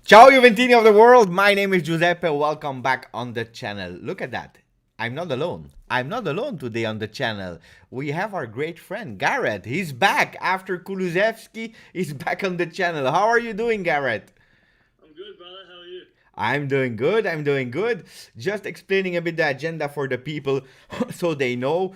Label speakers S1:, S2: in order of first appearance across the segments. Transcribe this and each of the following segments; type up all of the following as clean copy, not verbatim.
S1: Ciao Juventini of the world, my name is Giuseppe, welcome back on the channel. Look at that, I'm not alone. I'm not alone today on the channel. We have our great friend Gareth. He's back after Kulusevski. He's back on the channel. How are you doing, Gareth?
S2: I'm good, brother. How are you?
S1: I'm doing good. I'm doing good. Just explaining a bit the agenda for the people so they know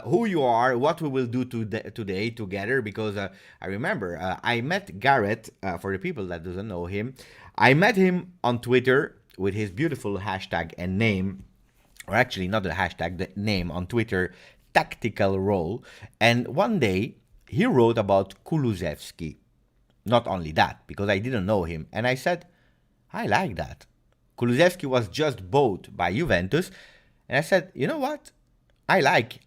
S1: who you are, what we will do today together. Because I remember I met Gareth, for the people that doesn't know him. I met him on Twitter with his beautiful hashtag and name, or actually not the hashtag, the name on Twitter, tactical role. And one day he wrote about Kulusevski. Not only that, because I didn't know him. And I said, I like that. Kulusevski was just bought by Juventus, and I said, you know what? I like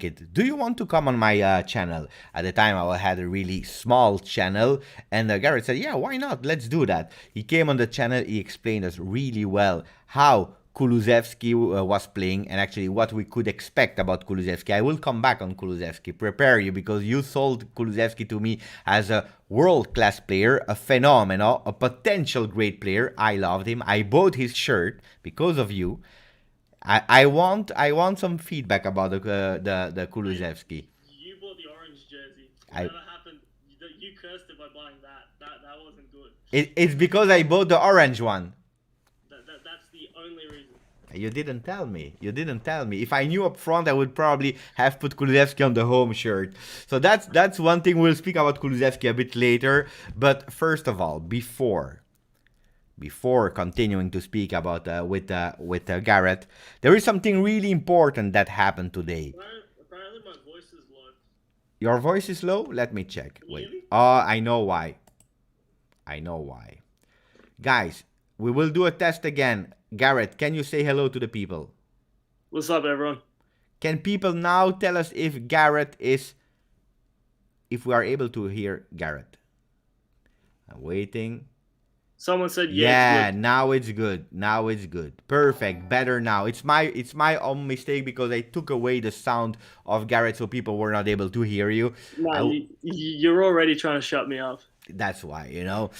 S1: it. Do you want to come on my channel? At the time, I had a really small channel, and Gareth said, yeah, why not? Let's do that. He came on the channel. He explained us really well how Kulusevski was playing and actually what we could expect about Kulusevski. I will come back on Kulusevski. Prepare you because you sold Kulusevski to me as a world-class player, a phenomenal, a potential great player. I loved him. I bought his shirt because of you. I want some feedback about the
S2: Mate,
S1: Kulusevski.
S2: you bought the orange jersey. It
S1: I
S2: never happened. You cursed it by buying that. That wasn't good.
S1: it's because I bought the orange one.
S2: That's the only reason.
S1: You didn't tell me. You didn't tell me. If I knew up front, I would probably have put Kulusevski on the home shirt. So that's one thing. We'll speak about Kulusevski a bit later. But first of all, before continuing to speak about with Gareth, there is something really important that happened today.
S2: Apparently my voice is low.
S1: Your voice is low. Let me check.
S2: Can you hear
S1: Wait.
S2: me?
S1: Oh, I know why. I know why. Guys, we will do a test again. Gareth, can you say hello to the people?
S2: What's up, everyone?
S1: Can people now tell us if we are able to hear Gareth? I'm waiting.
S2: Someone said
S1: Yeah,
S2: it's good.
S1: now it's good. Now it's good. Perfect. Better now. It's my own mistake because I took away the sound of Gareth so people were not able to hear you.
S2: Nah,
S1: I,
S2: you're already trying to shut me up.
S1: That's why. No,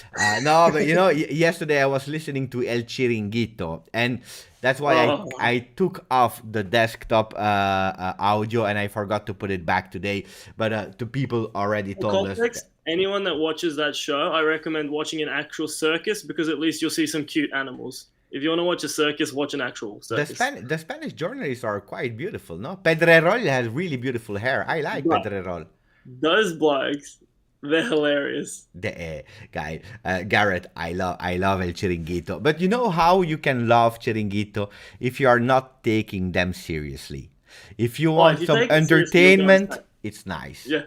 S1: but yesterday I was listening to El Chiringuito, and that's why
S2: Oh,
S1: I took off the desktop audio and I forgot to put it back today. But the people already
S2: for
S1: told us.
S2: context, anyone that watches that show, I recommend watching an actual circus because at least you'll see some cute animals. If you want to watch a circus, watch an actual circus.
S1: The Spanish journalists are quite beautiful, no? Pedrerol has really beautiful hair. I like
S2: But
S1: Pedrerol.
S2: those blokes, they're hilarious.
S1: The guy, Garrett, I love El Chiringuito. But you know how you can love Chiringuito if you are not taking them seriously. If you
S2: Oh, if
S1: want
S2: you
S1: some
S2: take it seriously, you'll get
S1: entertainment,
S2: insane.
S1: it's nice.
S2: Yeah.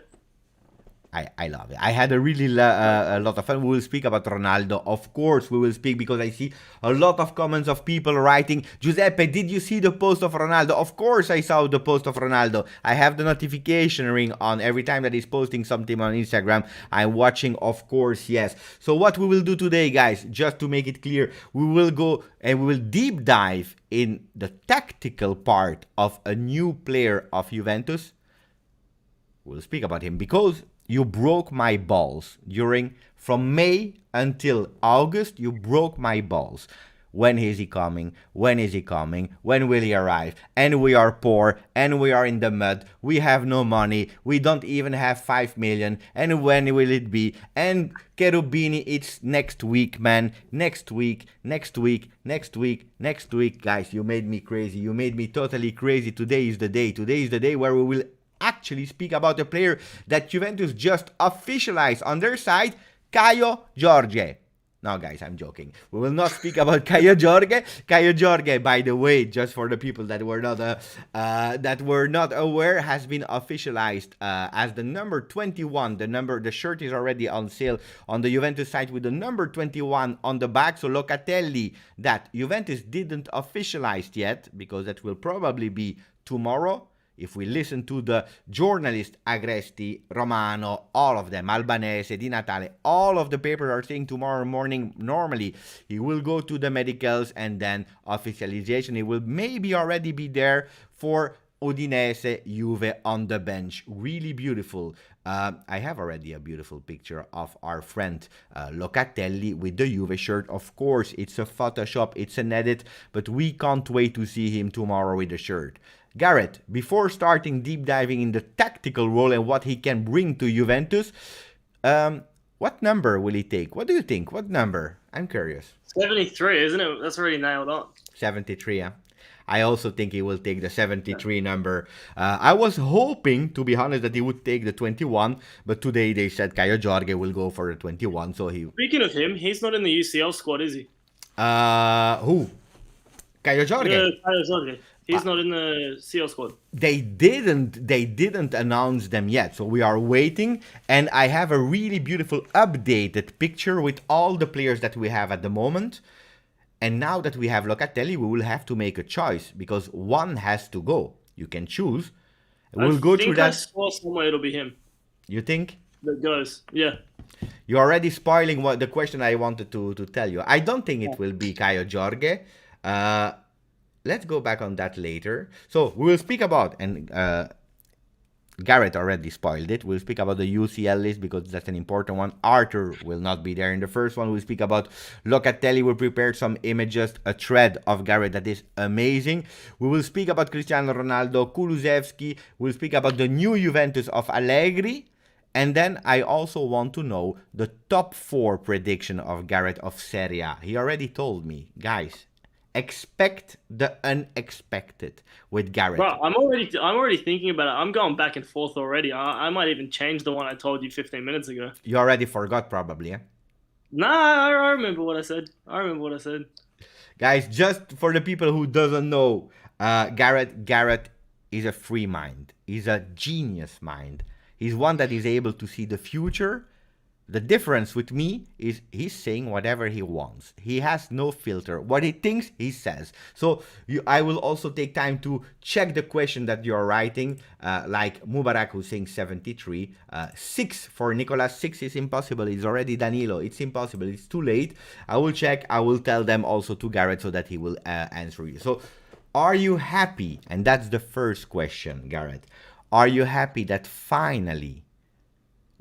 S1: I love it. I had a really a lot of fun. We will speak about Ronaldo. Of course, we will speak because I see a lot of comments of people writing, Giuseppe, did you see the post of Ronaldo? Of course, I saw the post of Ronaldo. I have the notification ring on every time that he's posting something on Instagram. I'm watching, of course, yes. So, what we will do today, guys, just to make it clear, we will go and we will deep dive in the tactical part of a new player of Juventus. We'll speak about him because you broke my balls during from May until August. You broke my balls. When is he coming? When is he coming? When will he arrive? And we are poor and we are in the mud. We have no money. We don't even have 5 million. And when will it be? And Cherubini, it's next week, man. Next week, next week, next week, next week. Guys, you made me crazy. You made me totally crazy. Today is the day. Today is the day where we will actually speak about a player that Juventus just officialized on their side, Caio Jorge. No, guys, I'm joking. We will not speak about Caio Jorge. Caio Jorge, by the way, just for the people that were not aware, has been officialized as the number 21. The shirt is already on sale on the Juventus site with the number 21 on the back. So Locatelli, that Juventus didn't officialize yet, because that will probably be tomorrow. If we listen to the journalists, Agresti, Romano, all of them, Albanese, Di Natale, all of the papers are saying tomorrow morning, normally, he will go to the medicals and then officialization. He will maybe already be there for Udinese, Juve on the bench. Really beautiful. I have already a beautiful picture of our friend Locatelli with the Juve shirt. Of course, it's a Photoshop, it's an edit, but we can't wait to see him tomorrow with the shirt. Gareth, before starting deep diving in the tactical role and what he can bring to Juventus, what number will he take? What do you think? What number? I'm curious.
S2: 73, isn't it? That's already nailed on.
S1: 73, yeah. I also think he will take the 73 number. I was hoping, to be honest, that he would take the 21, but today they said Caio Jorge will go for the 21, so he...
S2: Speaking of him, he's not in the UCL squad, is he?
S1: Who? Caio Jorge?
S2: Yeah, Caio Jorge. He's not in the CL squad.
S1: They didn't announce them yet, so we are waiting. And I have a really beautiful updated picture with all the players that we have at the moment. And now that we have Locatelli, we will have to make a choice because one has to go. You can choose. We'll go through that.
S2: I saw somewhere it'll be him.
S1: You think?
S2: That goes, yeah.
S1: You're already spoiling the question I wanted to tell you. I don't think it will be Caio Jorge. Let's go back on that later. So we will speak about, and Gareth already spoiled it. We'll speak about the UCL list because that's an important one. Arthur will not be there in the first one. We'll speak about Locatelli. We prepared some images, a thread of Gareth that is amazing. We will speak about Cristiano Ronaldo, Kulusevski. We'll speak about the new Juventus of Allegri. And then I also want to know the top 4 prediction of Gareth of Serie A. He already told me, guys, expect the unexpected with Gareth.
S2: Bro, I'm already thinking about it. I'm going back and forth already. I might even change the one I told you 15 minutes ago.
S1: You already forgot probably, eh?
S2: Nah, I remember what I said.
S1: Guys, just for the people who doesn't know, Gareth is a free mind. He's a genius mind. He's one that is able to see the future. The difference with me is he's saying whatever he wants. He has no filter. What he thinks, he says. So I will also take time to check the question that you're writing. Like Mubarak, who's saying 73. 6 for Nicolas. 6 is impossible. It's already Danilo. It's impossible. It's too late. I will check. I will tell them also to Gareth so that he will answer you. So are you happy? And that's the first question, Gareth. Are you happy that finally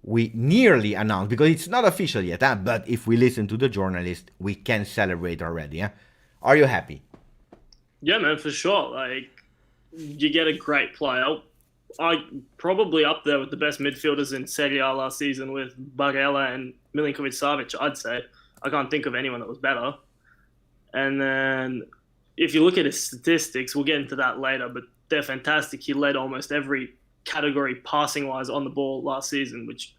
S1: we nearly announced, because it's not official yet, but if we listen to the journalist, we can celebrate already. Are you happy?
S2: Yeah, man, for sure. Like, you get a great player. I probably up there with the best midfielders in Serie A last season with Barella and Milinkovic-Savic, I'd say. I can't think of anyone that was better. And then if you look at his statistics, we'll get into that later, but they're fantastic. He led almost every category passing-wise on the ball last season, which,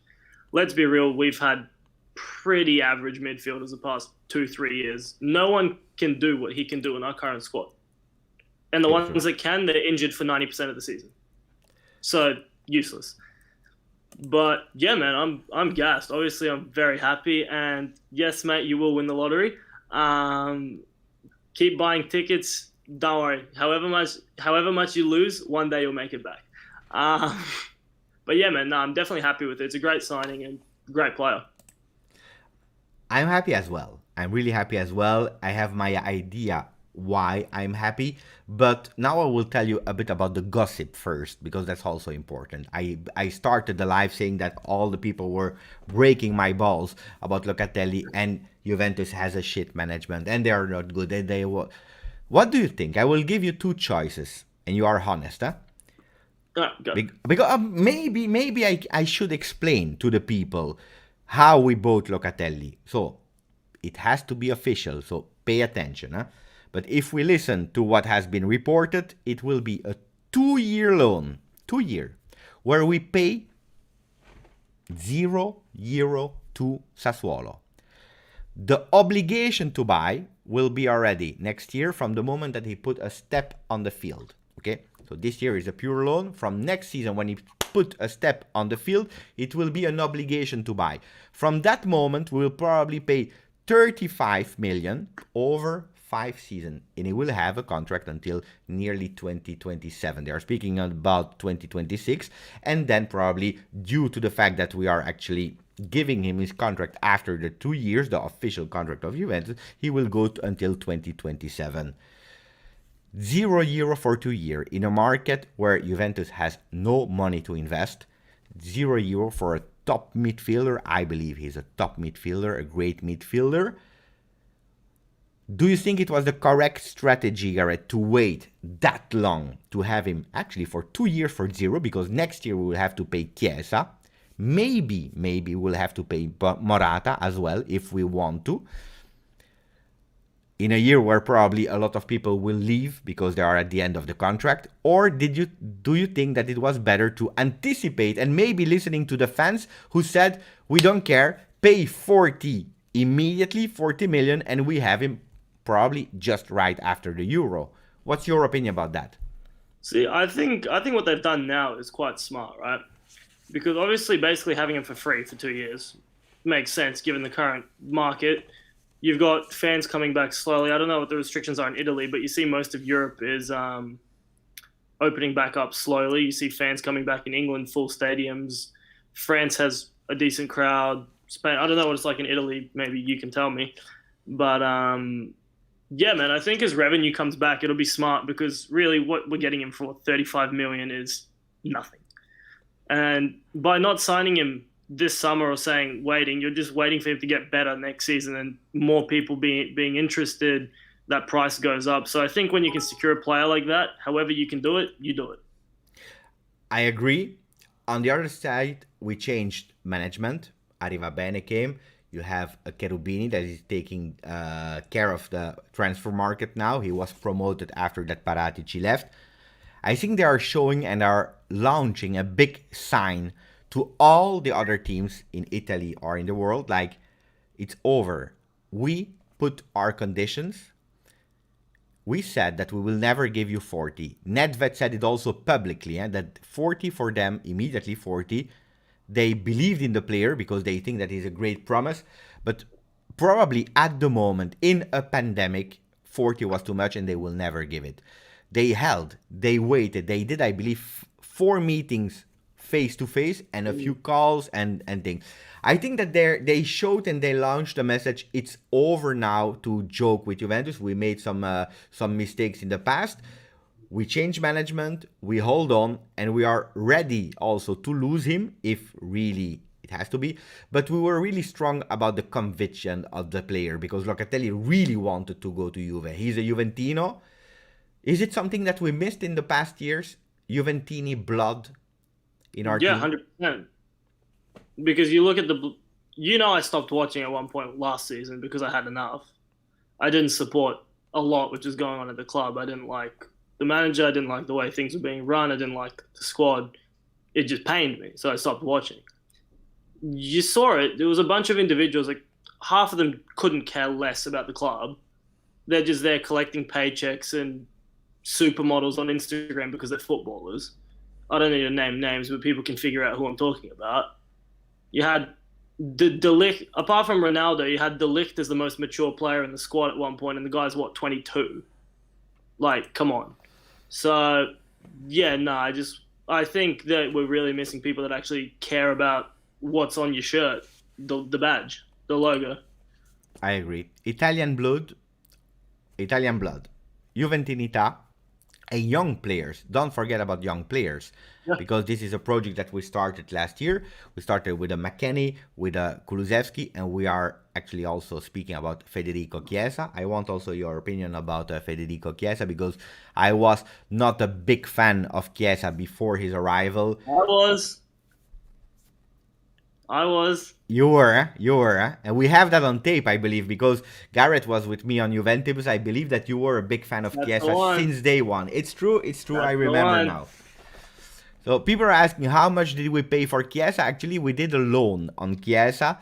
S2: let's be real, we've had pretty average midfielders the past 2-3 years. No one can do what he can do in our current squad. And the ones that can, they're injured for 90% of the season. So, useless. But, yeah, man, I'm gassed. Obviously, I'm very happy. And, yes, mate, you will win the lottery. Keep buying tickets. Don't worry. However much you lose, one day you'll make it back. But yeah, man, no, I'm definitely happy with it. It's a great signing and great player.
S1: I'm happy as well. I'm really happy as well. I have my idea why I'm happy, but now I will tell you a bit about the gossip first, because that's also important. I started the live saying that all the people were breaking my balls about Locatelli and Juventus has a shit management and they are not good. What do you think? I will give you 2 choices and you are honest, huh? Because maybe I should explain to the people how we bought Locatelli. So it has to be official, so pay attention. Huh? But if we listen to what has been reported, it will be a 2-year loan, 2-year, where we pay €0 to Sassuolo. The obligation to buy will be already next year from the moment that he put a step on the field. Okay, so this year is a pure loan. From next season, when he put a step on the field, it will be an obligation to buy. From that moment, we will probably pay 35 million over 5 seasons, and he will have a contract until nearly 2027. They are speaking about 2026, and then probably due to the fact that we are actually giving him his contract after the 2 years, the official contract of Juventus, he will go until 2027. €0 for 2 years in a market where Juventus has no money to invest. €0 for a top midfielder. I believe he's a top midfielder, a great midfielder. Do you think it was the correct strategy, Gareth, to wait that long to have him actually for 2 years for zero? Because next year we will have to pay Chiesa. Maybe we'll have to pay Morata as well if we want to. In a year where probably a lot of people will leave because they are at the end of the contract? Or do you think that it was better to anticipate and maybe listening to the fans who said, we don't care, pay 40 immediately, 40 million, and we have him probably just right after the Euro? What's your opinion about that?
S2: See, I think what they've done now is quite smart, right? Because obviously, basically having him for free for 2 years makes sense given the current market. You've got fans coming back slowly. I don't know what the restrictions are in Italy, but you see most of Europe is opening back up slowly. You see fans coming back in England, full stadiums. France has a decent crowd. Spain, I don't know what it's like in Italy. Maybe you can tell me. But yeah, man, I think as revenue comes back, it'll be smart because really what we're getting him for, 35 million, is nothing. And by not signing him this summer or saying waiting, you're just waiting for him to get better next season and more people being interested, that price goes up. So I think when you can secure a player like that, however you can do it, you do it.
S1: I agree. On the other side, we changed management. Arriva Bene came. You have a Cherubini that is taking care of the transfer market now. He was promoted after that Paratici left. I think they are showing and are launching a big sign to all the other teams in Italy or in the world, like, it's over. We put our conditions. We said that we will never give you 40. Nedved said it also publicly, that 40 for them, immediately 40. They believed in the player because they think that he's a great promise. But probably at the moment, in a pandemic, 40 was too much and they will never give it. They held, they waited, they did, I believe, 4 meetings face-to-face and a few calls and things. I think that they showed and they launched a message, it's over now to joke with Juventus. We made some mistakes in the past. We change management, we hold on, and we are ready also to lose him if really it has to be. But we were really strong about the conviction of the player because Locatelli really wanted to go to Juve. He's a Juventino. Is it something that we missed in the past years? Juventini blood in our team?
S2: 100%. Because you look at I stopped watching at one point last season because I had enough. I didn't support a lot which is going on at the club. I didn't like the manager. I didn't like the way things were being run. I didn't like the squad. It just pained me. So I stopped watching. You saw it. There was a bunch of individuals, like half of them couldn't care less about the club. They're just there collecting paychecks and supermodels on Instagram because they're footballers. I don't need to name names, but people can figure out who I'm talking about. You had De Ligt, apart from Ronaldo, you had De Ligt as the most mature player in the squad at one point, and the guy's, 22? Like, come on. So, yeah, I think that we're really missing people that actually care about what's on your shirt, the badge, the logo.
S1: I agree. Italian blood, Juventinità, and young players. Don't forget about young players, because this is a project that we started last year. We started with a McKennie, with a Kulusevski, and we are actually also speaking about Federico Chiesa. I want also your opinion about Federico Chiesa, because I was not a big fan of Chiesa before his arrival.
S2: I was.
S1: You were, and we have that on tape, I believe, because Gareth was with me on Juventus. I believe that you were a big fan of Chiesa since day one. It's true, I remember now. So people are asking, how much did we pay for Chiesa? Actually, we did a loan on Chiesa,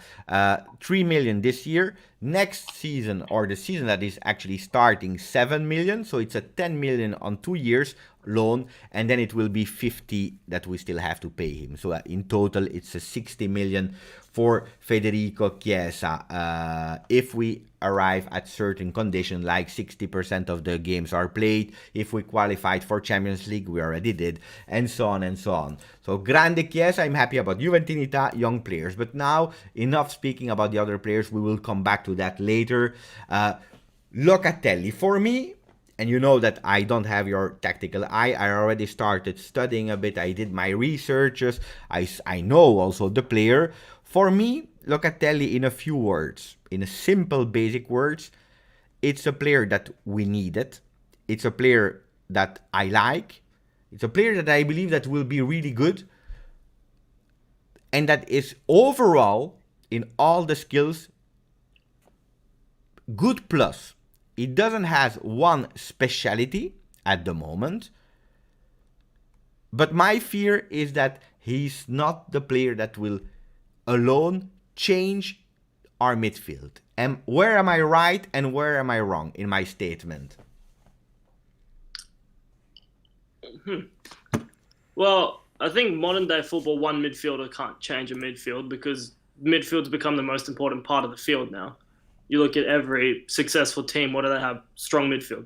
S1: 3 million this year. Next season, or the season that is actually starting, 7 million. So it's a 10 million on 2 years loan, and then it will be 50 that we still have to pay him. So in total, it's a 60 million for Federico Chiesa. If we arrive at certain conditions, like 60% of the games are played, if we qualified for Champions League, we already did, and so on and so on. So grande Chiesa, I'm happy about Juventinità, young players. But now, enough speaking about the other players, we will come back to that later. Locatelli, for me, and you know that I don't have your tactical eye. I already started studying a bit. I did my researches. I know also the player. For me, Locatelli, in a few words, in a simple, basic words, it's a player that we needed. It's a player that I like. It's a player that I believe that will be really good. And that is overall, in all the skills, good plus. It doesn't have one speciality at the moment. But my fear is that he's not the player that will alone change our midfield. And where am I right and where am I wrong in my statement?
S2: Well, I think modern day football, one midfielder can't change a midfield because midfield's become the most important part of the field now. You look at every successful team, what do they have? Strong midfield.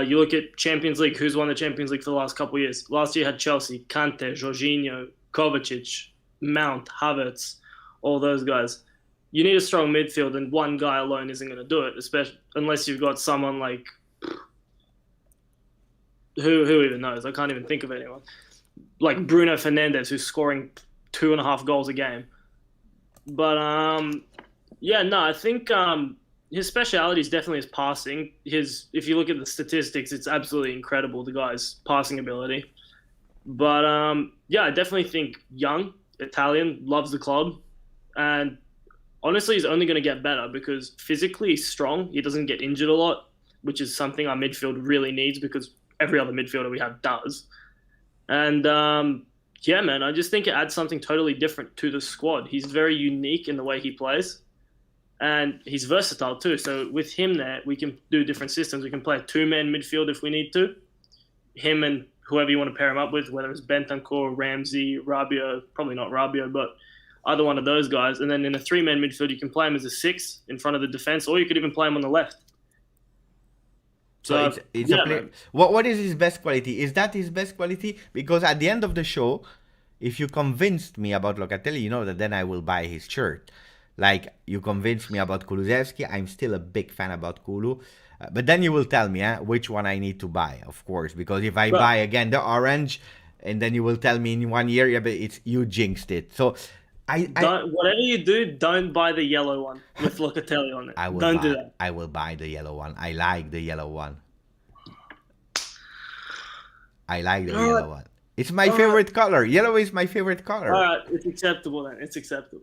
S2: You look at Champions League, who's won the Champions League for the last couple of years? Last year had Chelsea, Kante, Jorginho, Kovacic, Mount, Havertz, all those guys. You need a strong midfield, and one guy alone isn't going to do it, especially unless you've got someone like who even knows? I can't even think of anyone. Like Bruno Fernandes, who's scoring 2.5 goals a game. But I think his speciality is definitely his passing. If you look at the statistics, it's absolutely incredible, the guy's passing ability. But I definitely think young, Italian, loves the club. And honestly, he's only going to get better because physically he's strong. He doesn't get injured a lot, which is something our midfield really needs because every other midfielder we have does. And man, I just think it adds something totally different to the squad. He's very unique in the way he plays. And he's versatile too. So with him there, we can do different systems. We can play a 2-man midfield if we need to. Him and whoever you want to pair him up with, whether it's Bentancur, Ramsey, Rabiot, probably not Rabiot, but either one of those guys. And then in a 3-man midfield, you can play him as a 6 in front of the defense, or you could even play him on the left.
S1: So it's a player. What is his best quality? Is that his best quality? Because at the end of the show, if you convinced me about Locatelli, you know that then I will buy his shirt. Like you convinced me about Kulusevski, I'm still a big fan about Kulu. But then you will tell me which one I need to buy, of course. Because if I buy again the orange, and then you will tell me in 1 year, but you jinxed it. So
S2: whatever you do, don't buy the yellow one with Locatelli on it. Don't do that.
S1: I will buy the yellow one. I like the yellow one. Yellow one. It's my favorite color. Yellow is my favorite color.
S2: All right, it's acceptable then. It's acceptable.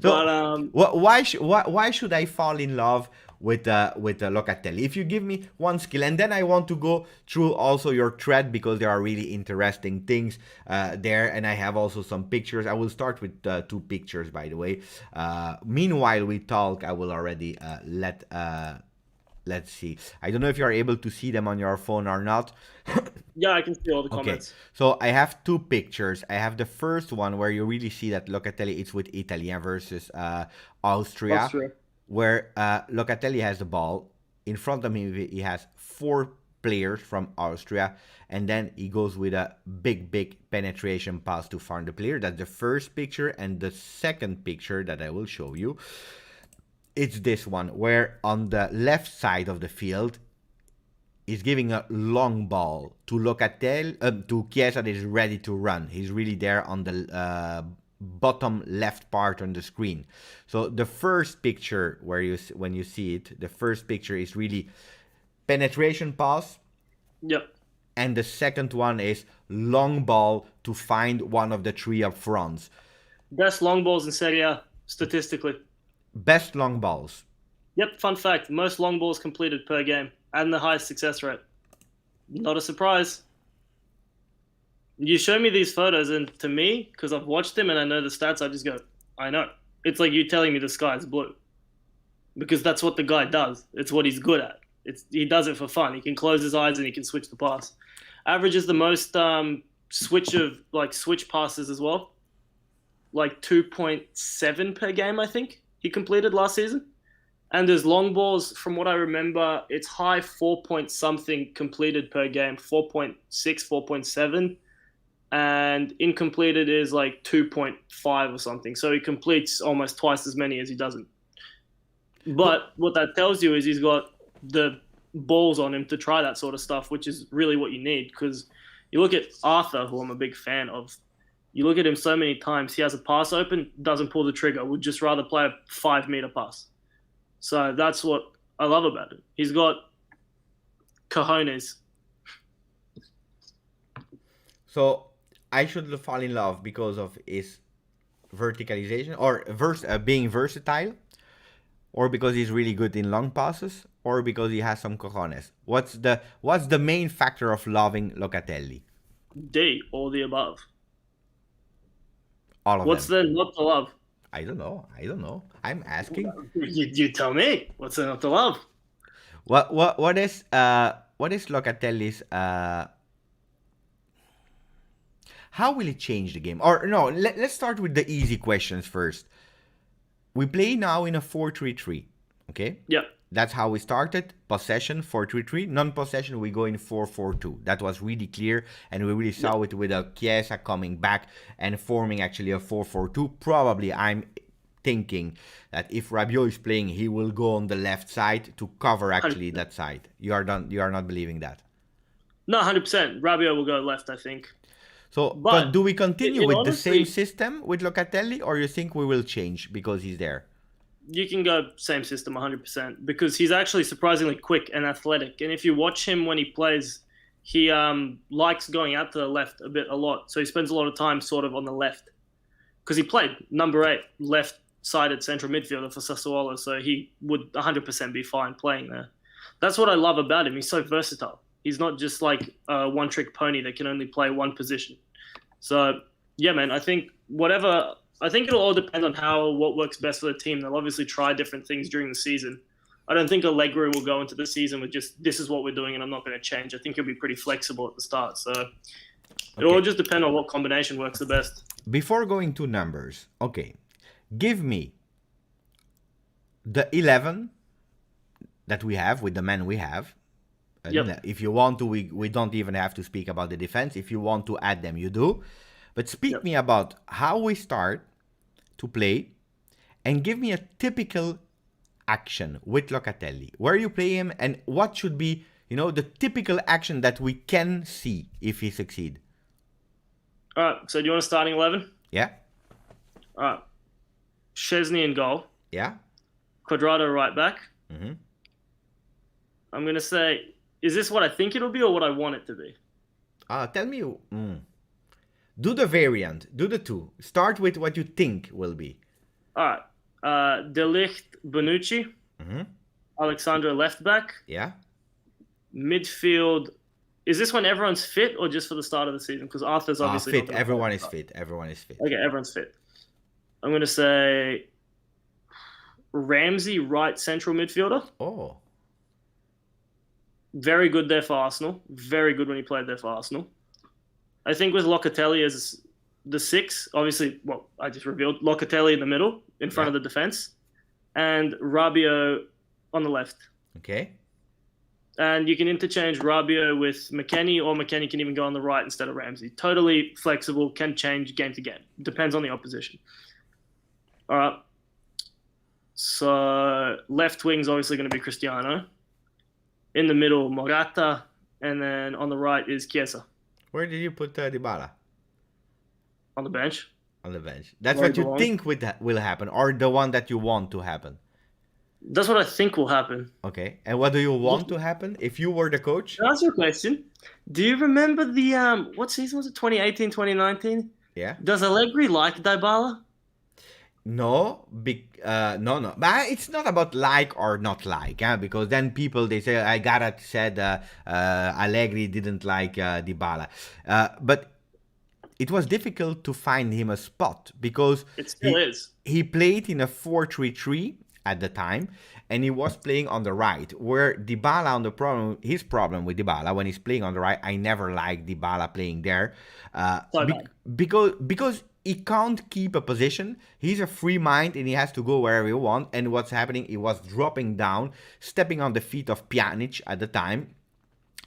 S1: So, why should I fall in love with Locatelli? If you give me one skill, and then I want to go through also your thread because there are really interesting things there, and I have also some pictures. I will start with 2 pictures, by the way. Meanwhile we talk, I will already let's see. I don't know if you are able to see them on your phone or not.
S2: Yeah, I can see all the comments.
S1: Okay, so I have 2 pictures. I have the first one where you really see that Locatelli is with Italy versus Austria, where Locatelli has the ball. In front of him, he has 4 players from Austria, and then he goes with a big penetration pass to find the player. That's the first picture, and the second picture that I will show you, it's this one, where on the left side of the field, he's giving a long ball to Locatelli, to Chiesa that is ready to run. He's really there on the bottom left part on the screen. So the first picture when you see it, the first picture is really penetration pass.
S2: Yep.
S1: And the second one is long ball to find one of the 3 up fronts.
S2: Best long balls in Serie A, statistically.
S1: Best long balls.
S2: Yep, fun fact. Most long balls completed per game and the highest success rate. Not a surprise. You show me these photos, and to me, because I've watched them and I know the stats, I just go, I know. It's like you telling me the sky is blue. Because that's what the guy does. It's what he's good at. He does it for fun. He can close his eyes and he can switch the pass. Averages the most switch passes as well. Like 2.7 per game, I think, he completed last season. And there's long balls, from what I remember, it's high 4 point something completed per game, 4.6, 4.7. and incompleted is like 2.5 or something. So he completes almost twice as many as he doesn't. But what that tells you is he's got the balls on him to try that sort of stuff, which is really what you need. Because you look at Arthur, who I'm a big fan of, you look at him so many times, he has a pass open, doesn't pull the trigger, would just rather play a 5-meter pass. So that's what I love about him. He's got cojones.
S1: So I should fall in love because of his verticalization or being versatile, or because he's really good in long passes, or because he has some cojones. What's the main factor of loving Locatelli?
S2: D, all the above.
S1: All of
S2: What's
S1: them.
S2: there not to love?
S1: I don't know. I'm asking.
S2: You tell me. What's there not to love?
S1: What is Locatelli's how will it change the game? Or no, let's start with the easy questions first. We play now in a 4-3-3, okay?
S2: Yeah.
S1: That's how we started. Possession 4-3-3. Non-possession we go in 4-4-2. That was really clear, and we really saw it with Chiesa coming back and forming actually a 4-4-2. Probably I'm thinking that if Rabiot is playing, he will go on the left side to cover actually 100%. That side. You are not believing that?
S2: No, 100%. Rabiot will go left, I think.
S1: So, but do we continue with the same system with Locatelli, or you think we will change because he's there?
S2: You can go same system 100% because he's actually surprisingly quick and athletic. And if you watch him when he plays, he likes going out to the left a lot. So he spends a lot of time sort of on the left because he played number 8 left-sided central midfielder for Sassuolo. So he would 100% be fine playing there. That's what I love about him. He's so versatile. He's not just like a one-trick pony that can only play one position. So, yeah, man, I think it'll all depend on what works best for the team. They'll obviously try different things during the season. I don't think Allegri will go into the season with just, this is what we're doing and I'm not going to change. I think he'll be pretty flexible at the start. So it'll all just depend on what combination works the best.
S1: Before going to numbers, okay, give me the 11 that we have with the men we have.
S2: Yep.
S1: If you want to, we don't even have to speak about the defense. If you want to add them, you do. But speak me about how we start to play and give me a typical action with Locatelli. Where you play him and what should be, the typical action that we can see if he succeed.
S2: All right. So do you want a starting 11?
S1: Yeah.
S2: All right. Szczesny in goal.
S1: Yeah.
S2: Quadrado right back.
S1: Mm-hmm.
S2: I'm going to say, is this what I think it'll be or what I want it to be?
S1: Tell me. Do the variant. Do the two. Start with what you think will be.
S2: All right. De Ligt, Bonucci.
S1: Mm-hmm.
S2: Alexandra left back.
S1: Yeah.
S2: Midfield. Is this when everyone's fit or just for the start of the season? Because Arthur's obviously
S1: fit. Everyone is fit. Everyone is fit.
S2: Okay, everyone's fit. I'm going to say Ramsey, right central midfielder.
S1: Oh.
S2: Very good there for Arsenal. Very good when he played there for Arsenal. I think with Locatelli as the 6, obviously, I just revealed Locatelli in the middle, in front of the defense, and Rabiot on the left.
S1: Okay.
S2: And you can interchange Rabiot with McKennie, or McKennie can even go on the right instead of Ramsey. Totally flexible, can change game to game. Depends on the opposition. All right. So left wing's obviously going to be Cristiano. In the middle, Morata, and then on the right is Chiesa.
S1: Where did you put Dybala?
S2: On the bench.
S1: On the bench. That's what you think will happen, or the one that you want to happen?
S2: That's what I think will happen.
S1: Okay. And what do you want to happen if you were the coach?
S2: That's your question. Do you remember the, what season was it? 2018, 2019?
S1: Yeah.
S2: Does Allegri like Dybala?
S1: No, no. But it's not about like or not like, because then people, they say, Gareth said Allegri didn't like Dybala. But it was difficult to find him a spot because
S2: it still is.
S1: He played in a 4-3-3 at the time, and he was playing on the right, where Dybala, his problem with Dybala, when he's playing on the right, I never liked Dybala playing there, because he can't keep a position. He's a free mind and he has to go wherever he wants. And what's happening, he was dropping down, stepping on the feet of Pjanic at the time,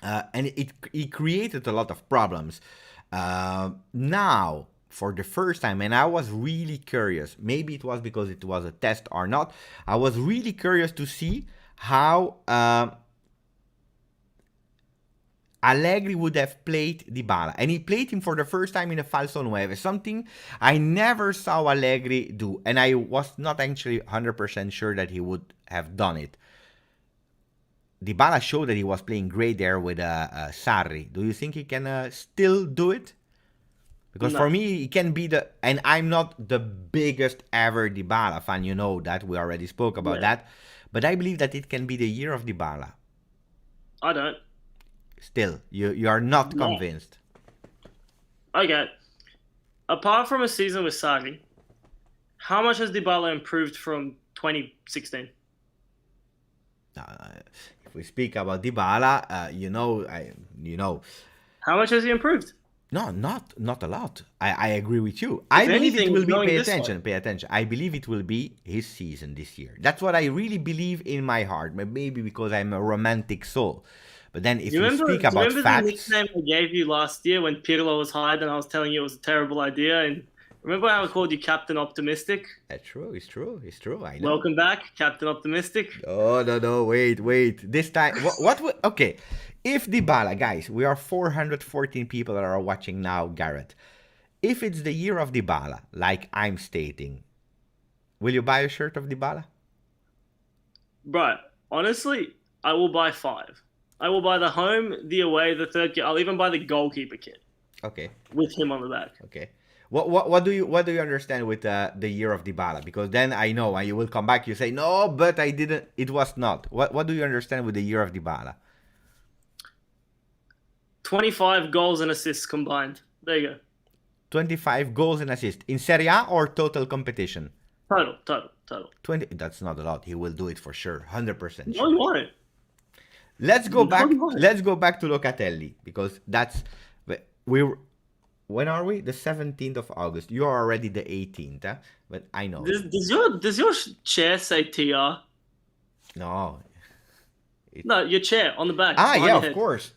S1: and he created a lot of problems. Now, for the first time, and I was really curious, maybe it was because it was a test or not, I was really curious to see how Allegri would have played Dybala. And he played him for the first time in a falso 9, something I never saw Allegri do. And I was not actually 100% sure that he would have done it. Dybala showed that he was playing great there with Sarri. Do you think he can still do it? Because for me, he can be the... And I'm not the biggest ever Dybala fan. You know that. We already spoke about that. But I believe that it can be the year of Dybala.
S2: I don't.
S1: Still, you are not convinced.
S2: Okay. Apart from a season with Sarri, how much has Dybala improved from 2016?
S1: If we speak about Dybala, you know.
S2: How much has he improved?
S1: No, not a lot. I agree with you. I believe it will be, pay attention. I believe it will be his season this year. That's what I really believe in my heart. Maybe because I'm a romantic soul. But then if you speak about facts...
S2: the nickname I gave you last year when Pirlo was hired and I was telling you it was a terrible idea? And remember how I called you Captain Optimistic?
S1: That's true. It's true. I know.
S2: Welcome back, Captain Optimistic.
S1: Oh, no. Wait. This time... Okay. If Dybala, guys, we are 414 people that are watching now, Gareth. If it's the year of Dybala, like I'm stating, will you buy a shirt of Dybala?
S2: Bro, honestly, I will buy 5. I will buy the home, the away, the third kit. I'll even buy the goalkeeper kit.
S1: Okay.
S2: With him on the back.
S1: Okay. What do you understand with the year of Dybala? Because then I know, and you will come back, you say, no, but I didn't, it was not. What do you understand with the year of Dybala?
S2: 25 goals and assists combined. There you go.
S1: 25 goals and assists. In Serie A or total competition?
S2: Total.
S1: 20. That's not a lot. He will do it for sure. 100% sure.
S2: No, you won't.
S1: Let's go back to Locatelli, because that's... When are we? The 17th of August. You are already the 18th, huh? But I know.
S2: Does your chair say TR?
S1: No.
S2: No, your chair on the back.
S1: Yeah, of course.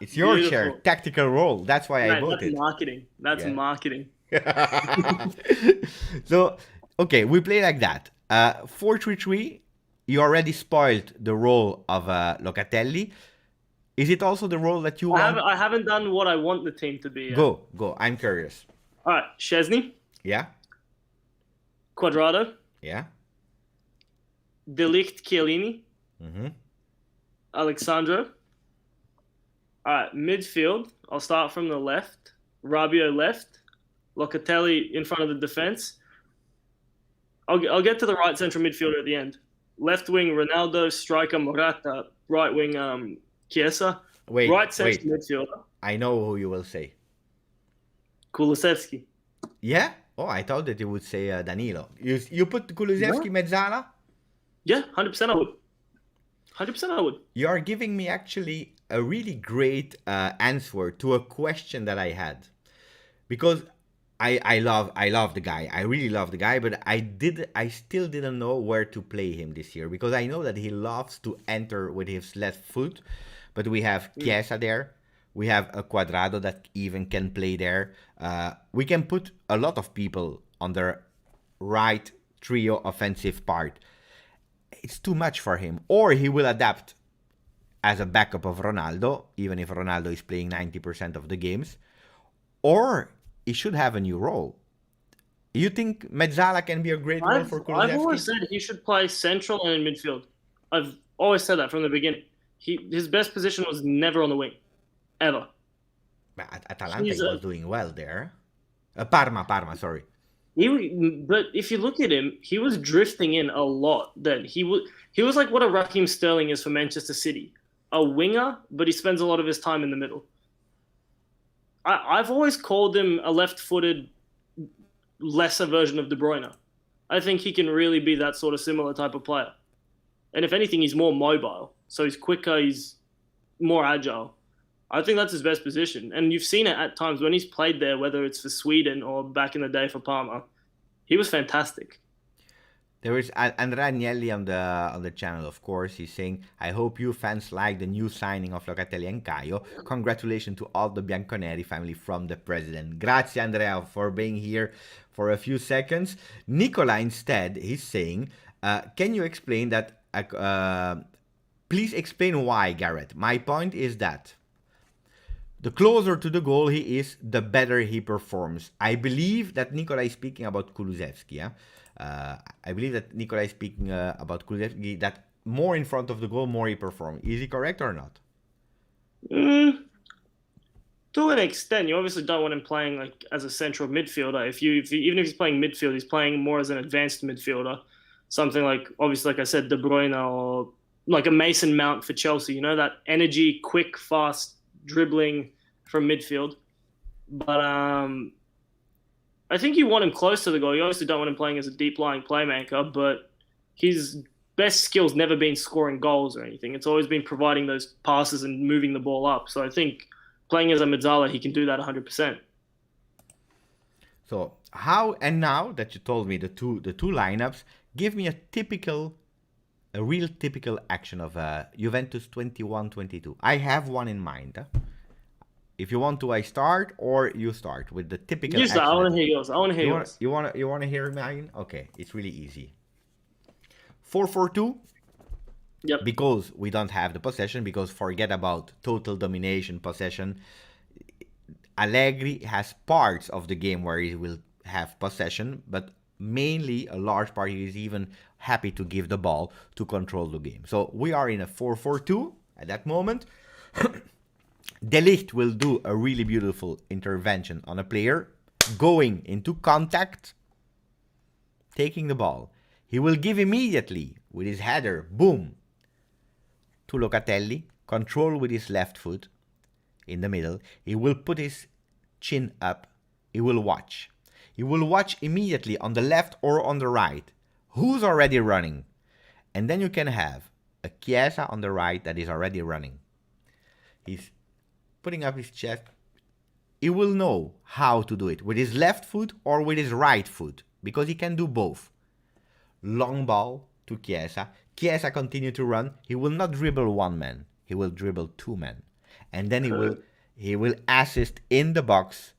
S1: It's your
S2: beautiful.
S1: chair. Tactical role. That's why I voted.
S2: That's marketing.
S1: So, okay, we play like that. 4-3-3. You already spoiled the role of Locatelli. Is it also the role that you want?
S2: I haven't done what I want the team to be yet.
S1: Go. I'm curious.
S2: All right, Szczesny.
S1: Yeah.
S2: Quadrado.
S1: Yeah.
S2: De Ligt, Chiellini.
S1: Mm-hmm.
S2: Alexandro. All right, midfield. I'll start from the left. Rabiot left. Locatelli in front of the defense. I'll get to the right central midfielder at the end. Left wing, Ronaldo. Striker, Morata. Right wing, Chiesa. Right central midfielder.
S1: I know who you will say.
S2: Kulusevski.
S1: Yeah? Oh, I thought that you would say Danilo. You put Kulusevski mezzala?
S2: Yeah, 100% I would. 100% I would.
S1: You are giving me actually a really great answer to a question that I had. Because I love the guy. I really love the guy, but I still didn't know where to play him this year, because I know that he loves to enter with his left foot, but we have Chiesa there. We have a Cuadrado that even can play there. We can put a lot of people on the right trio offensive part. It's too much for him. Or he will adapt as a backup of Ronaldo, even if Ronaldo is playing 90% of the games. Or he should have a new role. You think mezzala can be a great role for Kulusevski?
S2: I've always said he should play central and in midfield. I've always said that from the beginning. His best position was never on the wing. Ever.
S1: But Atalanta was doing well there. Parma, sorry.
S2: But if you look at him, he was drifting in a lot then. He was like what a Raheem Sterling is for Manchester City. A winger, but he spends a lot of his time in the middle. I've always called him a left-footed, lesser version of De Bruyne. I think he can really be that sort of similar type of player. And if anything, he's more mobile. So he's quicker, he's more agile. I think that's his best position. And you've seen it at times when he's played there, whether it's for Sweden or back in the day for Parma. He was fantastic.
S1: There is Andrea Agnelli on the channel, of course. He's saying, I hope you fans like the new signing of Locatelli and Caio. Congratulations to all the Bianconeri family from the president. Grazie, Andrea, for being here for a few seconds. Nicola, instead, he's saying, can you explain that? Please explain why, Gareth. My point is that the closer to the goal he is, the better he performs. I believe that Nicola is speaking about Kulusevski. Yeah? I believe that Nicola is speaking about Kulusevski, that more in front of the goal, more he performs. Is he correct or not?
S2: To an extent, you obviously don't want him playing like as a central midfielder. Even if he's playing midfield, he's playing more as an advanced midfielder. Something like, obviously, like I said, De Bruyne or like a Mason Mount for Chelsea. You know, that energy, quick, fast dribbling from midfield. But I think you want him close to the goal. You obviously don't want him playing as a deep-lying playmaker, but his best skill's never been scoring goals or anything. It's always been providing those passes and moving the ball up. So I think playing as a mezzala, he can do that 100%.
S1: So how, and now that you told me the two lineups, give me a real typical action of Juventus 21-22. I have one in mind. Huh? If you want to, I start, or you start with the typical action.
S2: I want to hear yours. I want to hear yours.
S1: You want to hear mine? Okay, it's really easy. 4-4-2.
S2: Yep.
S1: Because we don't have the possession, because forget about total domination possession. Allegri has parts of the game where he will have possession, but mainly a large part he is even happy to give the ball to control the game. So we are in a 4-4-2 at that moment. De Ligt will do a really beautiful intervention on a player, going into contact, taking the ball. He will give immediately with his header, boom, to Locatelli, control with his left foot in the middle. He will put his chin up. He will watch. He will watch immediately on the left or on the right who's already running. And then you can have a Chiesa on the right that is already running. He's putting up his chest. He will know how to do it with his left foot or with his right foot, because he can do both. Long ball to Chiesa. Chiesa continue to run. He will not dribble one man. He will dribble two men. And then he will assist in the box.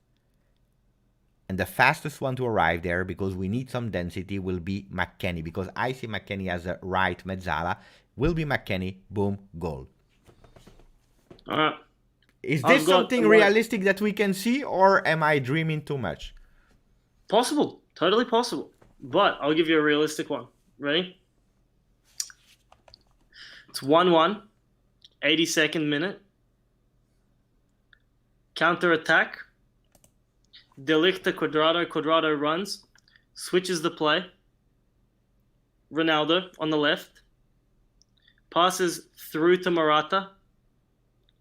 S1: And the fastest one to arrive there, because we need some density, will be McKennie. Because I see McKennie as a right mezzala. Will be McKennie. Boom. Goal. Is this something realistic that we can see, or am I dreaming too much?
S2: Possible. Totally possible. But I'll give you a realistic one. Ready? It's 1-1. 82nd minute. Counter attack. De Ligt to Quadrado. Quadrado runs. Switches the play. Ronaldo on the left. Passes through to Morata.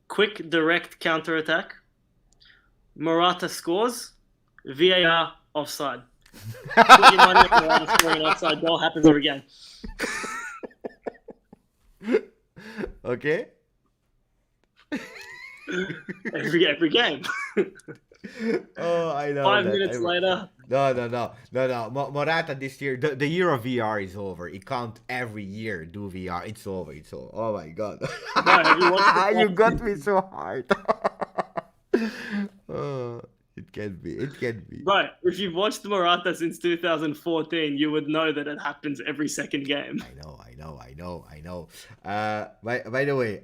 S2: Quick, direct counter attack. Morata scores. VAR offside. Put your money on Morata scoring an offside goal. Happens every game.
S1: Okay.
S2: Every game.
S1: Oh, I know.
S2: 5 minutes later.
S1: No. Morata this year, the year of VR is over. He can't every year do VR. It's over. Oh my god. You got me so hard. Oh, it can be.
S2: Right. If you've watched Morata since 2014, you would know that it happens every second game.
S1: I know. By the way,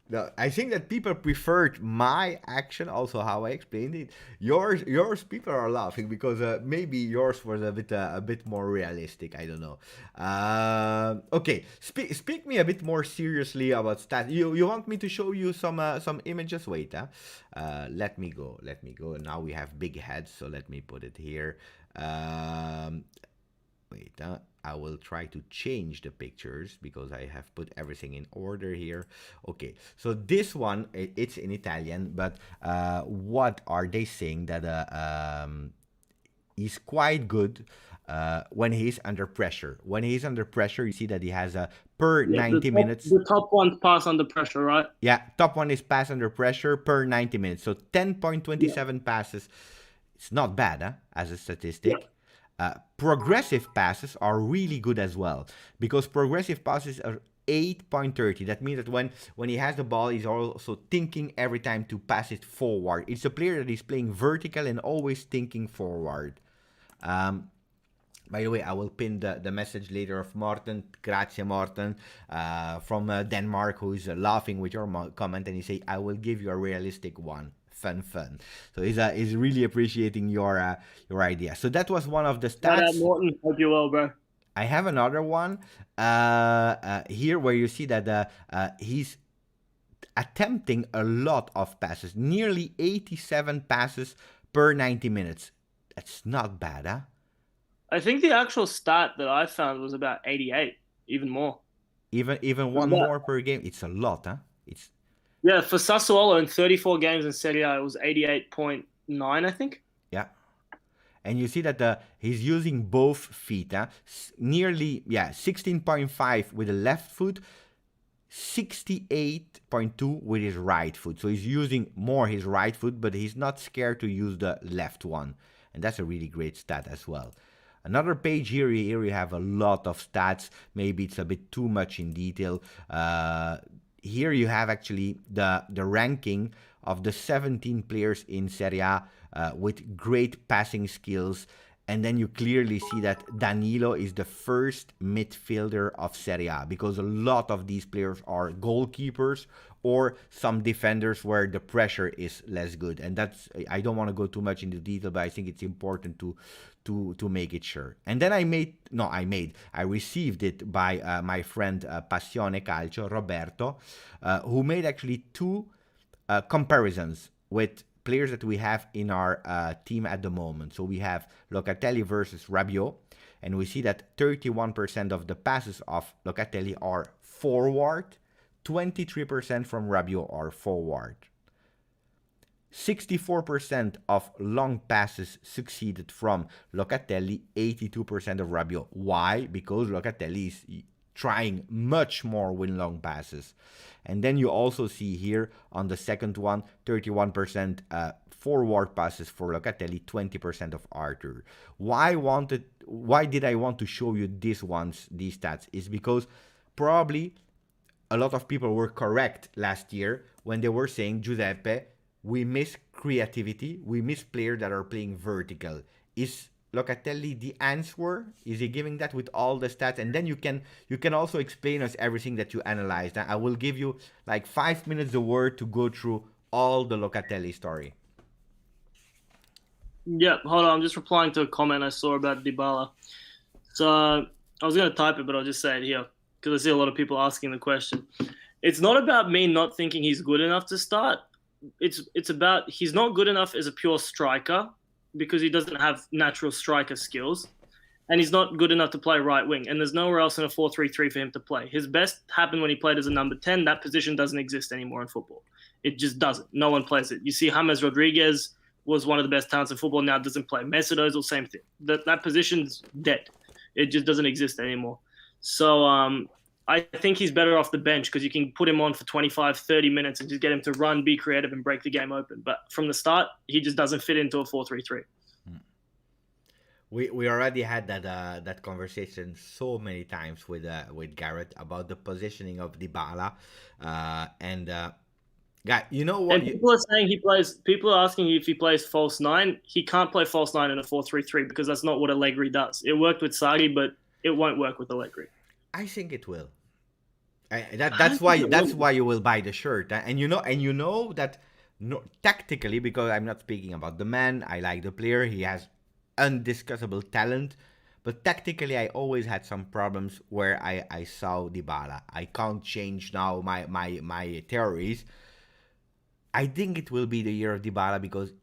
S1: no, I think that people preferred my action, also how I explained it. Yours, people are laughing because maybe yours was a bit more realistic. I don't know. Okay, speak me a bit more seriously about stats. You want me to show you some images? Wait, let me go. Now we have big heads, so let me put it here. Wait, I will try to change the pictures because I have put everything in order here. Okay, so this one, it's in Italian, but what are they saying? That he's quite good when he's under pressure. When he's under pressure, you see that he has a per 90 minutes.
S2: The top one pass under pressure, right?
S1: Yeah, top one is pass under pressure per 90 minutes. So 10.27 passes. It's not bad, as a statistic. Progressive passes are really good as well, because progressive passes are 8.30. That means that when he has the ball, he's also thinking every time to pass it forward. It's a player that is playing vertical and always thinking forward. By the way, I will pin the message later of Morten. Grazie, Morten, from Denmark, who is laughing with your comment, and he say, I will give you a realistic one. Fun. So he's really appreciating your idea. So that was one of the stats.
S2: Shout out Morton. Hope you're well, bro.
S1: I have another one here where you see that he's attempting a lot of passes, nearly 87 passes per 90 minutes. That's not bad, huh?
S2: I think the actual stat that I found was about 88, even more.
S1: Even one more per game. It's a lot, huh?
S2: Yeah, for Sassuolo in 34 games in Serie A, it was 88.9, I think.
S1: Yeah. And you see that he's using both feet, huh? Nearly, 16.5 with the left foot, 68.2 with his right foot. So he's using more his right foot, but he's not scared to use the left one. And that's a really great stat as well. Another page here you have a lot of stats. Maybe it's a bit too much in detail. Here you have actually the ranking of the 17 players in Serie A with great passing skills. And then you clearly see that Danilo is the first midfielder of Serie A, because a lot of these players are goalkeepers or some defenders where the pressure is less good. And that's, I don't want to go too much into detail, but I think it's important to make it sure. And then I received it by my friend Passione Calcio, Roberto, who made actually two comparisons with players that we have in our team at the moment. So we have Locatelli versus Rabiot, and we see that 31% of the passes of Locatelli are forward, 23% from Rabiot are forward. 64% of long passes succeeded from Locatelli, 82% of Rabiot. Why? Because Locatelli is trying much more with long passes. And then you also see here on the second one, 31% forward passes for Locatelli, 20% of Arthur. Why did I want to show you these stats? Is because probably a lot of people were correct last year when they were saying, Giuseppe, we miss creativity, we miss players that are playing vertical. Is Locatelli the answer? Is he giving that with all the stats? And then you can also explain us everything that you analyzed. I will give you like 5 minutes a word to go through all the Locatelli story.
S2: Yeah, hold on. I'm just replying to a comment I saw about Dybala. So I was going to type it, but I'll just say it here because I see a lot of people asking the question. It's not about me not thinking he's good enough to start. It's about he's not good enough as a pure striker because he doesn't have natural striker skills, and he's not good enough to play right wing, and there's nowhere else in a 4-3-3 for him to play. His best happened when he played as a number 10. That position doesn't exist anymore in football. It just doesn't. No one plays it. You see James Rodriguez was one of the best talents in football, now doesn't play. Mesut Ozil, same thing. That position's dead. It just doesn't exist anymore. So I think he's better off the bench because you can put him on for 25, 30 minutes and just get him to run, be creative, and break the game open. But from the start, he just doesn't fit into a 4-3-3.
S1: We already had that conversation so many times with Gareth about the positioning of Dybala, guy, you know what?
S2: And people are saying People are asking if he plays false nine. He can't play false nine in a 4-3-3 because that's not what Allegri does. It worked with Sarri, but it won't work with Allegri.
S1: I think it will. That's why you will buy the shirt, and you know that tactically, because I'm not speaking about the man. I like the player. He has undiscussable talent, but tactically I always had some problems where I saw Dybala. I can't change now my theories. I think it will be the year of Dybala because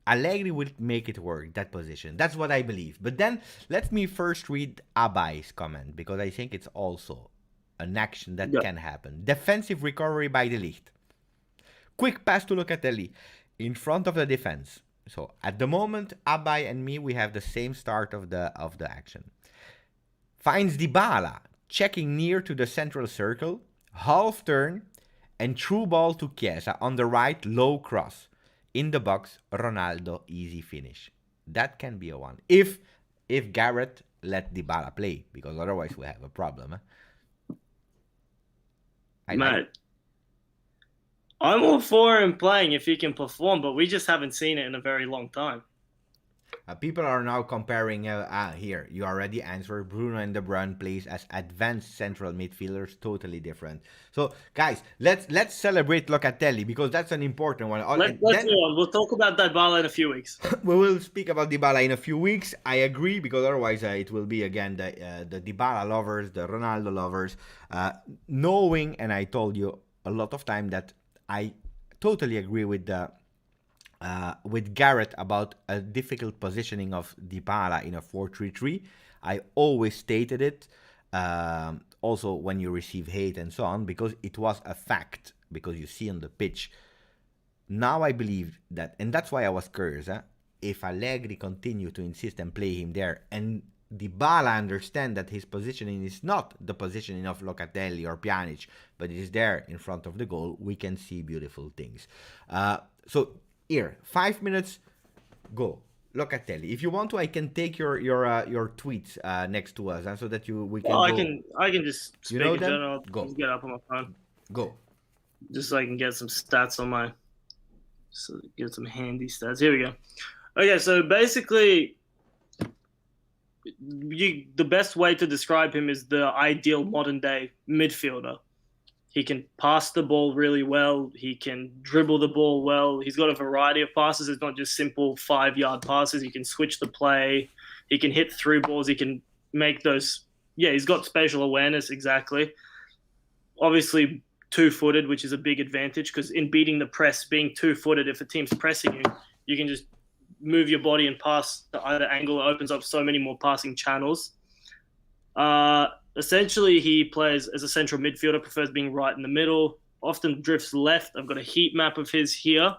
S1: Allegri will make it work, that position. That's what I believe. But then let me first read Abai's comment because I think it's also an action that can happen. Defensive recovery by De Ligt. Quick pass to Locatelli in front of the defense. So at the moment, Abai and me, we have the same start of the action. Finds Dybala, checking near to the central circle, half turn, and through ball to Chiesa on the right, low cross. In the box, Ronaldo, easy finish. That can be a one. If if Gareth let Dybala play, because otherwise we have a problem.
S2: Mate, I'm all for him playing if he can perform, but we just haven't seen it in a very long time.
S1: People are now comparing here. You already answered. Bruno and De Bruyne plays as advanced central midfielders, totally different. So, guys, let's celebrate Locatelli because that's an important one.
S2: Let's move on. We'll talk about Dybala in a few weeks.
S1: We will speak about Dybala in a few weeks. I agree, because otherwise it will be again the Dybala lovers, the Ronaldo lovers, knowing, and I told you a lot of time that I totally agree with Gareth about a difficult positioning of Dybala in a 4-3-3. I always stated it, also when you receive hate and so on, because it was a fact, because you see on the pitch. Now I believe that, and that's why I was curious, if Allegri continue to insist and play him there, and Dybala understand that his positioning is not the positioning of Locatelli or Pjanic, but it is there in front of the goal, we can see beautiful things. So here, 5 minutes, go. Locatelli. If you want to, I can take your tweets next to us, so that we can.
S2: Well, I can just speak in general.
S1: Go.
S2: Just get up on my phone.
S1: Go.
S2: Just so I can get some stats on my. So get some handy stats. Here we go. Okay, so basically, the best way to describe him is the ideal modern day midfielder. He can pass the ball really well. He can dribble the ball well. He's got a variety of passes. It's not just simple 5-yard passes. He can switch the play. He can hit through balls. He can make those. Yeah, he's got spatial awareness, exactly. Obviously, two-footed, which is a big advantage, because in beating the press, being two-footed, if a team's pressing you, you can just move your body and pass to either angle. It opens up so many more passing channels. Essentially, he plays as a central midfielder, prefers being right in the middle, often drifts left. I've got a heat map of his here.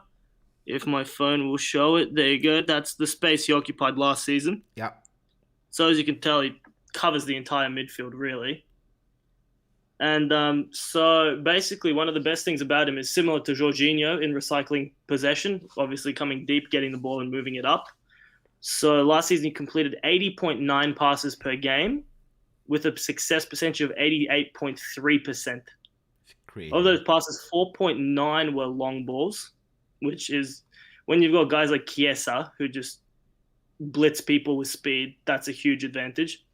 S2: If my phone will show it, there you go. That's the space he occupied last season.
S1: Yeah.
S2: So as you can tell, he covers the entire midfield, really. And so basically one of the best things about him is similar to Jorginho in recycling possession, obviously coming deep, getting the ball and moving it up. So last season he completed 80.9 passes per game with a success percentage of 88.3%. Of those passes, 4.9 were long balls, which is when you've got guys like Chiesa who just blitz people with speed, that's a huge advantage.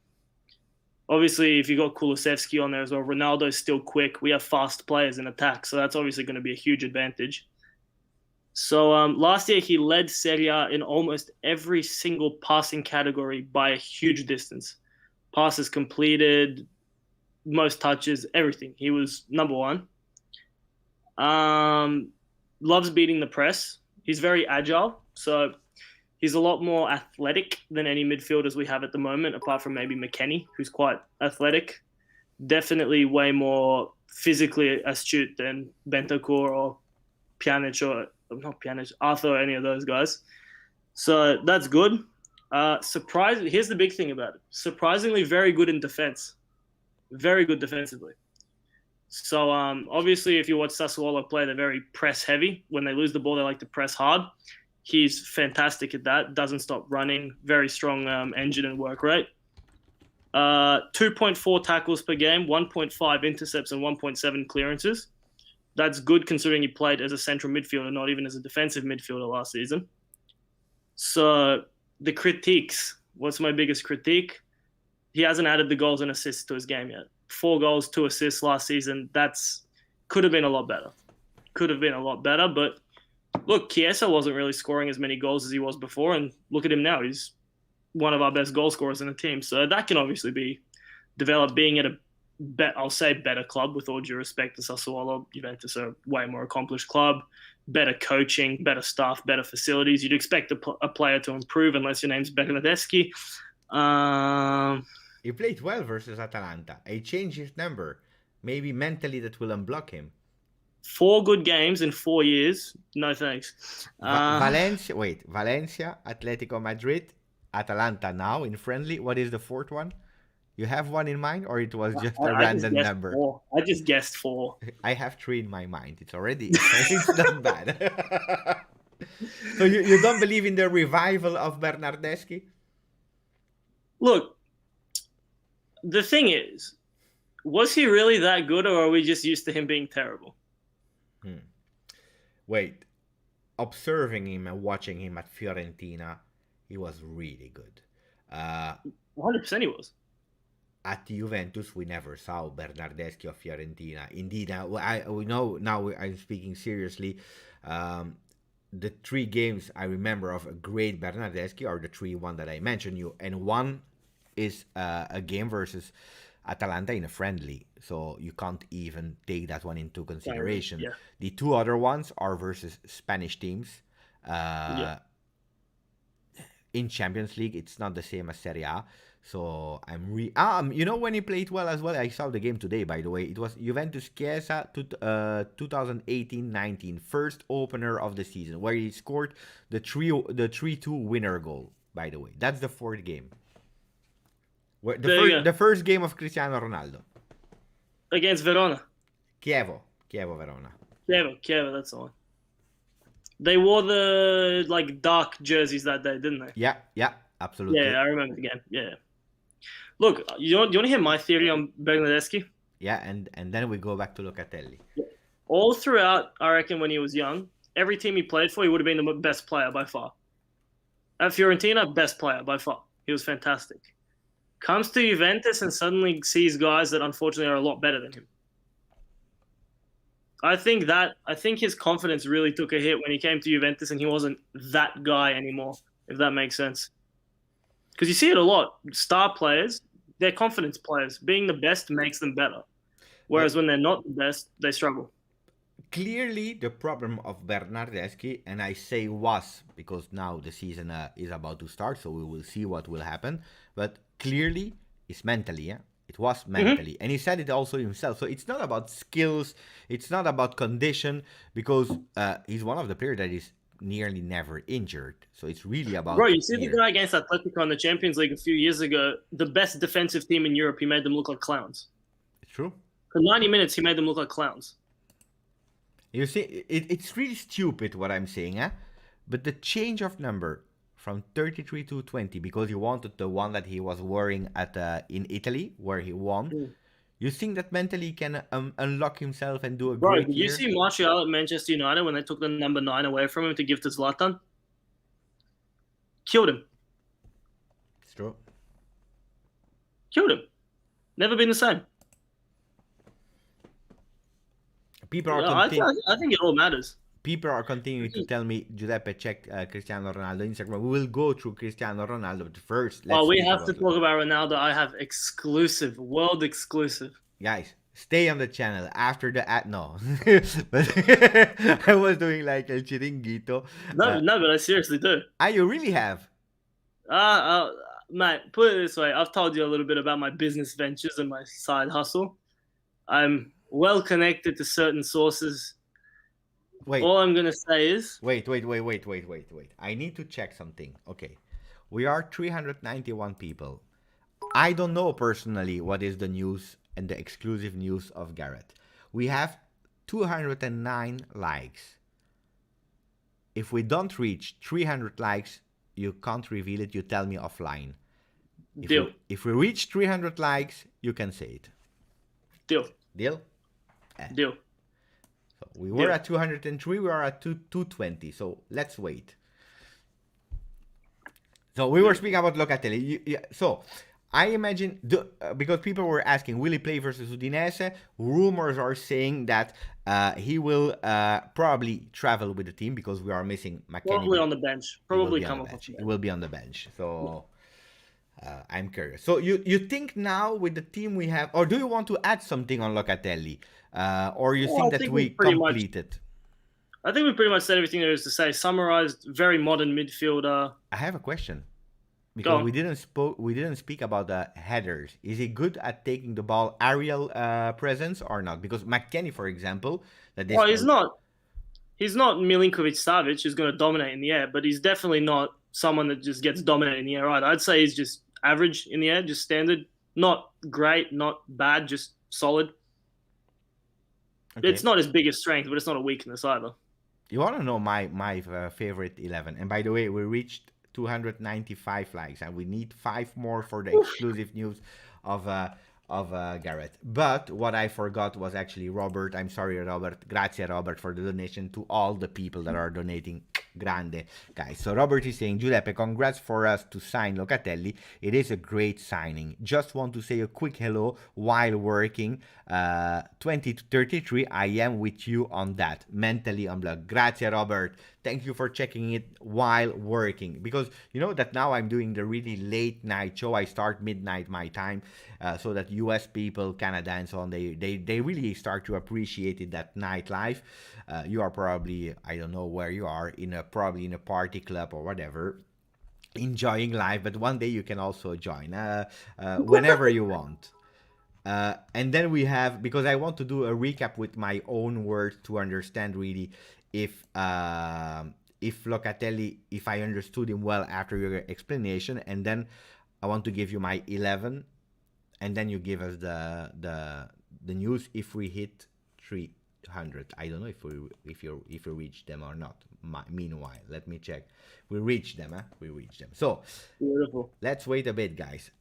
S2: Obviously, if you've got Kulusevski on there as well, Ronaldo's still quick. We have fast players in attack, so that's obviously going to be a huge advantage. So last year, he led Serie A in almost every single passing category by a huge distance. Passes completed, most touches, everything. He was number one. Loves beating the press. He's very agile, so he's a lot more athletic than any midfielders we have at the moment, apart from maybe McKennie, who's quite athletic. Definitely way more physically astute than Bentancur or Pjanic or not Pjanic, Arthur, or any of those guys. So that's good. Here's the big thing about it. Surprisingly very good in defense. Very good defensively. So obviously if you watch Sassuolo play, they're very press heavy. When they lose the ball, they like to press hard. He's fantastic at that. Doesn't stop running. Very strong engine and work rate. 2.4 tackles per game, 1.5 intercepts, and 1.7 clearances. That's good considering he played as a central midfielder, not even as a defensive midfielder last season. So the critiques. What's my biggest critique? He hasn't added the goals and assists to his game yet. 4 goals, 2 assists last season. Could have been a lot better. But look, Chiesa wasn't really scoring as many goals as he was before, and look at him now. He's one of our best goal scorers in the team. So that can obviously be developed. Being at I'll say better club, with all due respect to Sassuolo. Juventus are a way more accomplished club. Better coaching, better staff, better facilities. You'd expect a player to improve unless your name's Bernardeschi.
S1: He played well versus Atalanta. He changed his number. Maybe mentally that will unblock him.
S2: 4 good games in 4 years. No thanks.
S1: Valencia, Atletico Madrid, Atalanta now in friendly. What is the 4th one? You have one in mind, or it was just a random number?
S2: 4. I just guessed 4.
S1: I have 3 in my mind. It's not bad. So you don't believe in the revival of Bernardeschi?
S2: Look, the thing is, was he really that good, or are we just used to him being terrible?
S1: Wait, observing him and watching him at Fiorentina, he was really good.
S2: 100% he was.
S1: At Juventus, we never saw Bernardeschi of Fiorentina. Indeed, we know now. I'm speaking seriously. The 3 games I remember of a great Bernardeschi are the 3 that I mentioned you, and one is a game versus Atalanta in a friendly, so you can't even take that one into consideration.
S2: Yeah.
S1: The 2 other ones are versus Spanish teams. In Champions League, it's not the same as Serie A. So you know when he played well as well? I saw the game today, by the way. It was Juventus Chiesa 2018-19, first opener of the season, where he scored the 3-2 winner goal, by the way. That's the 4th game. The first game of Cristiano Ronaldo.
S2: Against Verona.
S1: Chievo Verona.
S2: Chievo, that's the one. They wore the dark jerseys that day, didn't they?
S1: Yeah, absolutely.
S2: Yeah, I remember the game. Yeah. Look, you want to hear my theory on Bernardeschi?
S1: Yeah, and then we go back to Locatelli.
S2: Yeah. All throughout, I reckon when he was young, every team he played for, he would have been the best player by far. At Fiorentina, best player by far. He was fantastic. Comes to Juventus and suddenly sees guys that unfortunately are a lot better than him. I think his confidence really took a hit when he came to Juventus and he wasn't that guy anymore, if that makes sense. Because you see it a lot. Star players, they're confidence players. Being the best makes them better. Whereas when they're not the best, they struggle.
S1: Clearly, the problem of Bernardeschi, and I say was, because now the season is about to start, so we will see what will happen. But clearly, it's mentally, yeah? It was mentally. And he said it also himself. So it's not about skills. It's not about condition, because he's one of the players that is nearly never injured. So it's really about...
S2: Bro, you see the guy against Atletico in the Champions League a few years ago, the best defensive team in Europe, he made them look like clowns.
S1: It's true.
S2: For 90 minutes, he made them look like clowns.
S1: You see, it's really stupid what I'm saying, eh? But the change of number from 33 to 20, because he wanted the one that he was wearing at in Italy, where he won. You think that mentally he can unlock himself and do a great
S2: year? You see Martial at Manchester United when they took the number 9 away from him to give to Zlatan? Killed him.
S1: It's true.
S2: Killed him. Never been the same.
S1: People are
S2: I think it all matters.
S1: People are continuing to tell me, Giuseppe, check Cristiano Ronaldo Instagram. We will go through Cristiano Ronaldo, but first,
S2: we have to talk about Ronaldo. I have exclusive, world exclusive.
S1: Guys, stay on the channel after the ad. No, but I was doing like El Chiringuito.
S2: No, but I seriously do.
S1: You really have?
S2: Mate, put it this way. I've told you a little bit about my business ventures and my side hustle. I'm well connected to certain sources.
S1: Wait.
S2: All I'm going to say is...
S1: Wait. I need to check something. Okay. We are 391 people. I don't know personally what is the news and the exclusive news of Gareth. We have 209 likes. If we don't reach 300 likes, you can't reveal it. You tell me offline.
S2: Deal.
S1: If we reach 300 likes, you can say it.
S2: Deal.
S1: Deal?
S2: Deal.
S1: So we were at 203, we are at 220, so let's wait. So we were speaking about Locatelli. So I imagine, because people were asking, will he play versus Udinese? Rumors are saying that he will probably travel with the team because we are missing McKennie.
S2: Probably on the bench. Probably come off.
S1: He will be on the bench. So I'm curious. So you think now with the team we have, or do you want to add something on Locatelli? Or you think that we completed?
S2: I think we pretty much said everything there is to say. Summarized, very modern midfielder.
S1: I have a question. Because we didn't speak about the headers. Is he good at taking the ball aerial presence or not? Because McKennie, for example,
S2: he's not Milinkovic Savic who's going to dominate in the air, but he's definitely not someone that just gets dominated in the air. Right? I'd say he's just average in the air, just standard, not great, not bad, just solid. Okay. It's not his biggest strength, but it's not a weakness either.
S1: You want to know my favorite 11? And by the way, we reached 295 likes, and we need 5 more for the exclusive news of Gareth. But what I forgot was actually Robert. I'm sorry, Robert. Grazie, Robert, for the donation to all the people that are donating. Grande, guys. So Robert is saying, Giuseppe, congrats for us to sign Locatelli. It is a great signing. Just want to say a quick hello while working. 20 to 33, I am with you on that. Mentally unblocked. Grazie, Robert. Thank you for checking it while working. Because you know that now I'm doing the really late night show. I start midnight my time, so that US people, Canada and so on, they really start to appreciate it, that nightlife. You are probably, I don't know where you are, probably in a party club or whatever, enjoying life, but one day you can also join whenever you want. And then we have, because I want to do a recap with my own words to understand really if Locatelli, if I understood him well after your explanation, and then I want to give you my 11, and then you give us the news if we hit 300. I don't know if you reach them or not. Meanwhile, let me check. We reach them, huh? We reach them. So
S2: Beautiful.
S1: let's wait a bit, guys.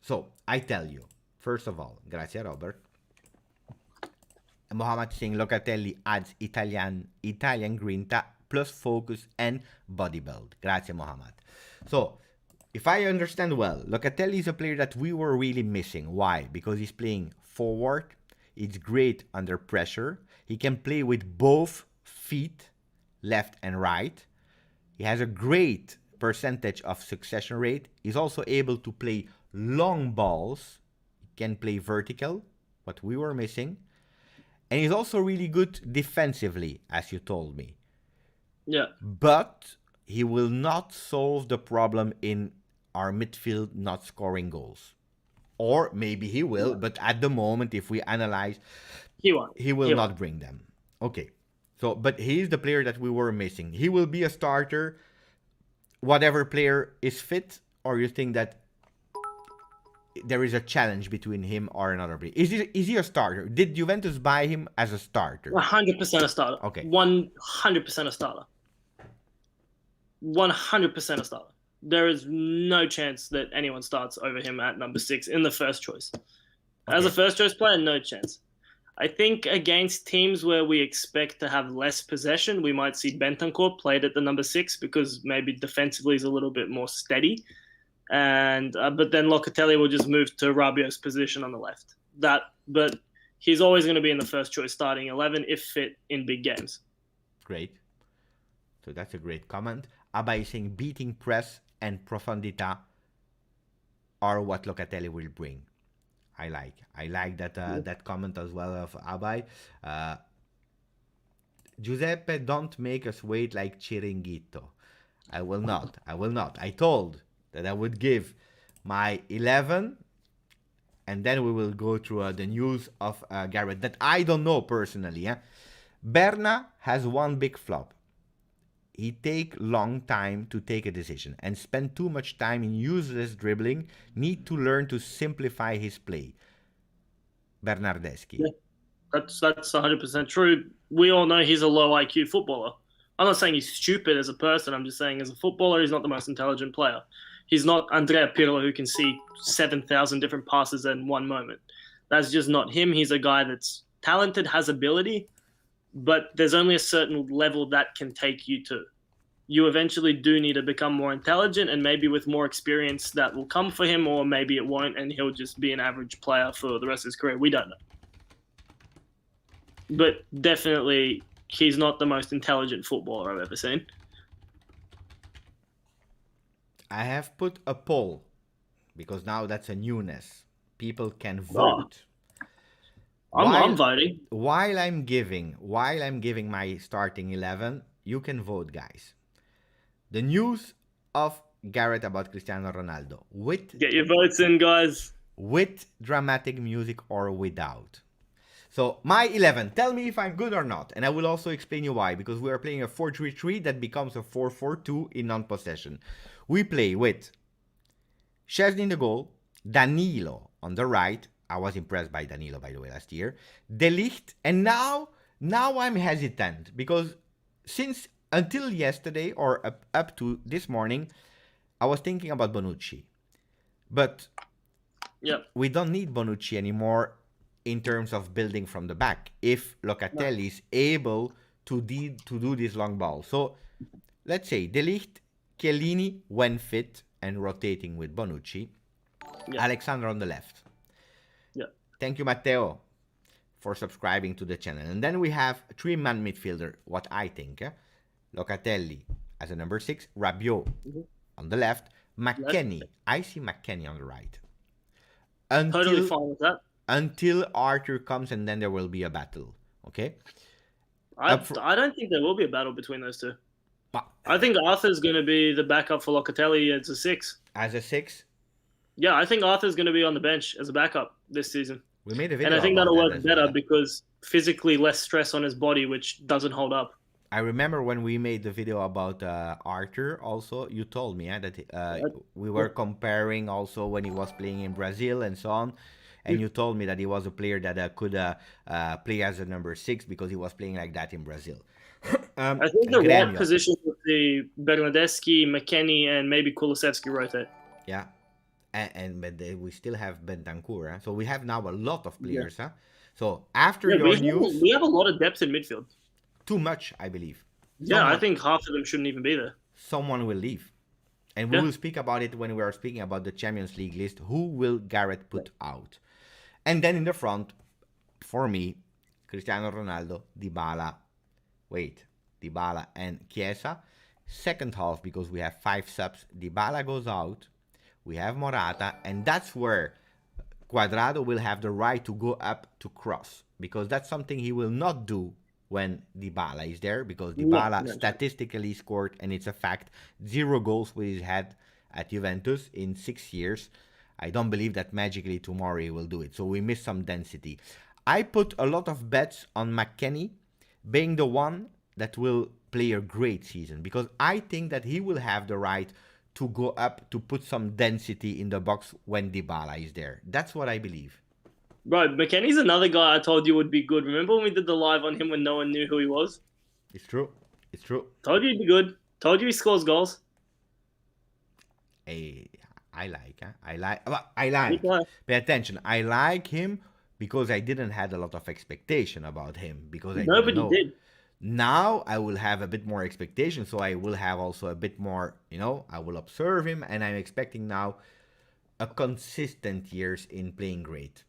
S1: So I tell you, first of all, grazie Robert. Mohammed saying Locatelli adds Italian grinta plus focus and body build. Grazie Mohammed. So if I understand well, Locatelli is a player that we were really missing. Why? Because he's playing forward. It's great under pressure. He can play with both feet, left and right. He has a great percentage of succession rate. He's also able to play long balls. He can play vertical, what we were missing. And he's also really good defensively, as you told me.
S2: Yeah.
S1: But he will not solve the problem in our midfield not scoring goals. Or maybe he will, but at the moment, if we analyze, he will not bring them. Okay. So, but he's the player that we were missing. He will be a starter, whatever player is fit, or you think that there is a challenge between him or another player? Is he a starter? Did Juventus buy him as a starter?
S2: 100% a starter.
S1: Okay.
S2: 100% a starter. 100% a starter. There is no chance that anyone starts over him at number 6 in the first choice. Okay. As a first choice player, no chance. I think against teams where we expect to have less possession, we might see Bentancur played at the number 6 because maybe defensively is a little bit more steady. And but then Locatelli will just move to Rabiot's position on the left. But he's always going to be in the first choice starting 11 if fit in big games. Great. So that's a great comment. Abba is saying beating press and profundità are what Locatelli will bring. I like that that comment as well of Abai. Giuseppe, don't make us wait like Chiringuito. I will not. I told that I would give my 11, and then we will go through the news of Gareth that I don't know personally. Berna has one big flop. He take long time to take a decision and spend too much time in useless dribbling. Need to learn to simplify his play. Bernardeschi. Yeah, that's 100% true. We all know he's a low IQ footballer. I'm not saying he's stupid as a person. I'm just saying as a footballer, he's not the most intelligent player. He's not Andrea Pirlo who can see 7,000 different passes in one moment. That's just not him. He's a guy that's talented, has ability, but there's only a certain level that can take you to. You eventually do need to become more intelligent, and maybe with more experience that will come for him, or maybe it won't, and he'll just be an average player for the rest of his career. We don't know. But definitely, he's not the most intelligent footballer I've ever seen. I have put a poll, because now that's a newness. People can vote. I'm voting. While I'm giving my starting 11, you can vote, guys. The news of Gareth about Cristiano Ronaldo. Get your votes in, guys. With dramatic music or without. So my 11, tell me if I'm good or not. And I will also explain you why. Because we are playing a 4-3-3 that becomes a 4-4-2 in non-possession. We play with Szczesny in the goal, Danilo on the right. I was impressed by Danilo, by the way, last year. De Ligt. And now I'm hesitant. Because since
S1: until yesterday or up to this morning, I was thinking about Bonucci. But we don't need Bonucci anymore in terms of building from the back if Locatelli is able to do this long ball. So let's say De Ligt, Chiellini when fit and rotating with Bonucci. Alexander on the left. Thank you, Matteo, for subscribing to the channel. And then we have 3-man midfielder, what I think. Locatelli as a number 6, Rabiot on the left, McKennie. I see McKennie on the right.
S2: Totally fine with that.
S1: Until Arthur comes, and then there will be a battle. Okay?
S2: I don't think there will be a battle between those two. I think Arthur's going to be the backup for Locatelli as a 6.
S1: As a 6?
S2: Yeah, I think Arthur's going to be on the bench as a backup this season.
S1: We made a video,
S2: and I think that'll work better because physically less stress on his body, which doesn't hold up.
S1: I remember when we made the video about Arthur also, you told me that we were comparing also when he was playing in Brazil and so on. And you told me that he was a player that could play as a number 6 because he was playing like that in Brazil.
S2: I think the right position would be Bernardeschi, McKennie, and maybe Kulusevski rotate.
S1: Yeah. But we still have Bentancur. Huh? So we have now a lot of players. Huh? So after your news...
S2: We have a lot of depth in midfield.
S1: Too much, I believe.
S2: I think half of them shouldn't even be there.
S1: Someone will leave. And we will speak about it when we are speaking about the Champions League list. Who will Gareth put out? And then in the front, for me, Cristiano Ronaldo, Dybala and Chiesa. Second half, because we have 5 subs, Dybala goes out. We have Morata, and that's where Cuadrado will have the right to go up to cross, because that's something he will not do when Dybala is there, because Dybala statistically scored, and it's a fact, 0 goals with his head at Juventus in 6 years. I don't believe that magically tomorrow he will do it, so we miss some density. I put a lot of bets on McKennie being the one that will play a great season, because I think that he will have the right to go up to put some density in the box when Dybala is there. That's what I believe.
S2: Bro, McKennie's another guy I told you would be good. Remember when we did the live on him when no one knew who he was?
S1: It's true. It's true.
S2: Told you he'd be good. Told you he scores goals.
S1: Hey, I like. Pay attention. I like him because I didn't have a lot of expectation about him. Because
S2: Nobody did.
S1: Now I will have a bit more expectation, so I will have also a bit more, I will observe him, and I'm expecting now a consistent years in playing great.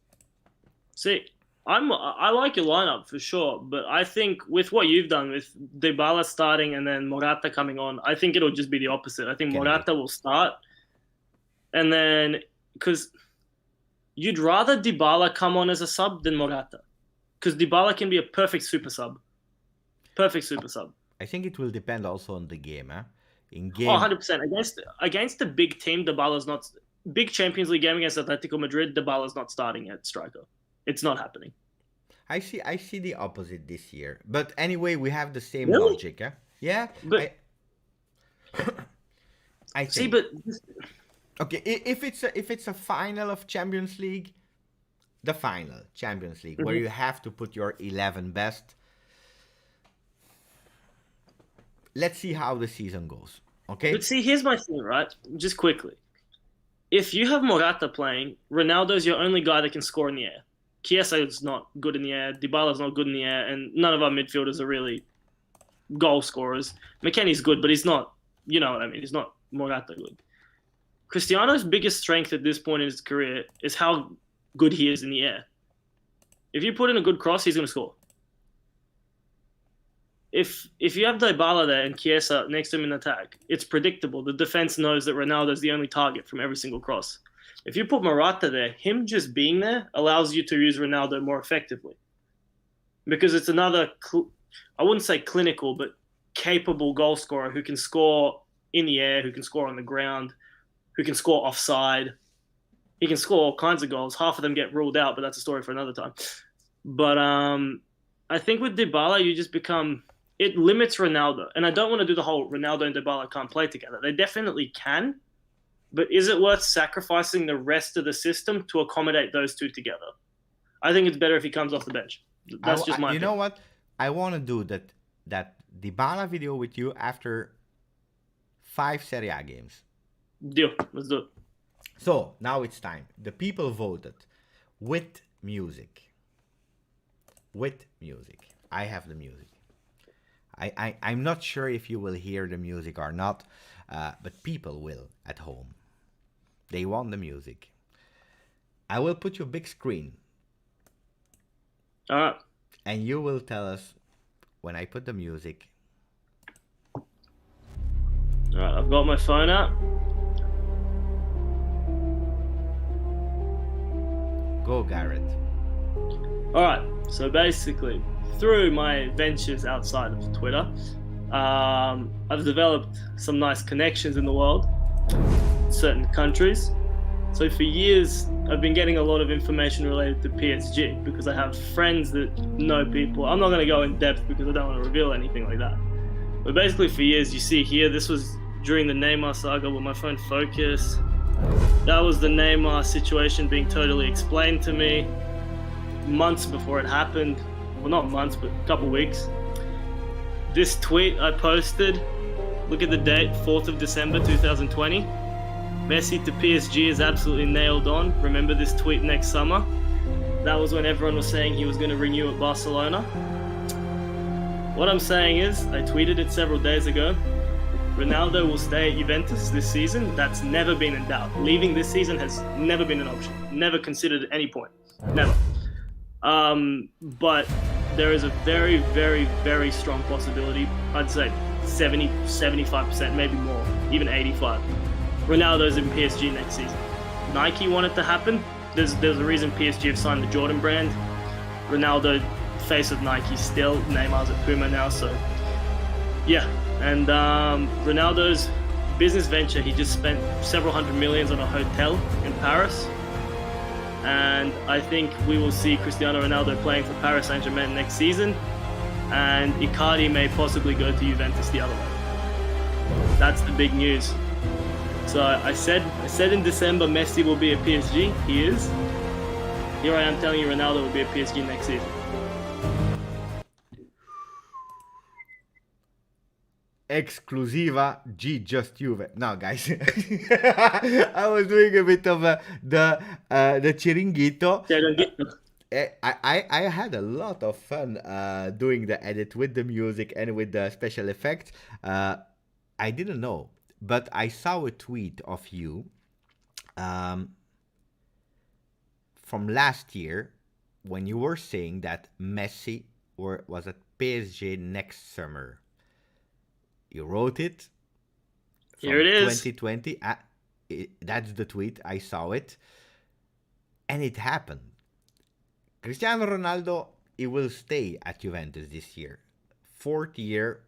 S2: See, I like your lineup for sure, but I think with what you've done with Dybala starting and then Morata coming on, I think it'll just be the opposite. I think Morata will start, and then because you'd rather Dybala come on as a sub than Morata, because Dybala can be a perfect super sub. Perfect super sub.
S1: I think it will depend also on the game. In game,
S2: 100%. Against the big team, Dybala's not. Big Champions League game against Atletico Madrid, Dybala's not starting at striker. It's not happening.
S1: I see the opposite this year. But anyway, we have the same logic. Yeah.
S2: But
S1: I think.
S2: See, but
S1: okay, if it's a final of Champions League, the final Champions League where you have to put your 11 best. Let's see how the season goes, okay?
S2: But see, here's my thing, right? Just quickly. If you have Morata playing, Ronaldo's your only guy that can score in the air. Chiesa is not good in the air. Dybala's not good in the air. And none of our midfielders are really goal scorers. McKennie's good, but he's not, you know what I mean? He's not Morata good. Cristiano's biggest strength at this point in his career is how good he is in the air. If you put in a good cross, he's going to score. If you have Dybala there and Chiesa next to him in attack, it's predictable. The defense knows that Ronaldo's the only target from every single cross. If you put Morata there, him just being there allows you to use Ronaldo more effectively. Because it's another, I wouldn't say clinical, but capable goal scorer who can score in the air, who can score on the ground, who can score offside. He can score all kinds of goals. Half of them get ruled out, but that's a story for another time. But I think with Dybala, you just become... It limits Ronaldo. And I don't want to do the whole Ronaldo and Dybala can't play together. They definitely can. But is it worth sacrificing the rest of the system to accommodate those two together? I think it's better if he comes off the bench. That's just my opinion.
S1: You know what? I want to do that that Dybala video with you after 5 Serie A games.
S2: Deal. Let's do it.
S1: So now it's time. The people voted with music. With music. I have the music. I'm not sure if you will hear the music or not, but people will at home. They want the music. I will put you a big screen.
S2: All right.
S1: And you will tell us when I put the music.
S2: All right. I've got my phone out.
S1: Go, Gareth.
S2: All right. So basically, through my ventures outside of Twitter, I've developed some nice connections in the world, certain countries. So for years, I've been getting a lot of information related to PSG because I have friends that know people. I'm not going to go in depth because I don't want to reveal anything like that. But basically for years, you see here, this was during the Neymar saga. Will my phone focus? That was the Neymar situation being totally explained to me months before it happened. Well, not months, but a couple weeks. This tweet I posted, look at the date, 4th of December 2020. Messi to PSG is absolutely nailed on. Remember this tweet next summer? That was when everyone was saying he was going to renew at Barcelona. What I'm saying is, I tweeted it several days ago. Ronaldo will stay at Juventus this season. That's never been in doubt. Leaving this season has never been an option. Never considered at any point. Never. But there is a very, very, very strong possibility. I'd say 70, 75%, maybe more, even 85%. Ronaldo's in PSG next season. Nike want it to happen. There's a reason PSG have signed the Jordan brand. Ronaldo, face of Nike still. Neymar's at Puma now, so yeah. And Ronaldo's business venture, he just spent several hundred millions on a hotel in Paris. And I think we will see Cristiano Ronaldo playing for Paris Saint-Germain next season. And Icardi may possibly go to Juventus the other way. That's the big news. So I said in December Messi will be at PSG. He is. Here I am telling you Ronaldo will be at PSG next season.
S1: Exclusiva GJustjuve. No, guys, I was doing a bit of the chiringuito. I had a lot of fun doing the edit with the music and with the special effects. I didn't know, but I saw a tweet of you from last year when you were saying that Messi was at PSG next summer. You wrote it.
S2: Here it is.
S1: 2020. That's the tweet. I saw it. And it happened. Cristiano Ronaldo, he will stay at Juventus this year. 4th year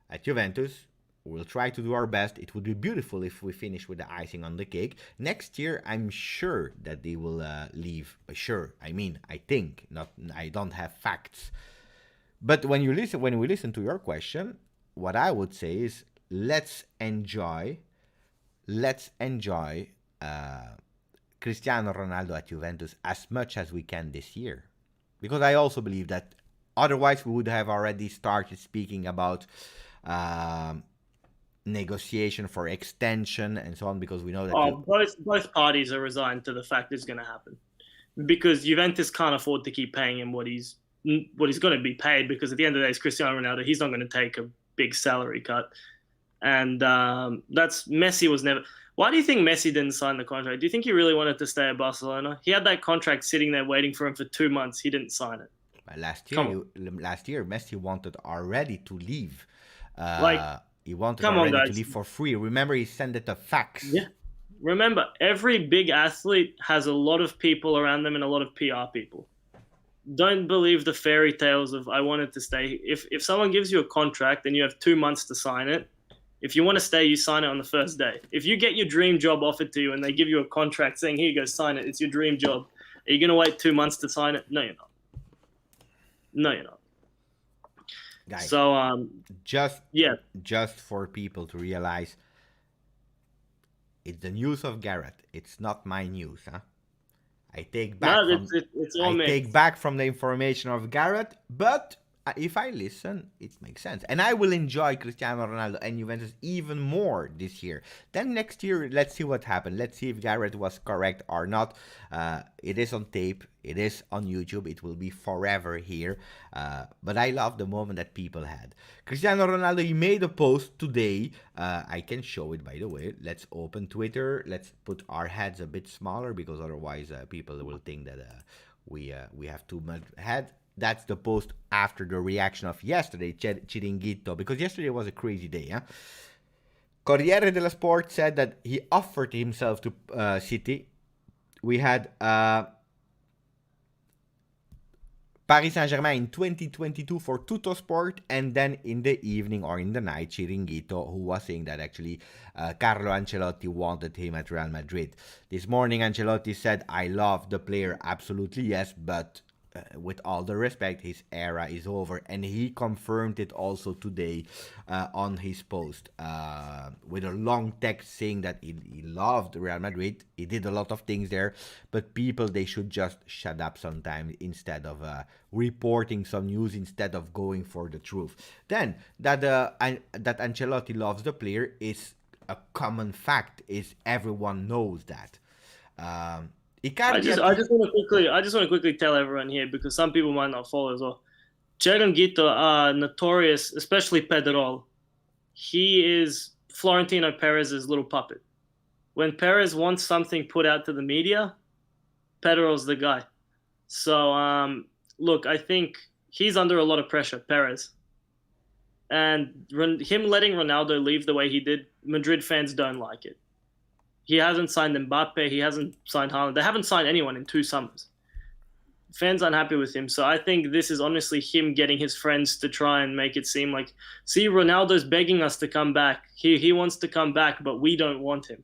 S1: at Juventus. We'll try to do our best. It would be beautiful if we finish with the icing on the cake. Next year, I'm sure that they will leave. Sure, I mean, I think. Not. I don't have facts. But when we listen to your question, what I would say is let's enjoy Cristiano Ronaldo at Juventus as much as we can this year. Because I also believe that otherwise we would have already started speaking about negotiation for extension and so on, because we know that
S2: both parties are resigned to the fact it's going to happen, because Juventus can't afford to keep paying him what he's going to be paid, because at the end of the day, it's Cristiano Ronaldo. He's not going to take a big salary cut, and that's Messi was never. Why do you think Messi didn't sign the contract? Do you think he really wanted to stay at Barcelona? He had that contract sitting there waiting for him for 2 months. He didn't sign it.
S1: Last year, Messi wanted already to leave. He wanted to leave for free. Remember, he sent it a fax.
S2: Yeah. Remember, every big athlete has a lot of people around them and a lot of PR people. Don't believe the fairy tales of I wanted to stay. If someone gives you a contract and you have 2 months to sign it, if you want to stay, you sign it on the first day. If you get your dream job offered to you and they give you a contract saying, here you go, sign it, it's your dream job, are you going to wait 2 months to sign it? No, you're not. No, you're not.
S1: Guys,
S2: so
S1: just for people to realize, it's the news of Gareth. It's not my news, huh? I take back.
S2: It's all
S1: I take back from the information of Gareth, but if I listen, it makes sense. And I will enjoy Cristiano Ronaldo and Juventus even more this year. Then next year, let's see what happens. Let's see if Gareth was correct or not. It is on tape. It is on YouTube. It will be forever here. But I love the moment that people had. Cristiano Ronaldo, he made a post today. I can show it, by the way. Let's open Twitter. Let's put our heads a bit smaller because otherwise people will think that we have too much head. That's the post after the reaction of yesterday, Chiringuito, because yesterday was a crazy day. Huh? Corriere dello Sport said that he offered himself to City. We had Paris Saint-Germain in 2022 for Tuttosport, and then in the evening or in the night, Chiringuito, who was saying that actually Carlo Ancelotti wanted him at Real Madrid. This morning, Ancelotti said, I love the player, absolutely yes, but with all the respect, his era is over, and he confirmed it also today on his post with a long text saying that he loved Real Madrid. He did a lot of things there, but people, they should just shut up sometimes instead of reporting some news, instead of going for the truth. Then that Ancelotti loves the player is a common fact. Is everyone knows that.
S2: I just want to quickly tell everyone here, because some people might not follow as well. Chiringuito are notorious, especially Pedrol. He is Florentino Perez's little puppet. When Perez wants something put out to the media, Pedrol's the guy. So, look, I think he's under a lot of pressure, Perez. And him letting Ronaldo leave the way he did, Madrid fans don't like it. He hasn't signed Mbappe. He hasn't signed Haaland. They haven't signed anyone in 2 summers. Fans aren't happy with him. So I think this is honestly him getting his friends to try and make it seem like, see, Ronaldo's begging us to come back. He wants to come back, but we don't want him.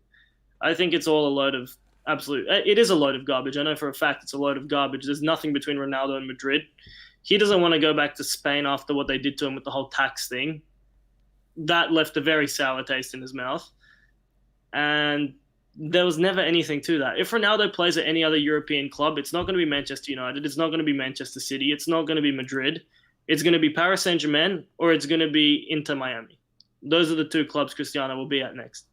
S2: I think it's all a load of it is a load of garbage. I know for a fact it's a load of garbage. There's nothing between Ronaldo and Madrid. He doesn't want to go back to Spain after what they did to him with the whole tax thing. That left a very sour taste in his mouth. And there was never anything to that. If Ronaldo plays at any other European club, it's not going to be Manchester United. It's not going to be Manchester City. It's not going to be Madrid. It's going to be Paris Saint-Germain, or it's going to be Inter Miami. Those are the 2 clubs Cristiano will be at next.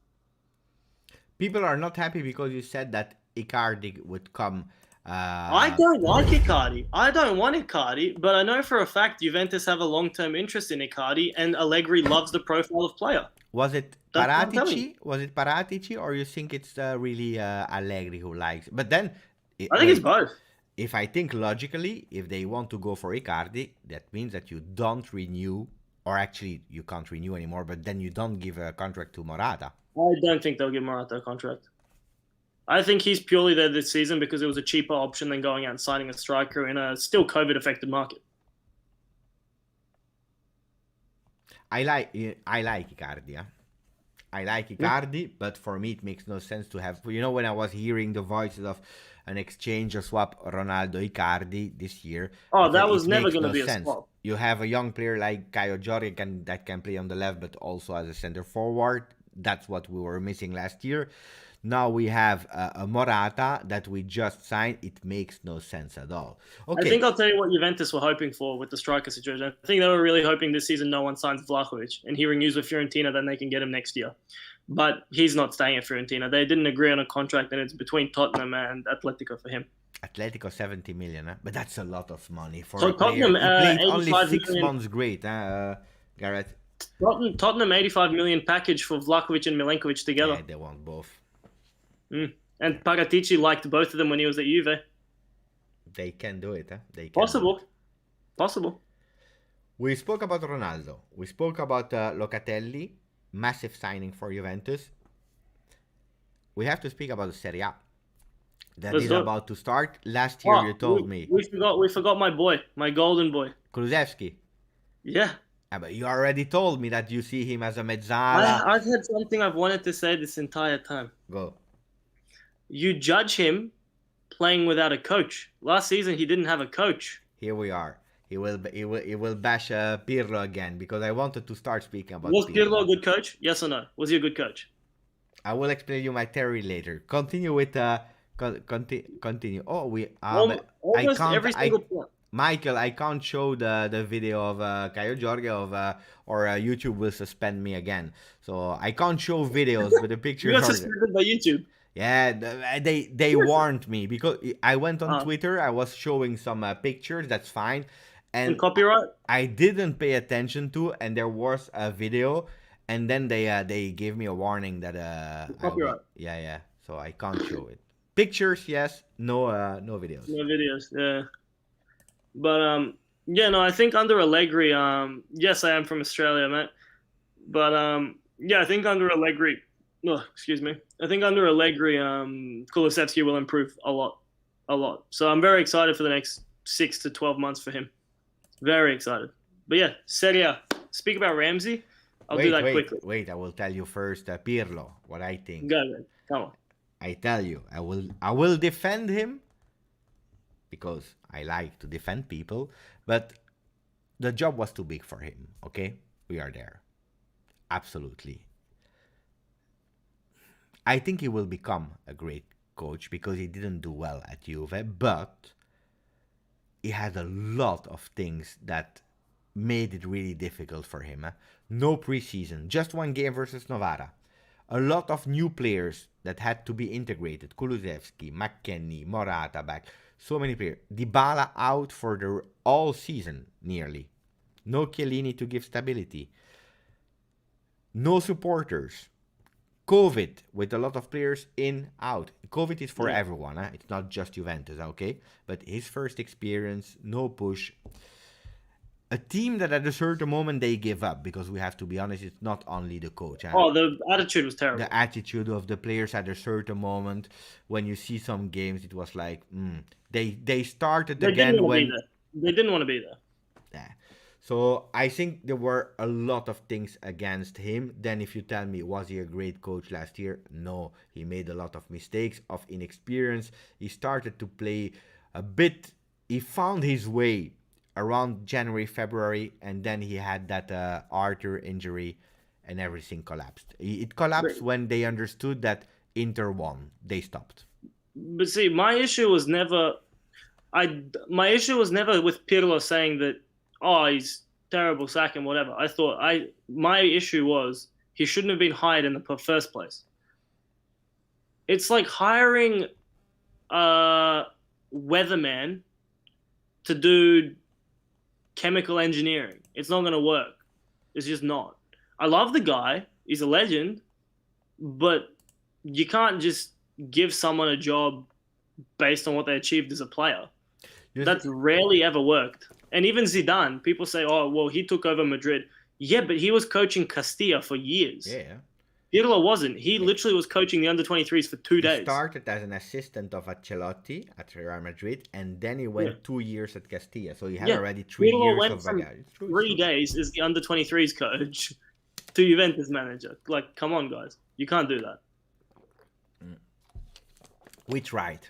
S1: People are not happy because you said that Icardi would come.
S2: I don't like Icardi. I don't want Icardi, but I know for a fact Juventus have a long-term interest in Icardi, and Allegri loves the profile of player.
S1: Was it Paratici? Was it Paratici, or you think it's really Allegri who likes? But then,
S2: I think it's both.
S1: If I think logically, if they want to go for Icardi, that means that you don't renew, or actually you can't renew anymore. But then you don't give a contract to Morata.
S2: I don't think they'll give Morata a contract. I think he's purely there this season because it was a cheaper option than going out and signing a striker in a still COVID-affected market.
S1: I like Icardi. Yeah? I like Icardi, but for me it makes no sense to have. You know, when I was hearing the voices of an exchange or swap Ronaldo Icardi this year.
S2: Oh, that was never going to be a swap.
S1: You have a young player like Caio Jorge that can play on the left, but also as a center forward. That's what we were missing last year. Now we have a Morata that we just signed. It makes no sense at all. Okay.
S2: I think I'll tell you what Juventus were hoping for with the striker situation. I think they were really hoping this season no one signs Vlahovic, and he renews with Fiorentina, then they can get him next year. But he's not staying at Fiorentina. They didn't agree on a contract, and it's between Tottenham and Atletico for him.
S1: Atletico 70 million, huh? But that's a lot of money for
S2: so
S1: a player.
S2: Tottenham,
S1: he played only 6
S2: million.
S1: months great, Gareth.
S2: Tottenham 85 million package for Vlahovic and Milenkovic together.
S1: Yeah, they want both.
S2: And Paratici liked both of them when he was at Juve.
S1: They can do it, huh? They can.
S2: Possible.
S1: We spoke about Ronaldo. We spoke about Locatelli. Massive signing for Juventus. We have to speak about the Serie A. That is about to start. Last year you told me.
S2: We forgot my boy, my golden boy.
S1: Kulusevski.
S2: Yeah.
S1: But you already told me that you see him as a mezzala.
S2: I've had something I've wanted to say this entire time.
S1: Go.
S2: You judge him playing without a coach. Last season he didn't have a coach.
S1: Here we are. He will bash Pirlo again because I wanted to start speaking about.
S2: Was Pirlo a good coach? Yes or no? Was he a good coach?
S1: I will explain you my theory later. Continue with continue. Oh, we.
S2: Almost every single point.
S1: Michael, I can't show the video of Caio Jorge or YouTube will suspend me again. So I can't show videos, but the
S2: You
S1: pictures
S2: got
S1: are there.
S2: suspended by YouTube.
S1: Yeah, they warned me because I went on
S2: Uh,
S1: Twitter. I was showing some pictures. That's fine,
S2: and
S1: and
S2: copyright.
S1: I didn't pay attention to. And there was a video, and then they gave me a warning that I will.
S2: Copyright.
S1: Yeah. So I can't show it. Pictures, yes. No videos.
S2: No videos. Yeah. But yeah, no, I think under Allegri, yes, I am from Australia, mate. But yeah, I think under Allegri, oh, excuse me, I think under Allegri, Kulusevski will improve a lot. So I'm very excited for the next 6 to 12 months for him. Very excited. But yeah, Serie A. Speak about Ramsey. I'll do that quickly.
S1: Wait. I will tell you first, Pirlo, what I think.
S2: Go ahead. Come on.
S1: I tell you, I will defend him because I like to defend people, but the job was too big for him. Okay, we are there. Absolutely. I think he will become a great coach because he didn't do well at Juve, but he had a lot of things that made it really difficult for him. No preseason, just one game versus Novara. A lot of new players that had to be integrated. Kulusevski, McKennie, Morata back. So many players. Dybala out for the all season, nearly. No Chiellini to give stability. No supporters. COVID with a lot of players in, out. COVID is for everyone. It's not just Juventus, okay? But his first experience, no push. A team that at a certain moment they give up, because we have to be honest, it's not only the coach.
S2: Oh, the attitude was terrible.
S1: The attitude of the players at a certain moment, when you see some games, it was like, they started again when...
S2: They didn't want to be there.
S1: Yeah. So I think there were a lot of things against him. Then if you tell me, was he a great coach last year? No, he made a lot of mistakes, of inexperience. He started to play a bit, he found his way around January, February, and then he had that Arthur injury and everything collapsed. It collapsed when they understood that Inter won. They stopped.
S2: But see, my issue was never with Pirlo saying that, oh, he's terrible, sack him, whatever. My issue was he shouldn't have been hired in the first place. It's like hiring a weatherman to do chemical engineering. It's not going to work. It's just not. I love the guy. He's a legend. But you can't just give someone a job based on what they achieved as a player. That's rarely ever worked. And even Zidane, people say, oh, well, he took over Madrid. Yeah, but he was coaching Castilla for years.
S1: Yeah.
S2: Pirlo wasn't. He literally was coaching the under-23s for 2 days.
S1: He started as an assistant of Ancelotti at Real Madrid, and then he went 2 years at Castilla. So he had already 3
S2: Pirlo
S1: years
S2: went
S1: of...
S2: from 3 days as the under-23s coach to Juventus manager. Like, come on, guys. You can't do that.
S1: We tried.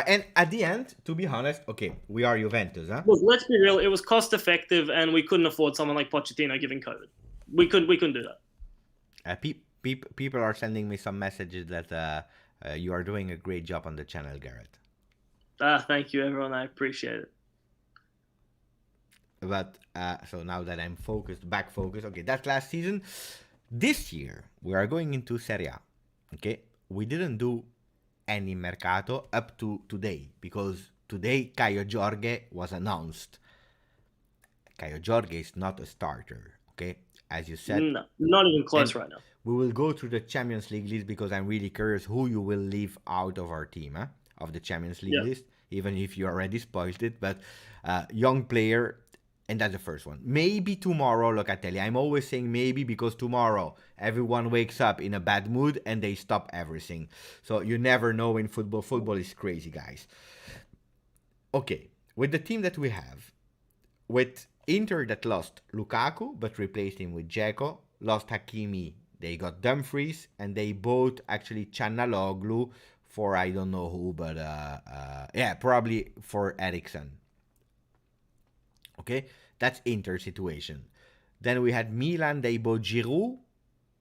S1: And at the end, to be honest, okay, we are Juventus, huh?
S2: Look, let's be real. It was cost-effective, and we couldn't afford someone like Pochettino giving COVID. We couldn't do that.
S1: People are sending me some messages that you are doing a great job on the channel, Gareth.
S2: Thank you, everyone. I appreciate it.
S1: But so now that I'm back focused, okay, that's last season. This year, we are going into Serie A, okay? We didn't do any mercato up to today, because today Caio Jorge was announced. Caio Jorge is not a starter, okay? As you said.
S2: No, not even close right now.
S1: We will go through the Champions League list because I'm really curious who you will leave out of our team, of the Champions League list, even if you already spoiled it. But young player, and that's the first one. Maybe tomorrow, Locatelli. I'm always saying maybe because tomorrow everyone wakes up in a bad mood and they stop everything. So you never know in football. Football is crazy, guys. Okay, with the team that we have, with Inter that lost Lukaku but replaced him with Dzeko, lost Hakimi, they got Dumfries, and they both actually Çalhanoğlu for I don't know who, but probably for Eriksen. Okay, that's Inter situation. Then we had Milan, they bought Giroud,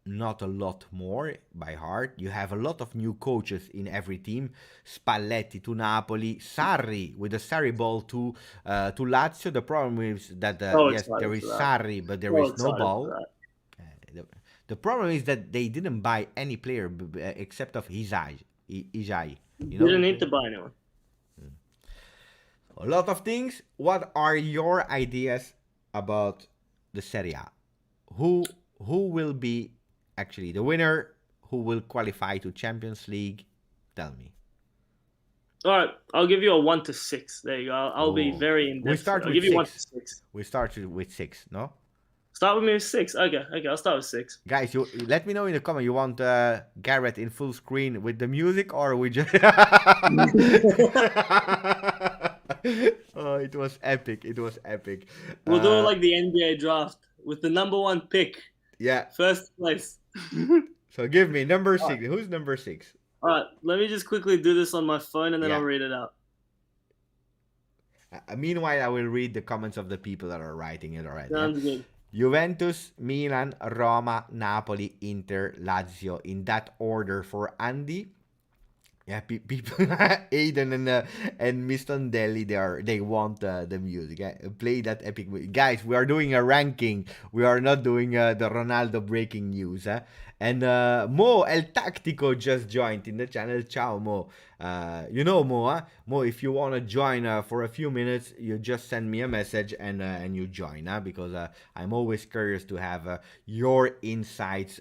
S1: not a lot more by heart. You have a lot of new coaches in every team. Spalletti to Napoli, Sarri with the Sarri ball to Lazio. The problem is that
S2: So
S1: yes, there
S2: excited
S1: is
S2: for that.
S1: Sarri, but there
S2: So
S1: is no
S2: excited for
S1: ball.
S2: that.
S1: The problem is that they didn't buy any player except of Ijai. Ijai. You know
S2: Didn't
S1: the
S2: need to
S1: player?
S2: buy anyone.
S1: A lot of things. What are your ideas about the Serie A? Who will be actually the winner? Who will qualify to Champions League? Tell me.
S2: All right, I'll give you a 1 to 6. There you go. I'll be
S1: Oh.
S2: very in
S1: We
S2: depth.
S1: start
S2: I'll
S1: with
S2: give you 1 to
S1: 6.
S2: 6.
S1: We start with 6, no?
S2: Start with me with 6. Okay, I'll start with 6.
S1: Guys, you let me know in the comment. You want Gareth in full screen with the music, or we just? Oh, it was epic! It was epic.
S2: We'll do it like the NBA draft with the number 1 pick,
S1: Yeah.
S2: first place.
S1: So give me number 6. Who's number 6?
S2: All right, let me just quickly do this on my phone and then
S1: Yeah.
S2: I'll read it out.
S1: Meanwhile, I will read the comments of the people that are writing it already.
S2: Sounds good.
S1: Juventus, Milan, Roma, Napoli, Inter, Lazio, in that order for Andy. Yeah, people, Aiden and Mistondelli, they want the music. Play that epic music. Guys, we are doing a ranking. We are not doing the Ronaldo breaking news. And Mo El Tactico just joined in the channel. Ciao, Mo. You know Mo, huh? Mo, if you want to join for a few minutes, you just send me a message and you join, because I'm always curious to have your insights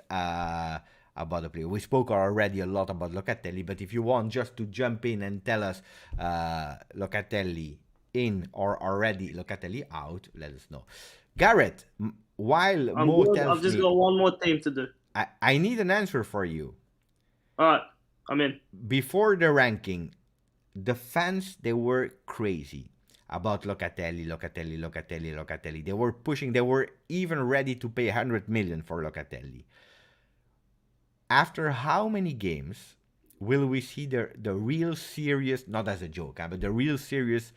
S1: about the player. We spoke already a lot about Locatelli, but if you want just to jump in and tell us Locatelli in or already Locatelli out, let us know. Gareth, while Mo tells
S2: I've just
S1: me,
S2: got one more team to do.
S1: I need an answer for you.
S2: All right, I'm in.
S1: Before the ranking, the fans, they were crazy about Locatelli. They were pushing, they were even ready to pay 100 million for Locatelli. After how many games will we see the real serious, not as a joke, but the real serious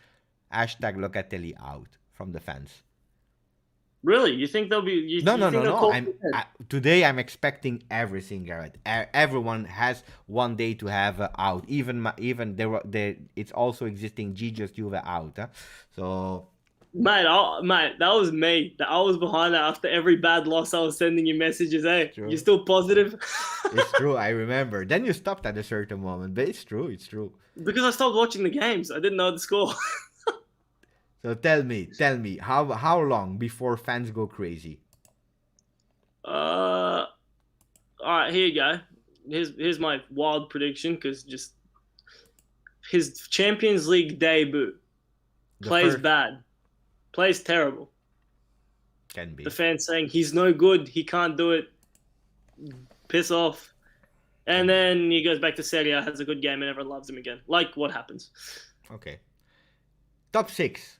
S1: hashtag Locatelli out from the fans?
S2: Really? You think they'll be?
S1: No. Today I'm expecting everything, Gareth. Everyone has one day to have out. Even it's also existing GJustjuve out. So.
S2: Mate, that was me. I was behind that after every bad loss. I was sending you messages. Hey, you still positive?
S1: It's true. I remember. Then you stopped at a certain moment, but it's true. It's true.
S2: Because I stopped watching the games. I didn't know the score.
S1: So tell me, how long before fans go crazy?
S2: All right, here you go. Here's my wild prediction, because just his Champions League debut plays bad, plays terrible.
S1: Can be.
S2: The fans saying he's no good, he can't do it. Piss off. And then he goes back to Serie A, has a good game, and everyone loves him again. Like what happens.
S1: Okay. Top 6.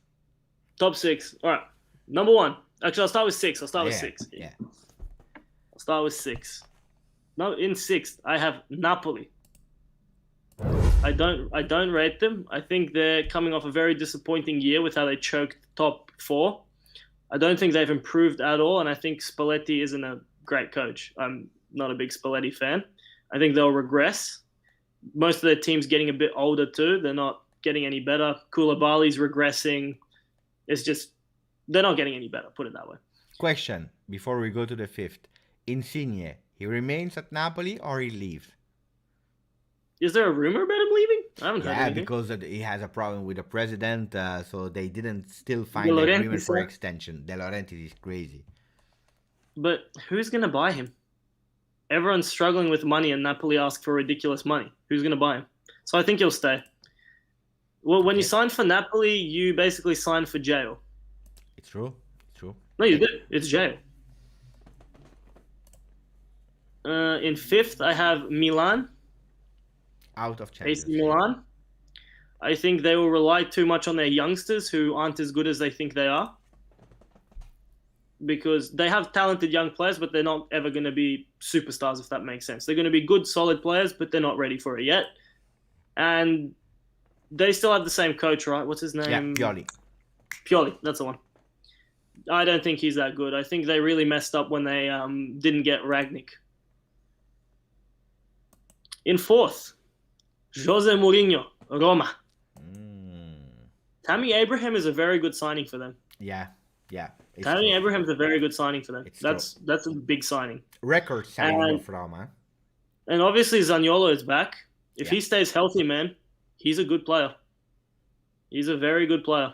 S2: Top 6. All right. Number 1. Actually, I'll start with 6. I'll start with 6.
S1: Yeah.
S2: I'll start with 6. Now in 6th, I have Napoli. I don't rate them. I think they're coming off a very disappointing year with how they choked top 4. I don't think they've improved at all, and I think Spalletti isn't a great coach. I'm not a big Spalletti fan. I think they'll regress. Most of their team's getting a bit older too. They're not getting any better. Koulibaly's regressing. It's just, they're not getting any better, put it that way.
S1: Question, before we go to the 5th. Insigne, he remains at Napoli or he leaves?
S2: Is there a rumor about him leaving? I haven't heard anything.
S1: Yeah, because he has a problem with the president, so they didn't still find an agreement for extension. De Laurentiis is crazy.
S2: But who's going to buy him? Everyone's struggling with money, and Napoli ask for ridiculous money. Who's going to buy him? So I think he'll stay. Well, when you sign for Napoli, you basically sign for jail.
S1: It's true. It's true.
S2: No, you did. It's jail. In 5th, I have Milan.
S1: Out of Champions
S2: AC Milan. I think they will rely too much on their youngsters who aren't as good as they think they are. Because they have talented young players, but they're not ever going to be superstars, if that makes sense. They're going to be good, solid players, but they're not ready for it yet. And they still have the same coach, right? What's his name?
S1: Yeah, Pioli.
S2: Pioli, that's the one. I don't think he's that good. I think they really messed up when they didn't get Ragnick. In fourth, Jose Mourinho, Roma. Tammy Abraham is a very good signing for them.
S1: Yeah.
S2: Tammy Abraham's a very good signing for them.
S1: It's
S2: That's a big signing.
S1: Record signing of Roma.
S2: And obviously Zaniolo is back. If he stays healthy, man, he's a good player. He's a very good player.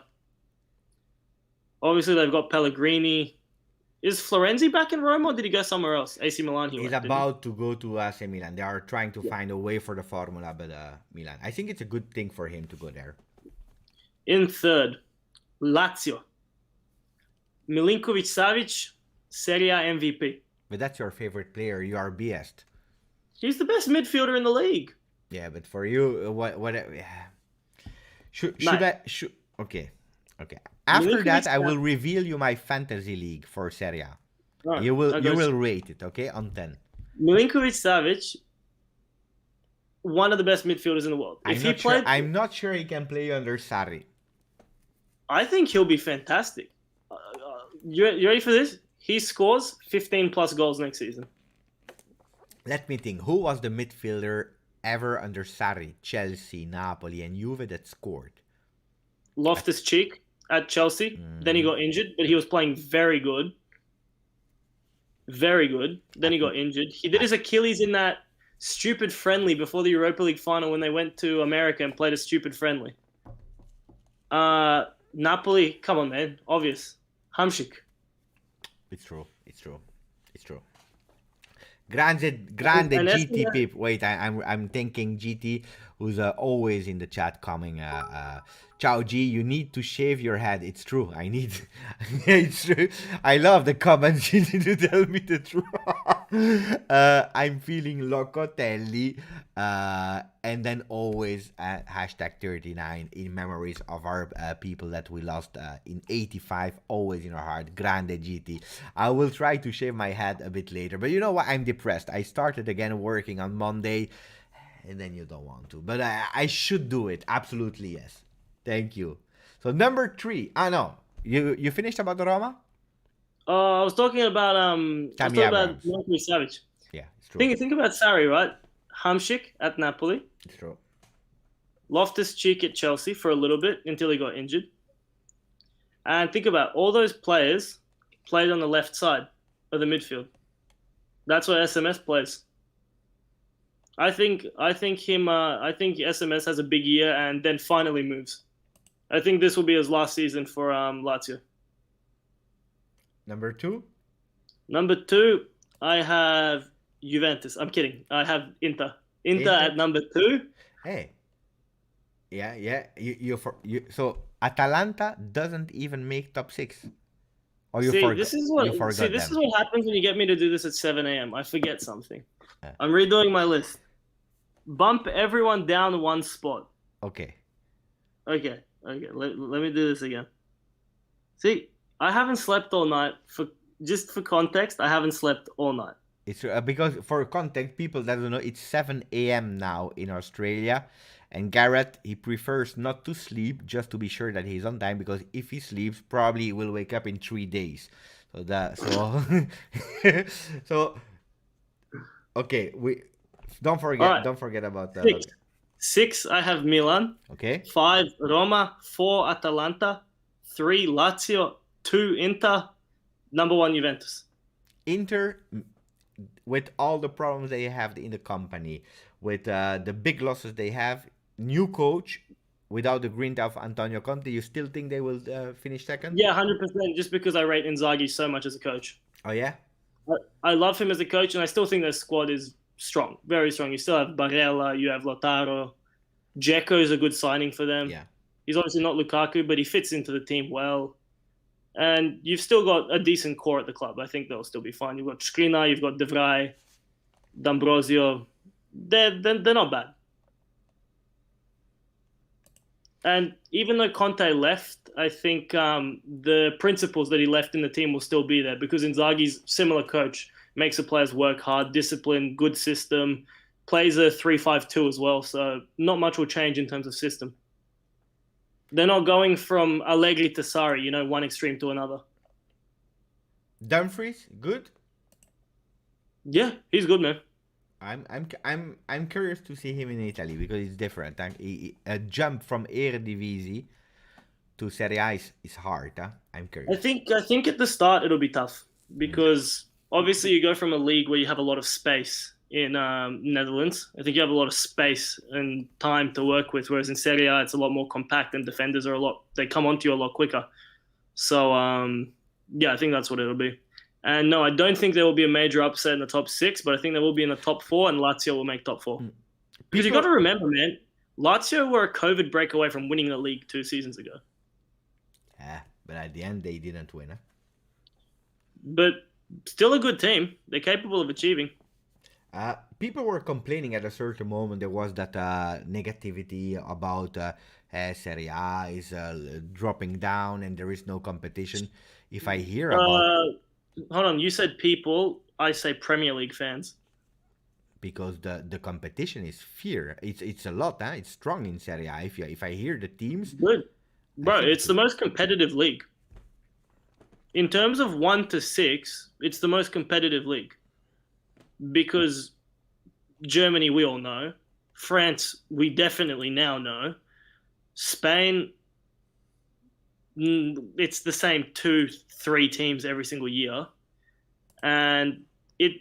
S2: Obviously, they've got Pellegrini. Is Florenzi back in Rome, or did he go somewhere else? AC Milan.
S1: He's about to go to AC Milan. They are trying to find a way for the formula, but Milan. I think it's a good thing for him to go there.
S2: In third, Lazio. Milinkovic-Savic, Serie A MVP.
S1: But that's your favorite player. You are biased.
S2: He's the best midfielder in the league.
S1: Yeah, but for you, what? Should I? Okay. After that, I will reveal you my fantasy league for Serie A. Oh, you will rate it, okay, on 10.
S2: Milinkovic-Savic, one of the best midfielders in the world.
S1: I'm not sure he can play under Sarri.
S2: I think he'll be fantastic. You ready for this? He scores 15 plus goals next season.
S1: Let me think. Who was the midfielder ever under Sarri, Chelsea, Napoli, and Juve that scored?
S2: Loftus-Cheek at Chelsea. Then he got injured, but he was playing very good. Very good. Then he got injured. He did his Achilles in that stupid friendly before the Europa League final when they went to America and played a stupid friendly. Napoli, come on, man. Obvious. Hamšík.
S1: It's true. Grande GT Pip. Wait, I'm thinking GT, who's always in the chat coming. Ciao G, you need to shave your head. It's true. I need. It's true. I love the comments. You need to tell me the truth. I'm feeling Locatelli. And then always hashtag 39 in memories of our people that we lost in 85. Always in our heart. Grande GT. I will try to shave my head a bit later. But you know what? I'm depressed. I started again working on Monday. And then you don't want to. But I should do it. Absolutely, yes. Thank you. So number 3. No. You finished about the Roma?
S2: I was talking about Milinkovic-Savic.
S1: Yeah, it's true.
S2: Think about Sarri, right? Hamšík at Napoli.
S1: It's true.
S2: Loftus-Cheek at Chelsea for a little bit until he got injured. And think about all those players played on the left side of the midfield. That's where SMS plays. I think SMS has a big year and then finally moves. I think this will be his last season for Lazio.
S1: Number 2?
S2: Number 2, I have Juventus. I'm kidding. I have Inter. Inter at number 2.
S1: Hey. Yeah. So Atalanta doesn't even make top 6. Or you forgot. This is what
S2: happens when you get me to do this at 7 a.m. I forget something. I'm redoing my list. Bump everyone down one spot.
S1: Okay.
S2: Let me do this again. See, I haven't slept all night. For context, I haven't slept all night.
S1: It's because for context, people that don't know, it's 7 a.m. now in Australia, and Gareth, he prefers not to sleep just to be sure that he's on time, because if he sleeps, probably he will wake up in 3 days. So okay, don't forget about that.
S2: 6, I have Milan.
S1: Okay.
S2: 5, Roma. 4, Atalanta. 3, Lazio. 2, Inter. Number 1, Juventus.
S1: Inter, with all the problems they have in the company, with the big losses they have, new coach, without the grinta of Antonio Conte, you still think they will finish second?
S2: Yeah, 100%, just because I rate Inzaghi so much as a coach.
S1: Oh, yeah?
S2: I love him as a coach, and I still think their squad is strong, very strong. You still have Barella, you have Lautaro. Dzeko is a good signing for them.
S1: Yeah.
S2: He's obviously not Lukaku, but he fits into the team well. And you've still got a decent core at the club. I think they'll still be fine. You've got Skriniar, you've got De Vrij, D'Ambrosio. They're not bad. And even though Conte left, I think the principles that he left in the team will still be there, because Inzaghi's similar coach, makes the players work hard, discipline, good system, plays a 3-5-2 as well. So not much will change in terms of system. They're not going from Allegri to Sarri, one extreme to another.
S1: Dumfries, good?
S2: Yeah, he's good, man.
S1: I'm curious to see him in Italy because it's different. A jump from Eredivisie to Serie A is hard. Huh? I'm
S2: I
S1: curious.
S2: think at the start it'll be tough because obviously you go from a league where you have a lot of space in Netherlands. I think you have a lot of space and time to work with, whereas in Serie A it's a lot more compact and defenders are they come onto you a lot quicker. So yeah, I think that's what it'll be. And no, I don't think there will be a major upset in the top 6, but I think there will be in the top 4, and Lazio will make top 4. Because you got to remember, man, Lazio were a COVID break away from winning the league 2 seasons ago.
S1: Yeah, but at the end they didn't win. Huh?
S2: But still a good team. They're capable of achieving.
S1: People were complaining at a certain moment. There was that negativity about Serie A is dropping down and there is no competition. If I hear about...
S2: Hold on, you said people. I say Premier League fans.
S1: Because the competition is fierce. It's a lot. Huh? It's strong in Serie A. If I hear the teams...
S2: Good. Bro, it's the most competitive league. In terms of 1 to 6, it's the most competitive league. Because Germany, we all know. France, we definitely now know. Spain, it's the same 2-3 teams every single year. And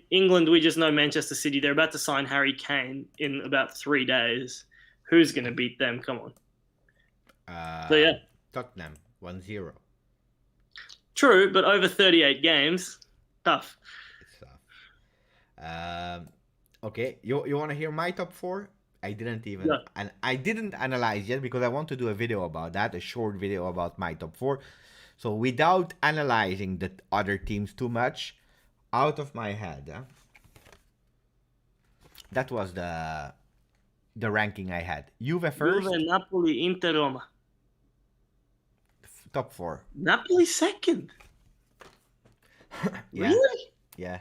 S2: England, we just know Manchester City. They're about to sign Harry Kane in about 3 days. Who's going to beat them? Come on. So yeah.
S1: Tottenham, 1-0.
S2: True, but over 38 games, tough.
S1: It's tough. Okay, you want to hear my top 4? I didn't even, and I didn't analyze yet because I want to do a video about that, a short video about my top 4. So without analyzing the other teams too much, out of my head, that was the ranking I had. Juve first.
S2: Juve, Napoli, Inter, Roma.
S1: Top 4.
S2: Napoli second.
S1: Yeah.
S2: Really?
S1: Yeah.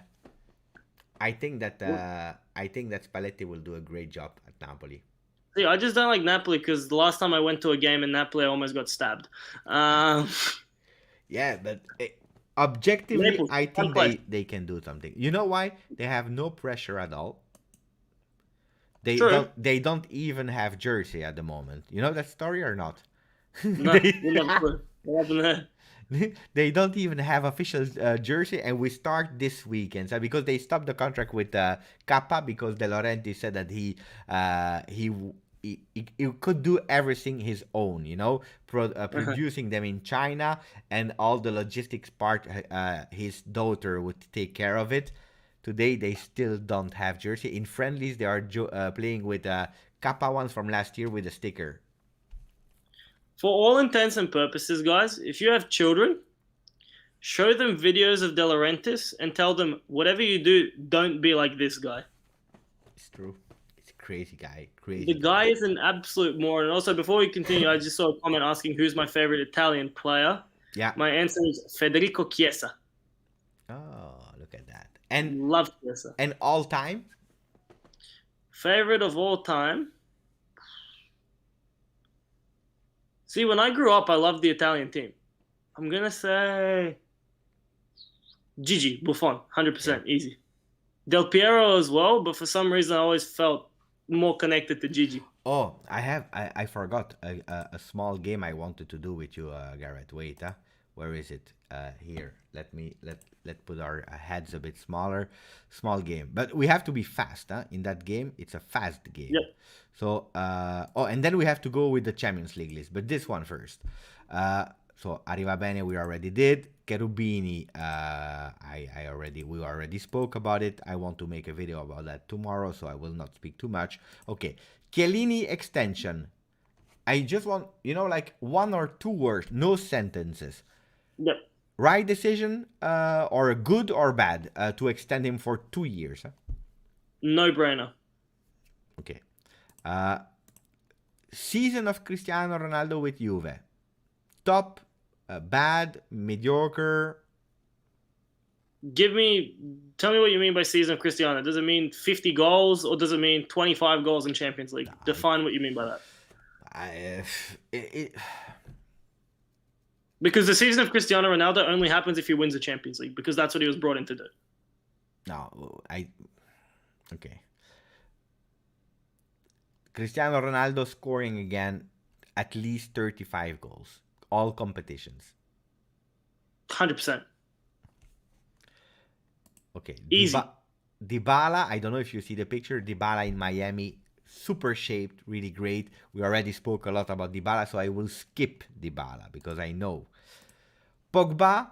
S1: I think that Spalletti will do a great job at Napoli.
S2: See, I just don't like Napoli because the last time I went to a game in Napoli, I almost got stabbed.
S1: Yeah, but objectively,
S2: Naples,
S1: I think they can do something. You know why? They have no pressure at all. They don't even have jersey at the moment. You know that story or not?
S2: No, what happened there?
S1: They don't even have official jersey, and we start this weekend. So because they stopped the contract with Kappa because De Laurentiis said that he could do everything his own, you know, producing them in China, and all the logistics part, his daughter would take care of it. Today they still don't have jersey. In friendlies, they are playing with Kappa ones from last year with a sticker.
S2: For all intents and purposes, guys, if you have children, show them videos of De Laurentiis and tell them, whatever you do, don't be like this guy.
S1: It's true. It's a crazy guy. Crazy.
S2: The guy is an absolute moron. And also, before we continue, I just saw a comment asking who's my favorite Italian player.
S1: Yeah.
S2: My answer is Federico Chiesa.
S1: Oh, look at that. And
S2: love Chiesa.
S1: And all time?
S2: Favorite of all time? See, when I grew up, I loved the Italian team. I'm going to say Gigi, Buffon, 100%, easy. Del Piero as well, but for some reason I always felt more connected to Gigi.
S1: Oh, I forgot a small game I wanted to do with you, Gareth. Wait, where is it? Here. Let put our heads a bit smaller. Small game, but we have to be fast. In that game, it's a fast game.
S2: Yep.
S1: So and then we have to go with the Champions League list. But this one first. So Arriva Bene we already did. Cherubini, we already spoke about it. I want to make a video about that tomorrow, so I will not speak too much. Okay, Chiellini extension. I just want, like 1 or 2 words, no sentences.
S2: Yep.
S1: Right decision, or good or bad, to extend him for 2 years?
S2: No brainer.
S1: Okay. Season of Cristiano Ronaldo with Juve. Top, bad, mediocre.
S2: Tell me what you mean by season of Cristiano. Does it mean 50 goals or does it mean 25 goals in Champions League? Define what you mean by that. Because the season of Cristiano Ronaldo only happens if he wins the Champions League, because that's what he was brought in to do.
S1: No, okay. Cristiano Ronaldo scoring again at least 35 goals. All competitions.
S2: 100%.
S1: Okay.
S2: Easy.
S1: Dybala, I don't know if you see the picture. Dybala in Miami, super shaped, really great. We already spoke a lot about Dybala, so I will skip Dybala because I know. Pogba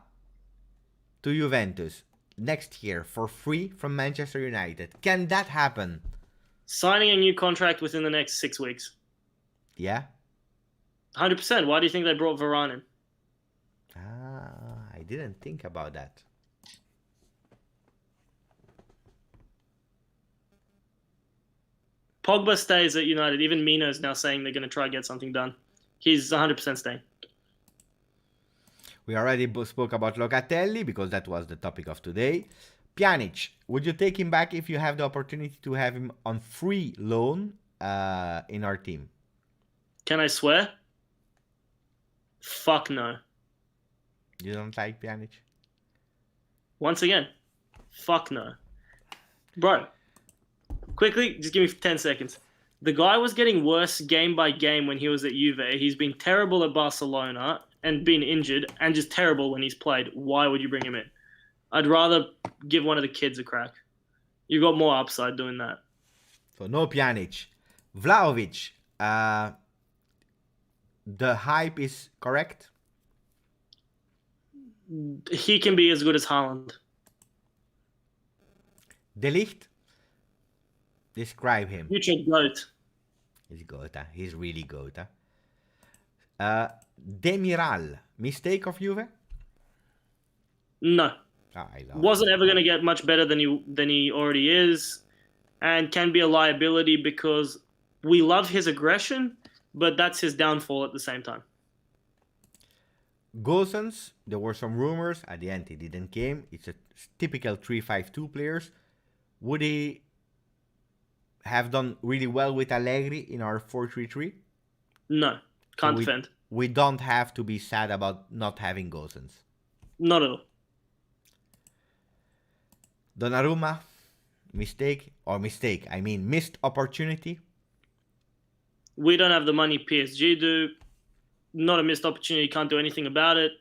S1: to Juventus next year for free from Manchester United. Can that happen?
S2: Signing a new contract within the next 6 weeks.
S1: Yeah?
S2: 100%. Why do you think they brought Varane in?
S1: I didn't think about that.
S2: Pogba stays at United. Even Mino's now saying they're going to try and get something done. He's 100% staying.
S1: We already spoke about Locatelli because that was the topic of today. Pjanic, would you take him back if you have the opportunity to have him on free loan in our team?
S2: Can I swear? Fuck no.
S1: You don't like Pjanic?
S2: Once again, fuck no. Bro, quickly, just give me 10 seconds. The guy was getting worse game by game when he was at Juve. He's been terrible at Barcelona and been injured and just terrible when he's played. Why would you bring him in? I'd rather give one of the kids a crack. You've got more upside doing that.
S1: So no Pjanic. Vlahovic, the hype is correct?
S2: He can be as good as Haaland.
S1: De Ligt, describe him.
S2: Future GOAT.
S1: He's GOAT. He's really GOAT. Demiral, mistake of Juve?
S2: No.
S1: I love
S2: Wasn't ever going to get much better than he already is, and can be a liability because we love his aggression, but that's his downfall at the same time.
S1: Gosens, there were some rumors. At the end, he didn't came. It's a typical 3-5-2 players. Would he have done really well with Allegri in our 4-3-3?
S2: No. Can't defend.
S1: We don't have to be sad about not having Gosens.
S2: Not at all.
S1: Donnarumma, mistake. I mean, missed opportunity.
S2: We don't have the money PSG do. Not a missed opportunity. Can't do anything about it.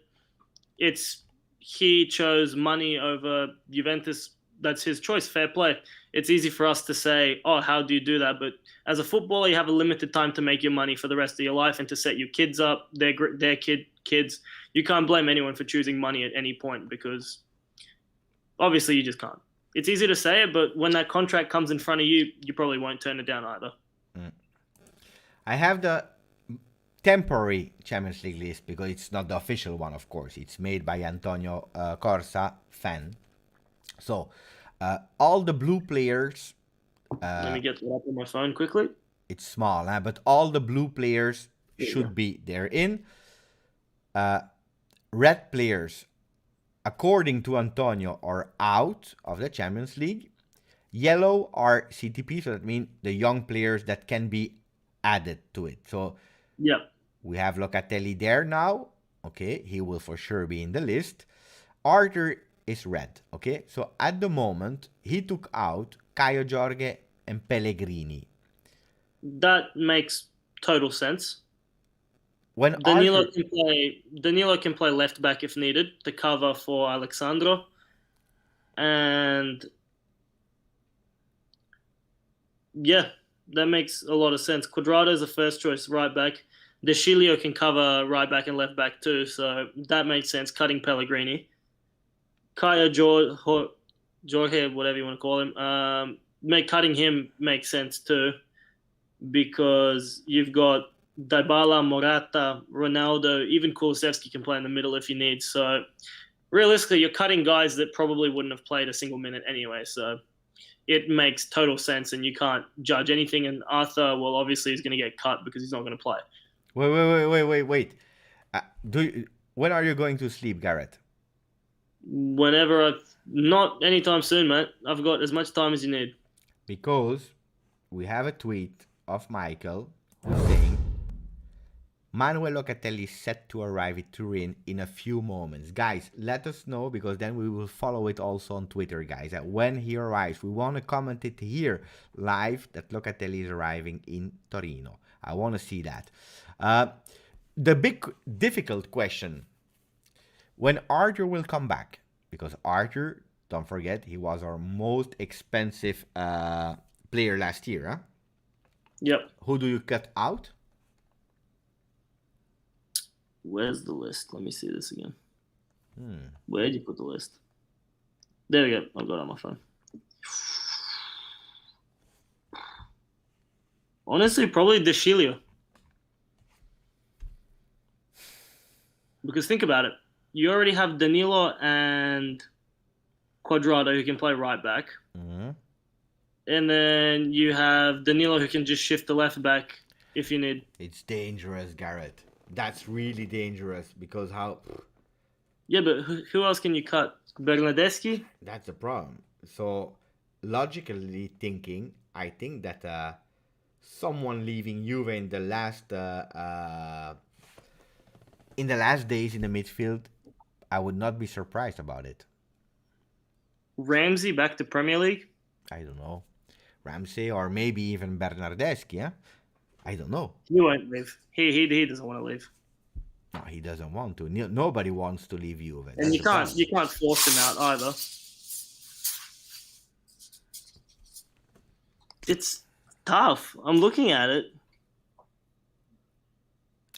S2: He chose money over Juventus. That's his choice. Fair play. It's easy for us to say, oh, how do you do that? But as a footballer, you have a limited time to make your money for the rest of your life and to set your kids up, their kids. You can't blame anyone for choosing money at any point because obviously you just can't. It's easy to say it, but when that contract comes in front of you, you probably won't turn it down either.
S1: I have the temporary Champions League list because it's not the official one, of course. It's made by Antonio Corsa, fan. So, all the blue players...
S2: Let me get it up on my phone quickly.
S1: It's small, but all the blue players should be there in. Red players, according to Antonio, are out of the Champions League. Yellow are CTP, so that means the young players that can be added to it. So we have Locatelli there now. Okay, he will for sure be in the list. Arthur is red. Okay, so at the moment, he took out Caio Jorge and Pellegrini.
S2: That makes total sense.
S1: When
S2: Danilo can play left back if needed to cover for Alexandro, and yeah, that makes a lot of sense. Quadrado is the first choice right back. De Sciglio can cover right back and left back too, so that makes sense. Cutting Pellegrini, Caio Jorge, whatever you want to call him, cutting him makes sense too, because you've got Dybala, Morata, Ronaldo, even Kulusevski can play in the middle if you need. So realistically, you're cutting guys that probably wouldn't have played a single minute anyway. So it makes total sense, and you can't judge anything. And Arthur, well, obviously he's going to get cut because he's not going to play.
S1: Wait. When are you going to sleep, Gareth?
S2: Not anytime soon, mate. I've got as much time as you need.
S1: Because we have a tweet of Michael saying Manuel Locatelli is set to arrive at Turin in a few moments. Guys, let us know, because then we will follow it also on Twitter, guys. When he arrives, we want to comment it here live that Locatelli is arriving in Torino. I want to see that. The big difficult question, when Arthur will come back, because Arthur, don't forget, he was our most expensive player last year. Huh?
S2: Yep.
S1: Who do you cut out?
S2: Where's the list? Let me see this again. Where did you put the list? There we go. I've got it on my phone. Honestly, probably De Sciglio. Because think about it. You already have Danilo and Quadrado who can play right back.
S1: Mm-hmm.
S2: And then you have Danilo who can just shift the left back if you need.
S1: It's dangerous, Gareth. That's really dangerous, because how...
S2: Yeah, but who else can you cut? Bernardeschi?
S1: That's the problem. So, logically thinking, I think that someone leaving Juve in the last days in the midfield, I would not be surprised about it.
S2: Ramsey back to Premier League?
S1: I don't know. Ramsey, or maybe even Bernardeschi, huh? I don't know.
S2: He won't leave. He doesn't want to leave.
S1: No, he doesn't want to. Nobody wants to leave Juve.
S2: And you can't force him out either. It's tough. I'm looking at it.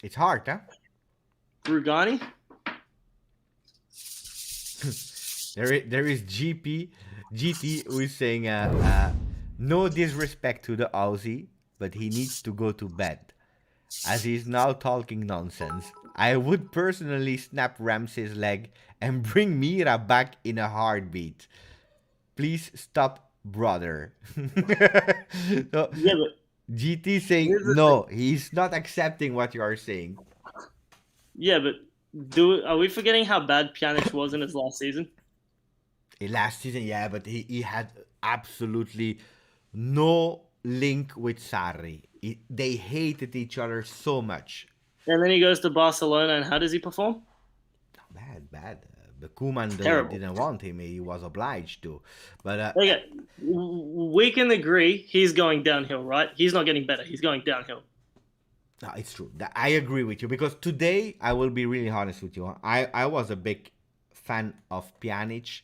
S1: It's hard, huh?
S2: Rugani?
S1: There is GT who is saying no disrespect to the Aussie, but he needs to go to bed, as he's now talking nonsense. I would personally snap Ramsey's leg and bring Mira back in a heartbeat. Please stop, brother. So,
S2: Yeah, but
S1: GT saying no, he's not accepting what you are saying.
S2: yeah, but are we forgetting how bad Pjanic was in his last season?
S1: Last season, yeah, but he had absolutely no link with Sarri. They hated each other so much.
S2: And then he goes to Barcelona, and how does he perform?
S1: Bad. The Koeman didn't want him. He was obliged to. But
S2: okay, we can agree he's going downhill, right? He's not getting better. He's going downhill.
S1: No, it's true. I agree with you, because today, I will be really honest with you. I was a big fan of Pjanic.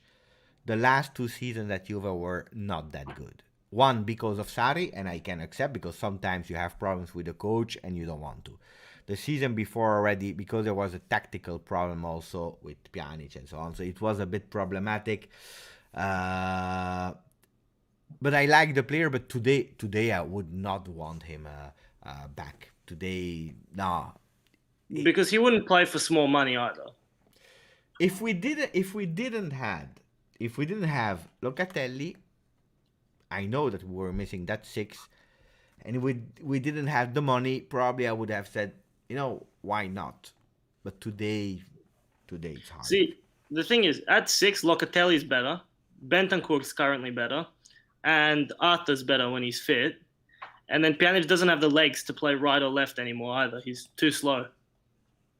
S1: The last 2 seasons at Juve were not that good. One, because of Sarri, and I can accept, because sometimes you have problems with the coach and you don't want to. The season before already, because there was a tactical problem also with Pjanic and so on, so it was a bit problematic. But I like the player, but today I would not want him back. Today, no.
S2: Because he wouldn't play for small money either.
S1: If we didn't have Locatelli, I know that we were missing that 6, and we didn't have the money, probably I would have said, why not? But today it's hard.
S2: See, the thing is, at 6, Locatelli is better, Bentancur's currently better, and Arthur's better when he's fit. And then Pjanic doesn't have the legs to play right or left anymore either. He's too slow.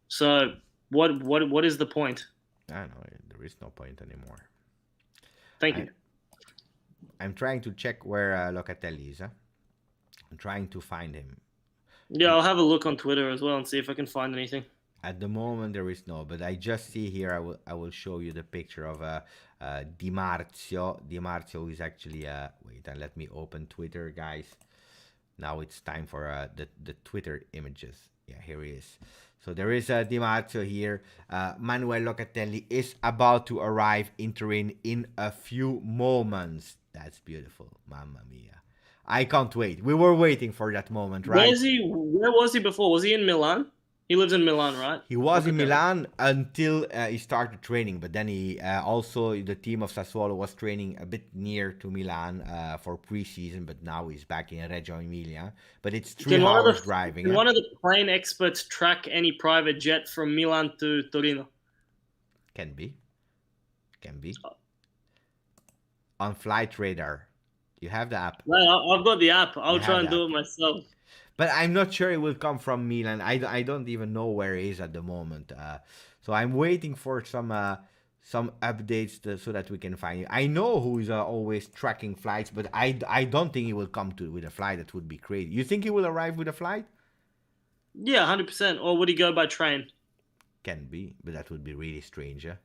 S2: So what is the point?
S1: I don't know. There is no point anymore.
S2: Thank you.
S1: I'm trying to check where Locatelli is. Huh? I'm trying to find him.
S2: Yeah, I'll have a look on Twitter as well and see if I can find anything.
S1: At the moment, there is no, but I just see here. I will show you the picture of Di Marzio. Di Marzio is actually wait, and let me open Twitter, guys. Now it's time for the Twitter images. Yeah, here he is. So there is Di Marzio here. Manuel Locatelli is about to arrive in Turin in a few moments. That's beautiful. Mamma mia. I can't wait. We were waiting for that moment, right?
S2: Where was he before? Was he in Milan? He lives in Milan, right?
S1: He was in Milan until he started training, but then he also, the team of Sassuolo was training a bit near to Milan for preseason, but now he's back in Reggio Emilia. But it's 3 hours driving.
S2: Can one of the plane experts track any private jet from Milan to Torino?
S1: Can be. On Flight Radar. You have the app.
S2: No, I've got the app. I'll
S1: You
S2: try
S1: have
S2: and
S1: the
S2: do
S1: app.
S2: it myself.
S1: But I'm not sure it will come from Milan. I don't even know where he is at the moment. So I'm waiting for some updates so that we can find him. I know who is always tracking flights, but I don't think he will come with a flight. That would be crazy. You think he will arrive with a flight?
S2: Yeah, 100%. Or would he go by train?
S1: Can be, but that would be really strange. Yeah?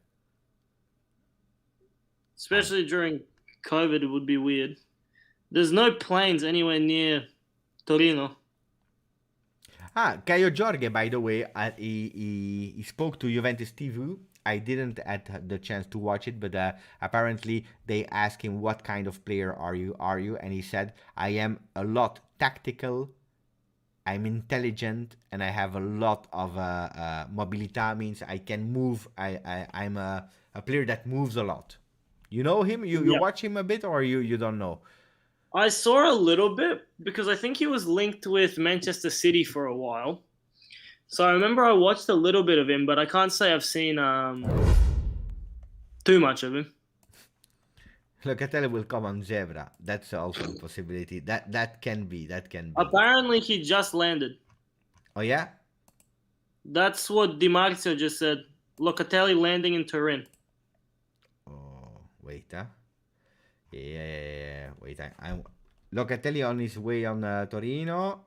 S2: Especially during COVID, it would be weird. There's no planes anywhere near Torino.
S1: Caio Jorge, by the way, he spoke to Juventus TV. I didn't had the chance to watch it, but apparently they asked him what kind of player are you, and he said, I am a lot tactical, I'm intelligent, and I have a lot of mobilità, means I can move. I'm a player that moves a lot. You know him? You
S2: Yeah.
S1: watch him a bit, or you don't know?
S2: I saw a little bit because I think he was linked with Manchester City for a while. So I remember I watched a little bit of him, but I can't say I've seen too much of him.
S1: Locatelli will come on Zebra. That's also a possibility. That can be.
S2: Apparently, he just landed.
S1: Oh yeah?
S2: That's what Di Marzio just said. Locatelli landing in Turin.
S1: Oh, wait, huh? Yeah. Wait, I'm Locatelli on his way on Torino.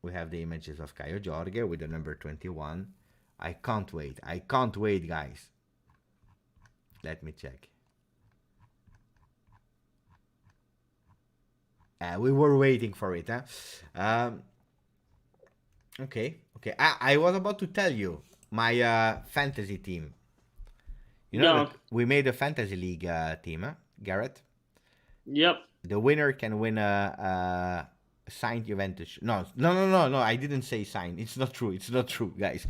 S1: We have the images of Caio Jorge with the number 21. I can't wait, guys. Let me check. We were waiting for it, huh? Okay. I was about to tell you my fantasy team. You know, that we made a fantasy league team, huh? Gareth?
S2: Yep.
S1: The winner can win a signed Juventus. No. I didn't say signed. It's not true, guys.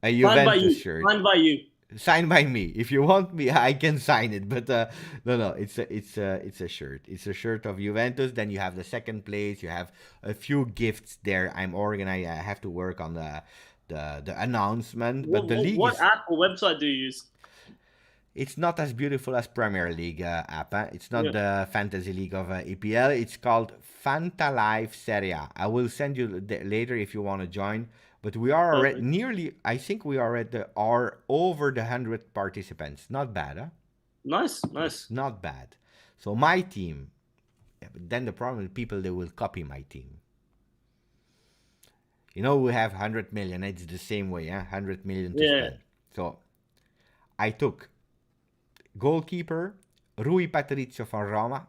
S1: A Juventus shirt.
S2: Signed by you.
S1: Signed by me. If you want me, I can sign it. But no. It's a shirt. It's a shirt of Juventus. Then you have the second place. You have a few gifts there. I'm organized. I have to work on the announcement. But the league.
S2: What app or website do you use?
S1: It's not as beautiful as Premier League app. It's not the Fantasy League of EPL. It's called Fantalive Serie A. I will send you later if you want to join. But we are already nearly, I think we are over the 100 participants. Not bad, huh?
S2: Nice.
S1: It's not bad. So my team, but then the problem with people, they will copy my team. You know, we have 100 million. It's the same way, 100 million to spend. So I took goalkeeper Rui Patricio from Roma.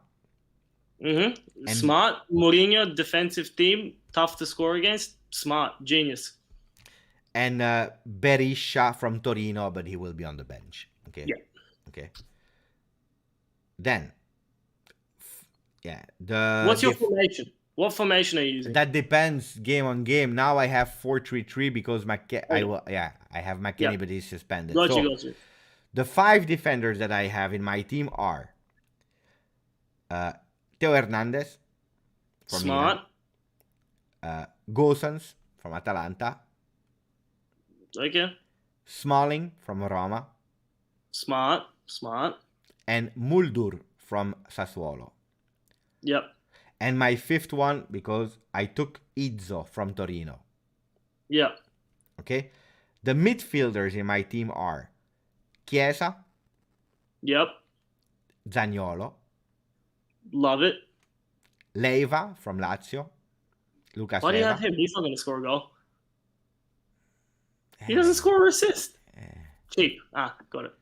S2: Smart. Mourinho, defensive team, tough to score against. Smart. Genius.
S1: And Berisha from Torino, but he will be on the bench. Okay.
S2: Yeah.
S1: Okay. Then,
S2: what's your formation? What formation are you using?
S1: That depends game on game. Now I have 4-3-3 because I have McKennie, but he's suspended.
S2: Gotcha.
S1: The 5 defenders that I have in my team are Theo Hernandez from
S2: Smart.
S1: Milan, Gosens from Atalanta.
S2: Okay.
S1: Smalling from Roma.
S2: Smart.
S1: And Muldur from Sassuolo.
S2: Yep.
S1: And my 5th one, because I took Izzo from Torino.
S2: Yep.
S1: Okay. The midfielders in my team are Chiesa.
S2: Yep.
S1: Zaniolo.
S2: Love it.
S1: Leiva from Lazio. Lucas
S2: Why do you
S1: Leiva.
S2: have him? He's not going to score a goal. He doesn't score or assist. Cheap. Got it.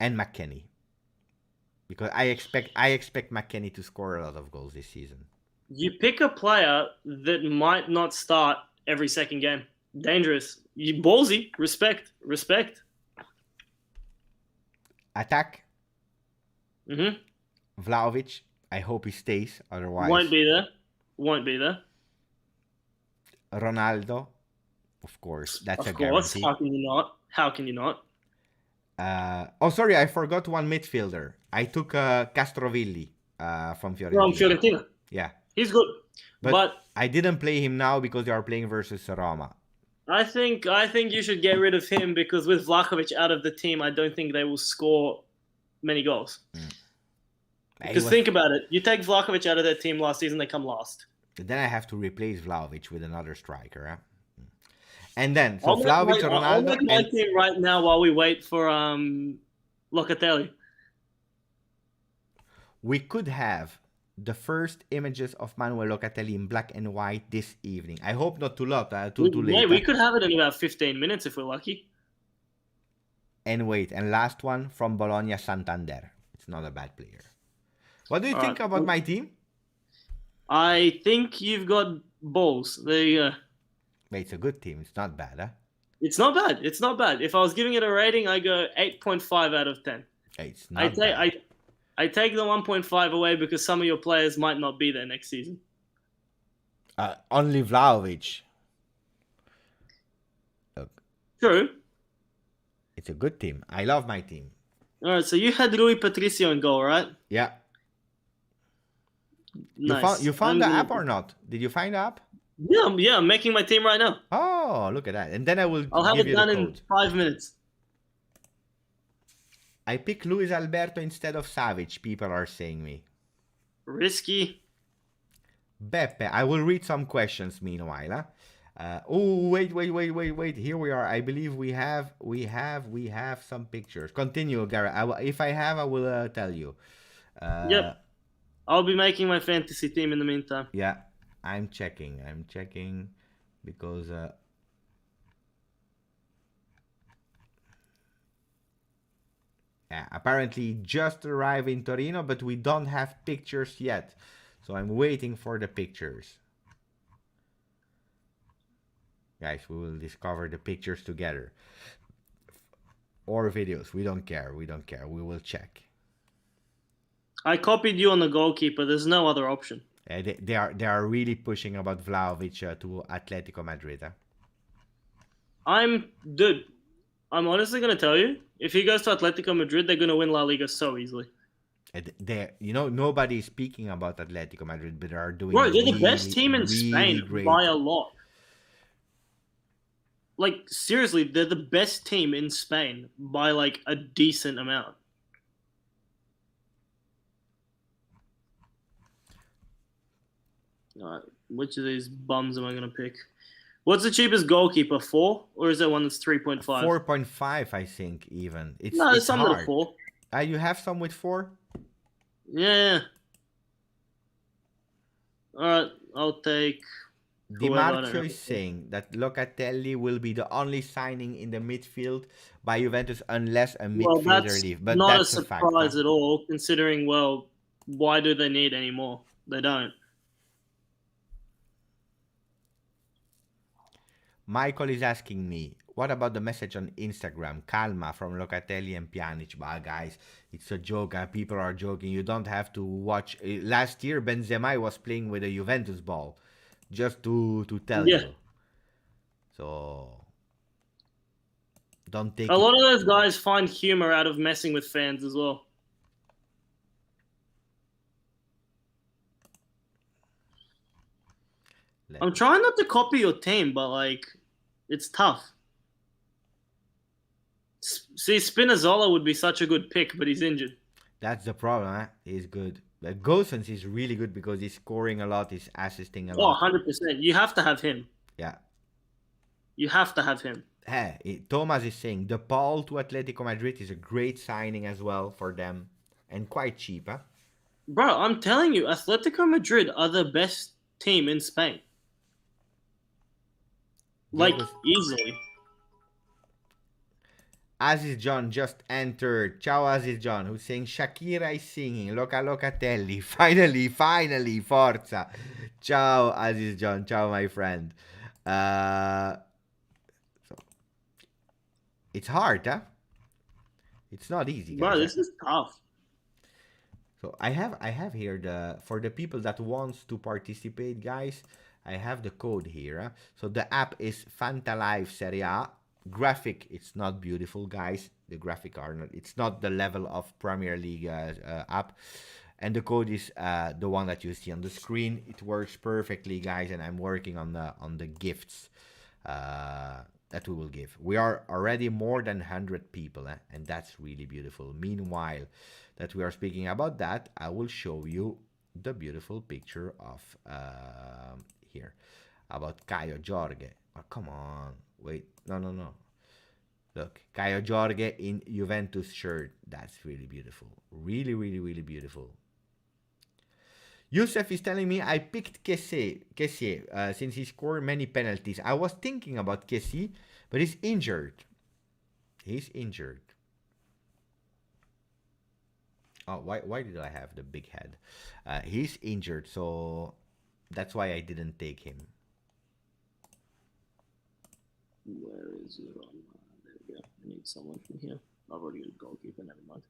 S1: And McKennie. Because I expect McKennie to score a lot of goals this season.
S2: You pick a player that might not start every second game. Dangerous. You ballsy. Respect.
S1: Attack. Vlahovic. I hope he stays. Otherwise.
S2: Won't be there.
S1: Ronaldo. Of course. That's a
S2: guarantee.
S1: Guarantee.
S2: How can you not?
S1: Sorry. I forgot one midfielder. I took Castrovilli from Fiorentina.
S2: From Fiorentina.
S1: Yeah.
S2: He's good. But
S1: I didn't play him now because they are playing versus Roma.
S2: I think you should get rid of him because with Vlahovic out of the team, I don't think they will score many goals. Because think about it. You take Vlahovic out of their team last season, they come last.
S1: Then I have to replace Vlahovic with another striker. Huh? And then, so
S2: I'll
S1: Vlahovic,
S2: make
S1: Ronaldo,
S2: my
S1: and
S2: team right now while we wait for Locatelli.
S1: we could have the first images of Manuel Locatelli in black and white this evening. I hope not too late.
S2: Yeah, we could have it in about 15 minutes if we're lucky.
S1: And wait, and last one from Bologna, Santander. It's not a bad player. What do you think about my team?
S2: I think you've got balls. There you go.
S1: Wait, it's a good team. It's not bad, huh?
S2: It's not bad. It's not bad. If I was giving it a rating, I go 8.5 out of 10.
S1: It's not bad.
S2: I take the 1.5 away because some of your players might not be there next season.
S1: Only Vlahovic. Look.
S2: True.
S1: It's a good team. I love my team.
S2: All right, so you had Rui Patricio in goal, right?
S1: Yeah.
S2: Nice.
S1: You found the app or not? Did you find the app?
S2: Yeah, I'm making my team right now.
S1: Oh, look at that. And then I'll
S2: have
S1: give
S2: it
S1: you
S2: done
S1: the
S2: in
S1: code.
S2: 5 minutes.
S1: I pick Luis Alberto instead of Savic, people are saying me.
S2: Risky.
S1: Beppe, I will read some questions meanwhile. Oh, wait. Here we are. I believe we have some pictures. Continue, Gareth. If I have, I will tell you.
S2: Yep. I'll be making my fantasy team in the meantime.
S1: Yeah, I'm checking because apparently just arrived in Torino, but we don't have pictures yet. So I'm waiting for the pictures. Guys, we will discover the pictures together. Or videos. We don't care. We will check.
S2: I copied you on the goalkeeper. There's no other option.
S1: They are really pushing about Vlahovic to Atletico Madrid.
S2: I'm honestly going to tell you, if he goes to Atletico Madrid, they're going to win La Liga so easily.
S1: Nobody is speaking about Atletico Madrid, but they are doing.
S2: Bro, they're the best team in Spain by a lot. Like, seriously, they're the best team in Spain by, like, a decent amount. All right, which of these bums am I going to pick? What's the cheapest goalkeeper? 4? Or is there one that's 3.5?
S1: 4.5, I think, even.
S2: There's some that are 4.
S1: You have some with 4?
S2: Yeah. All right, I'll take...
S1: DiMarco is saying that Locatelli will be the only signing in the midfield by Juventus unless a midfielder leaves. But
S2: not
S1: that's
S2: a surprise at all, considering, why do they need any more? They don't.
S1: Michael is asking me, what about the message on Instagram? Calma from Locatelli and Pjanic. But guys, it's a joke. People are joking. You don't have to watch. Last year, Benzema was playing with a Juventus ball. Just to tell you. So, don't take
S2: a lot of those guys find humor out of messing with fans as well. I'm trying not to copy your team, but, like, it's tough. See, Spinazzola would be such a good pick, but he's injured.
S1: That's the problem, huh? He's good. But Gosens is really good because he's scoring a lot, he's assisting a lot.
S2: 100%. You have to have him.
S1: Yeah.
S2: You have to have him.
S1: Hey, Thomas is saying, De Paul to Atletico Madrid is a great signing as well for them. And quite cheap, huh?
S2: Bro, I'm telling you, Atletico Madrid are the best team in Spain. Like, easily.
S1: Aziz John just entered. Ciao Aziz John, who's saying Shakira is singing. Locatelli. Finally, forza. Ciao Aziz John. Ciao my friend. So it's hard, huh? It's not easy, guys.
S2: Bro, this is tough.
S1: So I have here for the people that wants to participate, guys. I have the code here. Huh? So the app is finalized Serie A. Graphic, it's not beautiful, guys. The graphic are not. It's not the level of Premier League app. And the code is the one that you see on the screen. It works perfectly, guys. And I'm working on the gifts. that we will give. We are already more than 100 people, and that's really beautiful. Meanwhile, that we are speaking about that, I will show you the beautiful picture of here about Caio Jorge. Oh, come on, wait, no. Look, Caio Jorge in Juventus shirt. That's really beautiful. Really, really, really beautiful. Youssef is telling me I picked Kessié since he scored many penalties. I was thinking about Kessié, but he's injured. He's injured. Oh, why did I have the big head? He's injured, so that's why I didn't take him.
S2: Where is it on? There we go. I need someone from here. I've already got a goalkeeper, never mind.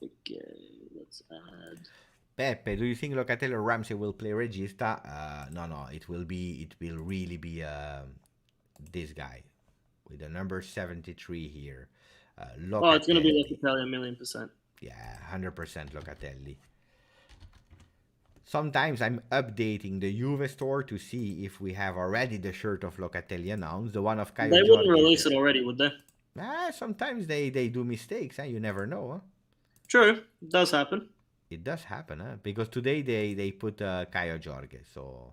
S2: Okay, let's add.
S1: Pepe, do you think Locatelli or Ramsey will play Regista? No. It will really be this guy with the number 73 here.
S2: Oh, it's going to be Locatelli 1,000,000%.
S1: Yeah, 100% Locatelli. Sometimes I'm updating the Juve store to see if we have already the shirt of Locatelli announced. The one of Caio
S2: They wouldn't release it already, would they?
S1: Sometimes they do mistakes, you never know. Huh?
S2: True, it does happen.
S1: It does happen, because today they put Caio Jorge, so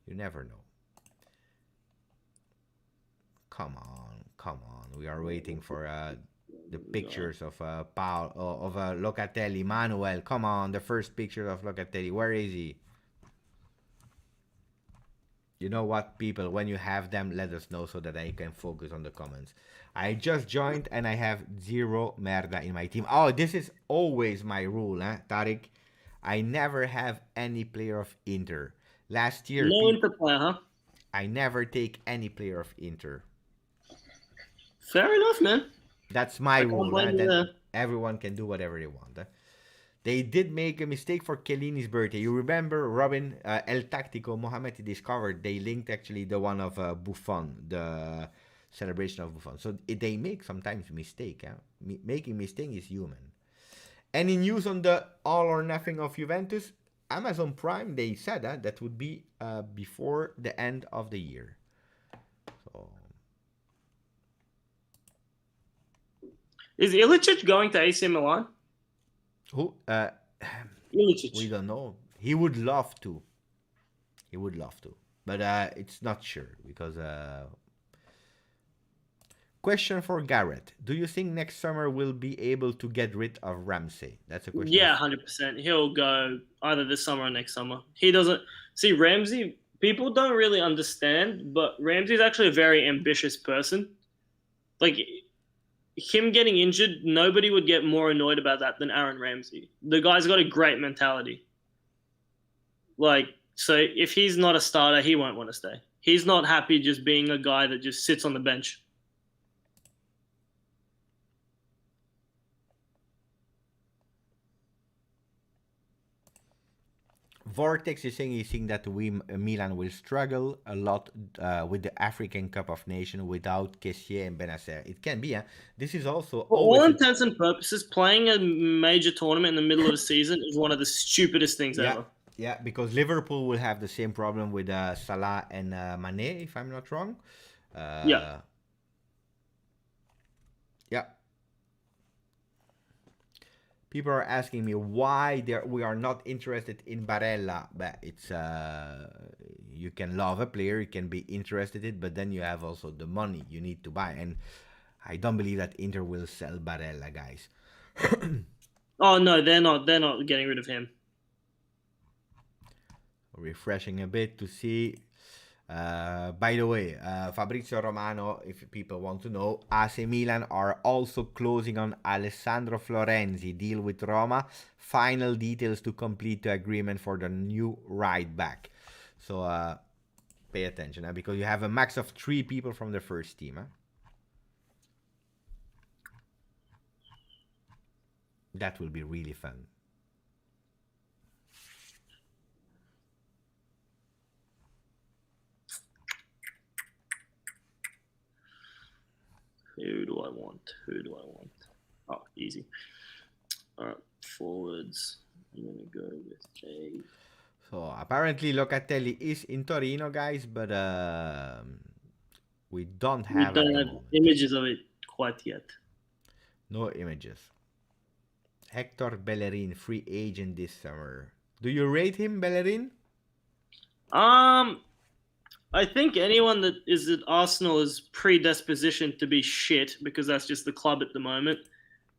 S1: you never know. Come on. We are waiting for the pictures of Locatelli. Manuel, come on, the first picture of Locatelli. Where is he? You know what, people, when you have them, let us know so that I can focus on the comments. I just joined and I have zero merda in my team. Oh, this is always my rule, Tariq. I never have any player of Inter. Last year,
S2: no Inter player, huh?
S1: I never take any player of Inter.
S2: Fair enough, man.
S1: That's my rule. Then everyone can do whatever they want. They did make a mistake for Chiellini's birthday. You remember, Robin, El Tactico, Mohamed discovered they linked actually the one of Buffon, the celebration of Buffon. So they make sometimes mistake. Making mistake is human. Any news on the all or nothing of Juventus? Amazon Prime, they said that would be before the end of the year. So,
S2: is Ilicic going to AC Milan?
S1: Who?
S2: Ilicic.
S1: We don't know. He would love to. But it's not sure because. Question for Gareth. Do you think next summer we'll be able to get rid of Ramsey? That's a question.
S2: Yeah, 100%. He'll go either this summer or next summer. He doesn't see Ramsey. People don't really understand, but Ramsey's actually a very ambitious person. Like him getting injured, nobody would get more annoyed about that than Aaron Ramsey. The guy's got a great mentality. Like, so if he's not a starter, he won't want to stay. He's not happy just being a guy that just sits on the bench.
S1: Vortex is saying that Milan will struggle a lot with the African Cup of Nations without Kessié and Benacer. It can be. This is also
S2: for all intents and purposes, playing a major tournament in the middle of a season is one of the stupidest things ever.
S1: Yeah, because Liverpool will have the same problem with Salah and Mane, if I'm not wrong. Yeah. People are asking me why we are not interested in Barella. But it's you can love a player, you can be interested in it, but then you have also the money you need to buy. And I don't believe that Inter will sell Barella, guys.
S2: Oh no, they're not getting rid of him.
S1: Refreshing a bit to see. By the way, Fabrizio Romano, if people want to know, AC Milan are also closing on Alessandro Florenzi deal with Roma. Final details to complete the agreement for the new right back. So pay attention because you have a max of 3 people from the first team. That will be really fun.
S2: Who do I want? Oh, easy. All right, forwards. I'm going to go with J.
S1: So apparently Locatelli is in Torino, guys, but We don't
S2: We
S1: have at
S2: don't
S1: the
S2: have
S1: moment.
S2: images of it quite yet.
S1: No images. Hector Bellerin, free agent this summer. Do you rate him, Bellerin?
S2: I think anyone that is at Arsenal is predispositioned to be shit because that's just the club at the moment.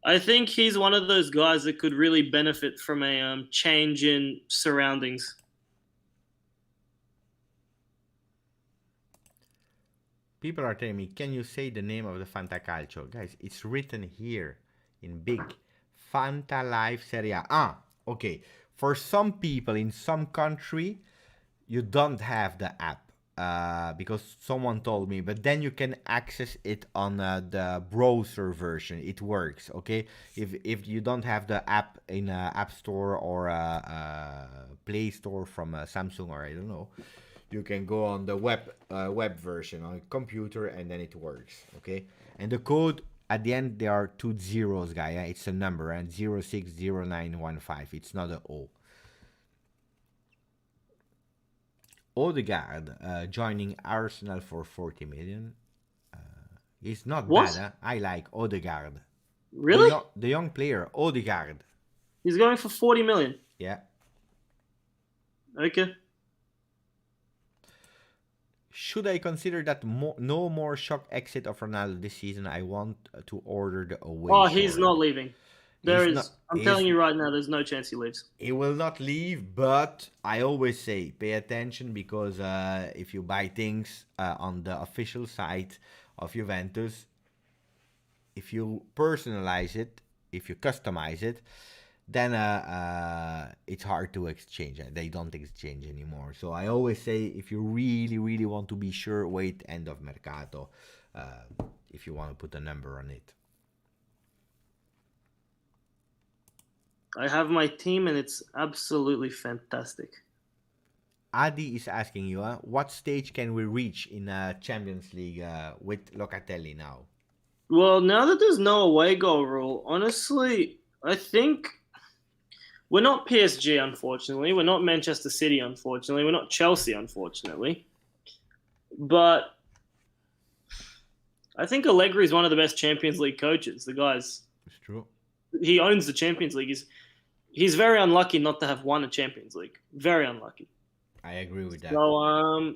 S2: I think he's one of those guys that could really benefit from a change in surroundings.
S1: People are telling me, can you say the name of the Fantacalcio? Guys, it's written here in big. Fanta Live Serie A. Ah, okay. For some people in some country, you don't have the app because someone told me, but then you can access it on the browser version. It works, okay? If you don't have the app in App Store or Play Store from Samsung or I don't know, you can go on the web version on a computer and then it works, okay? And the code at the end there are 2 zeros, guy. It's a number and 060915. It's not an O. Odegaard joining Arsenal for 40 million. He's not
S2: What?
S1: bad. I like Odegaard.
S2: Really?
S1: The young player, Odegaard.
S2: He's going for 40 million.
S1: Yeah.
S2: Okay.
S1: Should I consider that no more shock exit of Ronaldo this season? I want to order the away.
S2: Oh, he's not leaving. I'm telling you right now, there's no chance he leaves.
S1: He will not leave, but I always say pay attention because if you buy things on the official site of Juventus, if you personalize it, if you customize it, then it's hard to exchange. They don't exchange anymore. So I always say if you really, really want to be sure, wait end of Mercato if you want to put a number on it.
S2: I have my team and it's absolutely fantastic.
S1: Adi is asking you, what stage can we reach in Champions League with Locatelli now?
S2: Well, now that there's no away goal rule, honestly, I think we're not PSG, unfortunately. We're not Manchester City, unfortunately. We're not Chelsea, unfortunately. But I think Allegri is one of the best Champions League coaches. The guy's...
S1: It's true.
S2: He owns the Champions League. He's very unlucky not to have won a Champions League. Very unlucky.
S1: I agree with that.
S2: So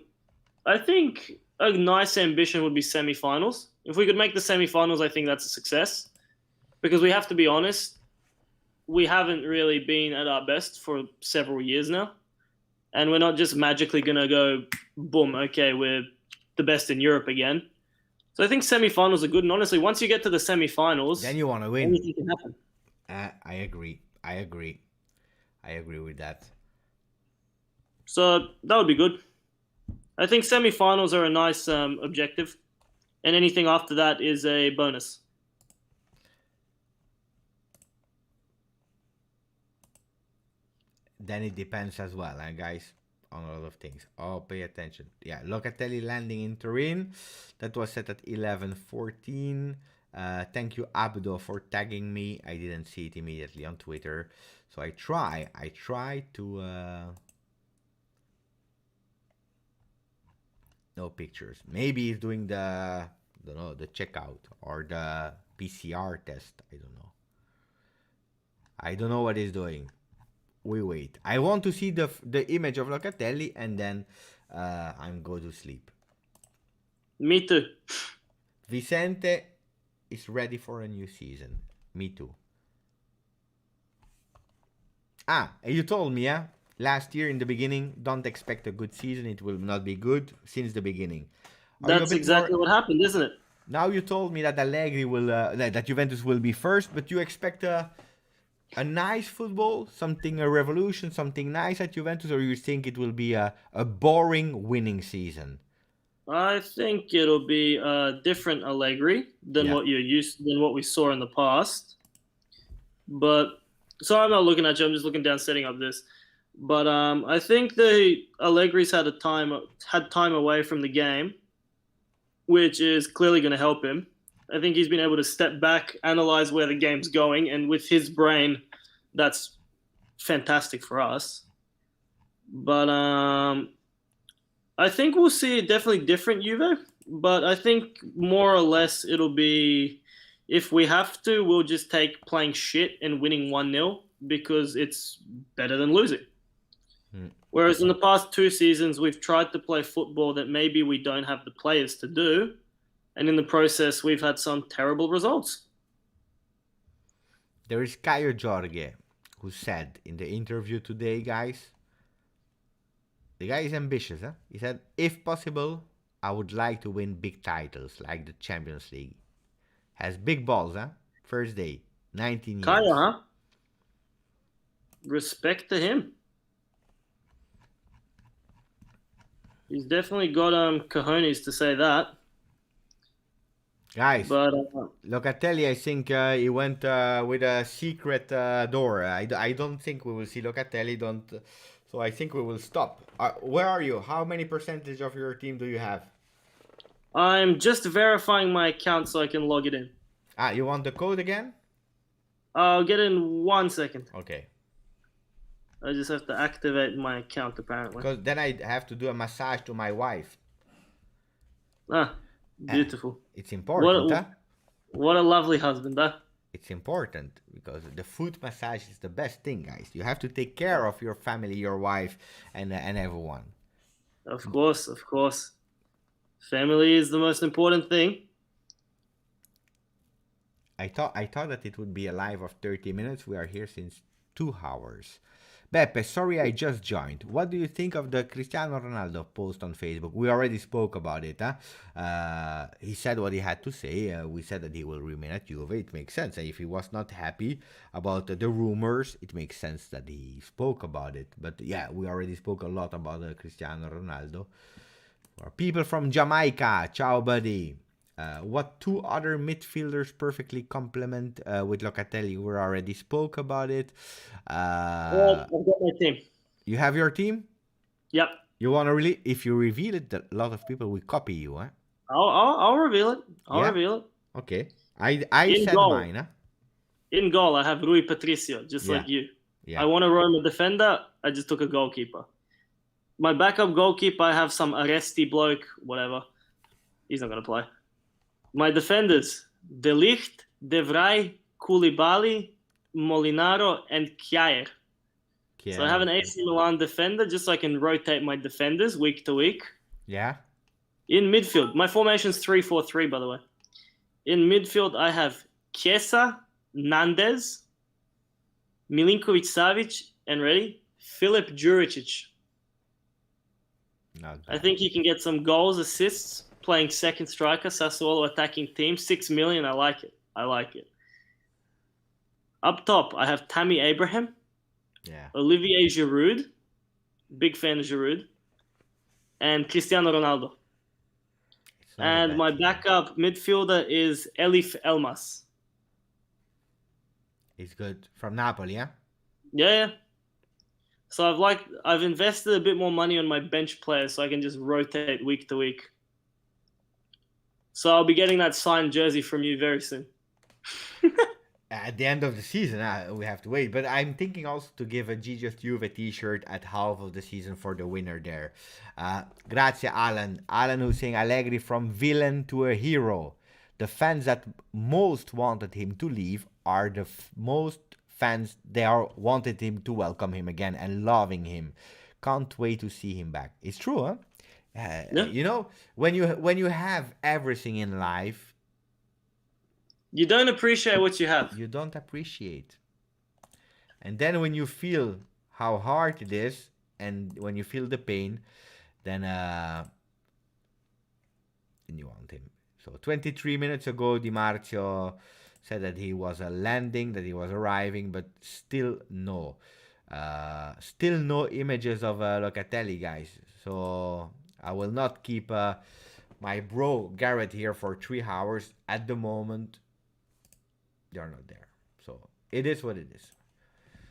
S2: I think a nice ambition would be semi-finals. If we could make the semi-finals, I think that's a success. Because we have to be honest, we haven't really been at our best for several years now. And we're not just magically going to go, boom, okay, we're the best in Europe again. So I think semi-finals are good. And honestly, once you get to the semi-finals,
S1: then you want to win.
S2: Anything can happen.
S1: I agree with that.
S2: So that would be good. I think semi-finals are a nice objective. And anything after that is a bonus.
S1: Then it depends as well, guys, on a lot of things. Oh, pay attention. Yeah, Locatelli landing in Turin. That was set at 11:14. Thank you, Abdo, for tagging me. I didn't see it immediately on Twitter. So I try to... no pictures. Maybe he's doing the checkout or the PCR test. I don't know what he's doing. We wait. I want to see the image of Locatelli and then I'm go to sleep.
S2: Me too.
S1: Vicente is ready for a new season. Me too. You told me, last year in the beginning, don't expect a good season. It will not be good since the beginning.
S2: That's exactly what happened, isn't it?
S1: Now you told me that Allegri will, that Juventus will be first, but you expect a nice football, a revolution, something nice at Juventus, or you think it will be a boring winning season?
S2: I think it'll be a different Allegri than what we saw in the past. But so I'm not looking at you. I'm just looking down, setting up this. But I think the Allegri's had time away from the game, which is clearly going to help him. I think he's been able to step back, analyze where the game's going, and with his brain, that's fantastic for us. But I think we'll see a definitely different Juve. but I think more or less it'll be, if we have to, we'll just take playing shit and winning 1-0 because it's better than losing. Whereas in the past 2 seasons, we've tried to play football that maybe we don't have the players to do. And in the process, we've had some terrible results.
S1: There is Caio Jorge, who said in the interview today, guys, the guy is ambitious, huh? He said, if possible, I would like to win big titles like the Champions League. Has big balls, huh? First day, 19 years.
S2: Kaya, huh? Respect to him. He's definitely got cojones to say that.
S1: Guys,
S2: But
S1: Locatelli, I think he went with a secret door. I don't think we will see Locatelli. So I think we will stop. Where are you? How many percentage of your team do you have?
S2: I'm just verifying my account so I can log it in.
S1: You want the code again?
S2: I'll get in 1 second.
S1: Okay.
S2: I just have to activate my account, apparently.
S1: Because then I have to do a massage to my wife.
S2: Beautiful.
S1: It's important, huh?
S2: What a lovely husband, huh?
S1: It's important because the foot massage is the best thing, guys. You have to take care of your family, your wife, and everyone.
S2: Of course, of course. Family is the most important thing.
S1: I thought that it would be a live of 30 minutes. We are here since 2 hours. Beppe, sorry I just joined. What do you think of the Cristiano Ronaldo post on Facebook? We already spoke about it. Huh? He said what he had to say. We said that he will remain at Juve. It makes sense. If he was not happy about the rumors, it makes sense that he spoke about it. But yeah, we already spoke a lot about Cristiano Ronaldo. For people from Jamaica, ciao buddy. What 2 other midfielders perfectly complement with Locatelli? We already spoke about it.
S2: Well, I've got my team.
S1: You have your team?
S2: Yep.
S1: You want to really? If you reveal it, a lot of people will copy you, huh?
S2: I'll reveal it. I'll reveal it.
S1: Okay. I said goal. Mine, huh?
S2: In goal, I have Rui Patricio, just like you. Yeah. I want to roam a defender. I just took a goalkeeper. My backup goalkeeper, I have some Aresti bloke, whatever. He's not going to play. My defenders, De Ligt, De Vrij, Koulibaly, Molinaro, and Kjaer. So I have an AC Milan defender just so I can rotate my defenders week to week.
S1: Yeah.
S2: In midfield, my formation is 3-4-3, by the way. In midfield, I have Chiesa, Nandez, Milinkovic-Savic, and ready, Filip Juricic. I think he can get some goals, assists, playing second striker, Sassuolo attacking team, 6 million. I like it. I like it. Up top, I have Tammy Abraham, Olivier Giroud, big fan of Giroud, and Cristiano Ronaldo. And my backup midfielder is Elif Elmas.
S1: He's good. From Napoli, yeah?
S2: Yeah. So I've invested a bit more money on my bench players so I can just rotate week to week. So I'll be getting that signed jersey from you very soon.
S1: At the end of the season, we have to wait. But I'm thinking also to give a GJustjuve t-shirt at half of the season for the winner there. Grazie, Alan. Alan who's saying Allegri from villain to a hero. The fans that most wanted him to leave are the most fans wanted him to welcome him again and loving him. Can't wait to see him back. It's true, huh? You know, when you have everything in life,
S2: you don't appreciate what you have.
S1: You don't appreciate. And then when you feel how hard it is, and when you feel the pain, then you want him. So 23 minutes ago, Di Marzio said that he was landing, that he was arriving, but still no. Still no images of Locatelli, guys. So I will not keep my bro Gareth here for 3 hours. At the moment, they're not there. So it is what it is.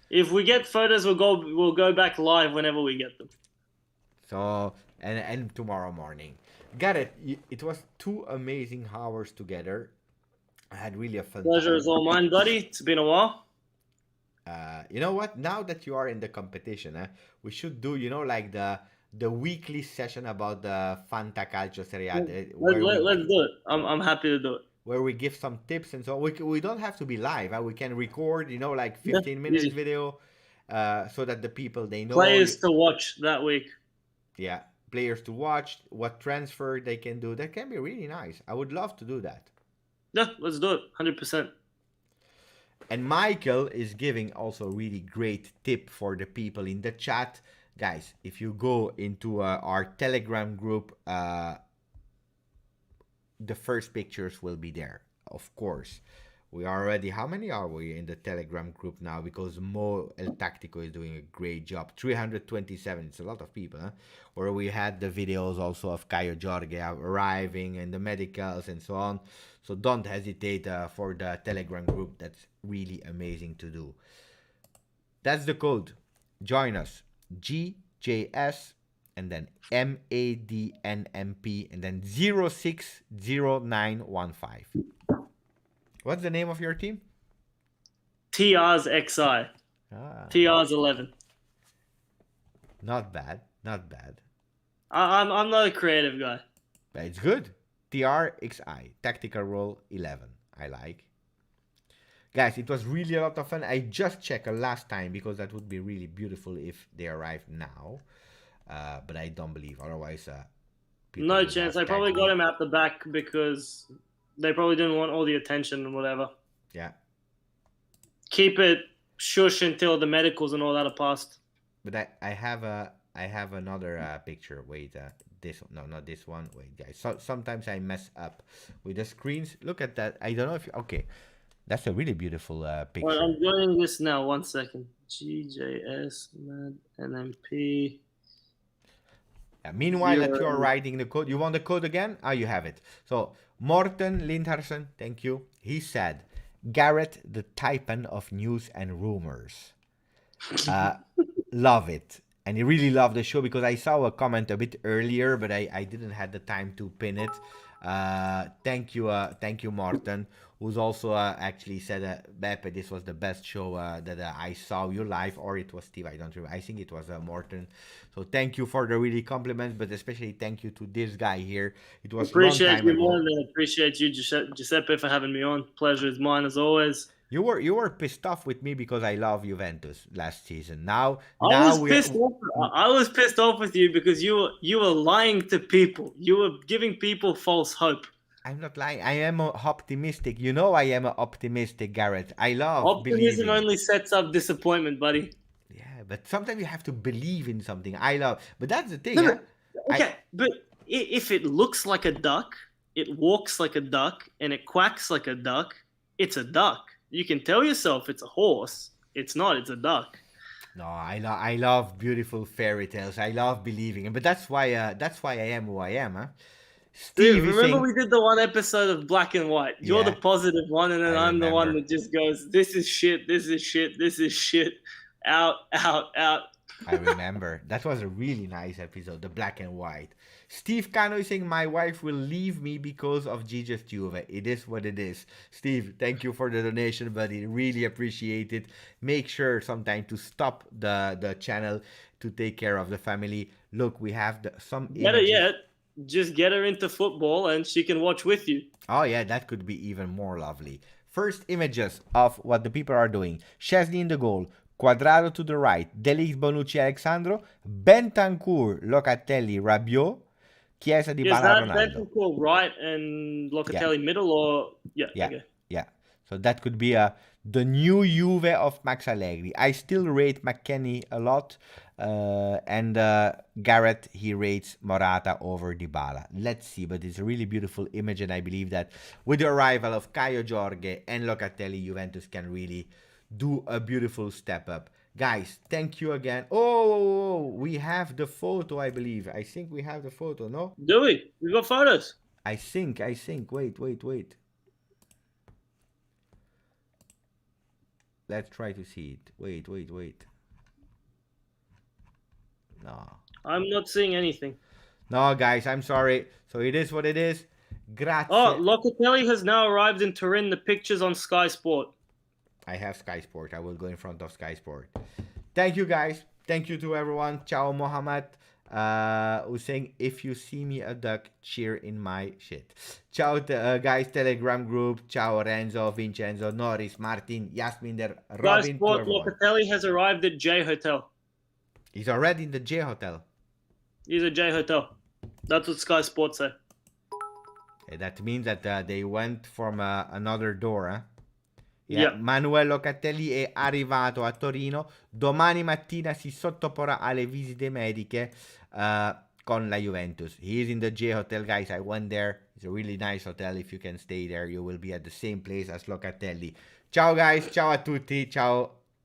S2: If we get photos, we'll go back live whenever we get them.
S1: So and tomorrow morning. Gareth, it was 2 amazing hours together. I had really a fun
S2: pleasure
S1: time.
S2: Is all mine, buddy. It's been a while.
S1: You know what? Now that you are in the competition, we should do, like the the weekly session about the Fantacalcio Serie A,
S2: Let's do it. I'm happy to do it.
S1: where we give some tips and so on. We don't have to be live. We can record, like
S2: Yeah,
S1: 15 minutes
S2: easy.
S1: video, so that the people they know
S2: Players to watch that week.
S1: Yeah, players to watch, what transfer they can do. That can be really nice. I would love to do that.
S2: Yeah, let's do it. 100%.
S1: And Michael is giving also a really great tip for the people in the chat. Guys, if you go into our Telegram group, the first pictures will be there, of course. We are already, how many are we in the Telegram group now? Because Mo El Tactico is doing a great job. 327, it's a lot of people, huh? Where we had the videos also of Caio Jorge arriving and the medicals and so on. So don't hesitate for the Telegram group. That's really amazing to do. That's the code. Join us. GJS and then MADNMP and then 060915. What's the name of your team?
S2: TR's XI. TR's 11.
S1: Not bad. Not bad.
S2: I'm not a creative guy.
S1: But it's good. TRXI. Tactical role 11. I like. Guys, it was really a lot of fun. I just checked a last time because that would be really beautiful if they arrive now. But I don't believe. Otherwise,
S2: no chance. I probably got him at the back because they probably didn't want all the attention and whatever.
S1: Yeah.
S2: Keep it shush until the medicals and all that are passed.
S1: But I have another picture. Wait, this no, not this one. Wait, guys. So sometimes I mess up with the screens. Look at that. I don't know if okay. That's a really beautiful picture.
S2: Well, I'm doing this now. 1 second. GJS NMP.
S1: Yeah, meanwhile, that you are writing the code, you want the code again? You have it. So, Morten Lindharsen, thank you. He said, Gareth, the Taipan of news and rumors. Love it. And he really loved the show because I saw a comment a bit earlier, but I didn't have the time to pin it. Thank you, Morten, who's also actually said, Beppe, this was the best show that I saw you live, or it was Steve, I don't remember. I think it was Morten. So thank you for the really compliments, but especially thank you to this guy here. It was
S2: appreciate you more than appreciate you, Giuseppe, for having me on. Pleasure is mine as always.
S1: You were pissed off with me because I love Juventus last season. I
S2: was pissed off with you because you were lying to people. You were giving people false hope.
S1: I'm not lying. I am optimistic. You know I am optimistic, Gareth. I love
S2: optimism only sets up disappointment, buddy.
S1: Yeah, but sometimes you have to believe in something. But that's the thing.
S2: But if it looks like a duck, it walks like a duck, and it quacks like a duck, it's a duck. You can tell yourself it's a horse. It's not. It's a duck.
S1: No, I love beautiful fairy tales. I love believing, but that's why I am who I am, huh?
S2: Steve, remember we did the one episode of Black and White. You're the positive one, and then I'm the one that just goes, "This is shit. This is shit. This is shit. Out, out, out."
S1: I remember that was a really nice episode, the Black and White. Steve Cano is saying, my wife will leave me because of GJustjuve. It is what it is. Steve, thank you for the donation, buddy. Really appreciate it. Make sure sometime to stop the channel to take care of the family. Look, we have some
S2: better yet, just get her into football and she can watch with you.
S1: Oh yeah, that could be even more lovely. First images of what the people are doing. Szczesny in the goal. Quadrado to the right, De Ligt, Bonucci, Alexandro, Bentancur, Locatelli, Rabiot, Chiesa, Dybala, Ronaldo.
S2: Bentancur right and Locatelli middle, or
S1: yeah. So that could be the new Juve of Max Allegri. I still rate McKennie a lot, and Gareth, he rates Morata over Dybala. Let's see, but it's a really beautiful image, and I believe that with the arrival of Caio Jorge and Locatelli, Juventus can really do a beautiful step up. Guys, thank you again. Oh, we have the photo, I believe. I think we have the photo, no?
S2: Do we? We got photos.
S1: I think. Wait. Let's try to see it. Wait. No.
S2: I'm not seeing anything.
S1: No, guys, I'm sorry. So it is what it is. Grazie.
S2: Oh, Locatelli has now arrived in Turin. The pictures on Sky Sport.
S1: I have Sky Sport. I will go in front of Sky Sport. Thank you, guys. Thank you to everyone. Ciao, Mohammed. Who's saying, if you see me a duck, cheer in my shit. Ciao guys, Telegram group. Ciao Renzo, Vincenzo, Norris, Martin, Yasminder,
S2: Guys,
S1: Robin, to
S2: Sport
S1: everyone.
S2: Locatelli has arrived at J Hotel.
S1: He's already in the J Hotel.
S2: He's at J Hotel. That's what Sky Sports say.
S1: That means that they went from another door, eh?
S2: Yeah.
S1: Manuel Locatelli è arrivato a Torino. Domani mattina si sottoporrà alle visite mediche con la Juventus. He is in the J Hotel, guys. I went there. It's a really nice hotel. If you can stay there, you will be at the same place as Locatelli. Ciao, guys. Ciao a tutti. Ciao.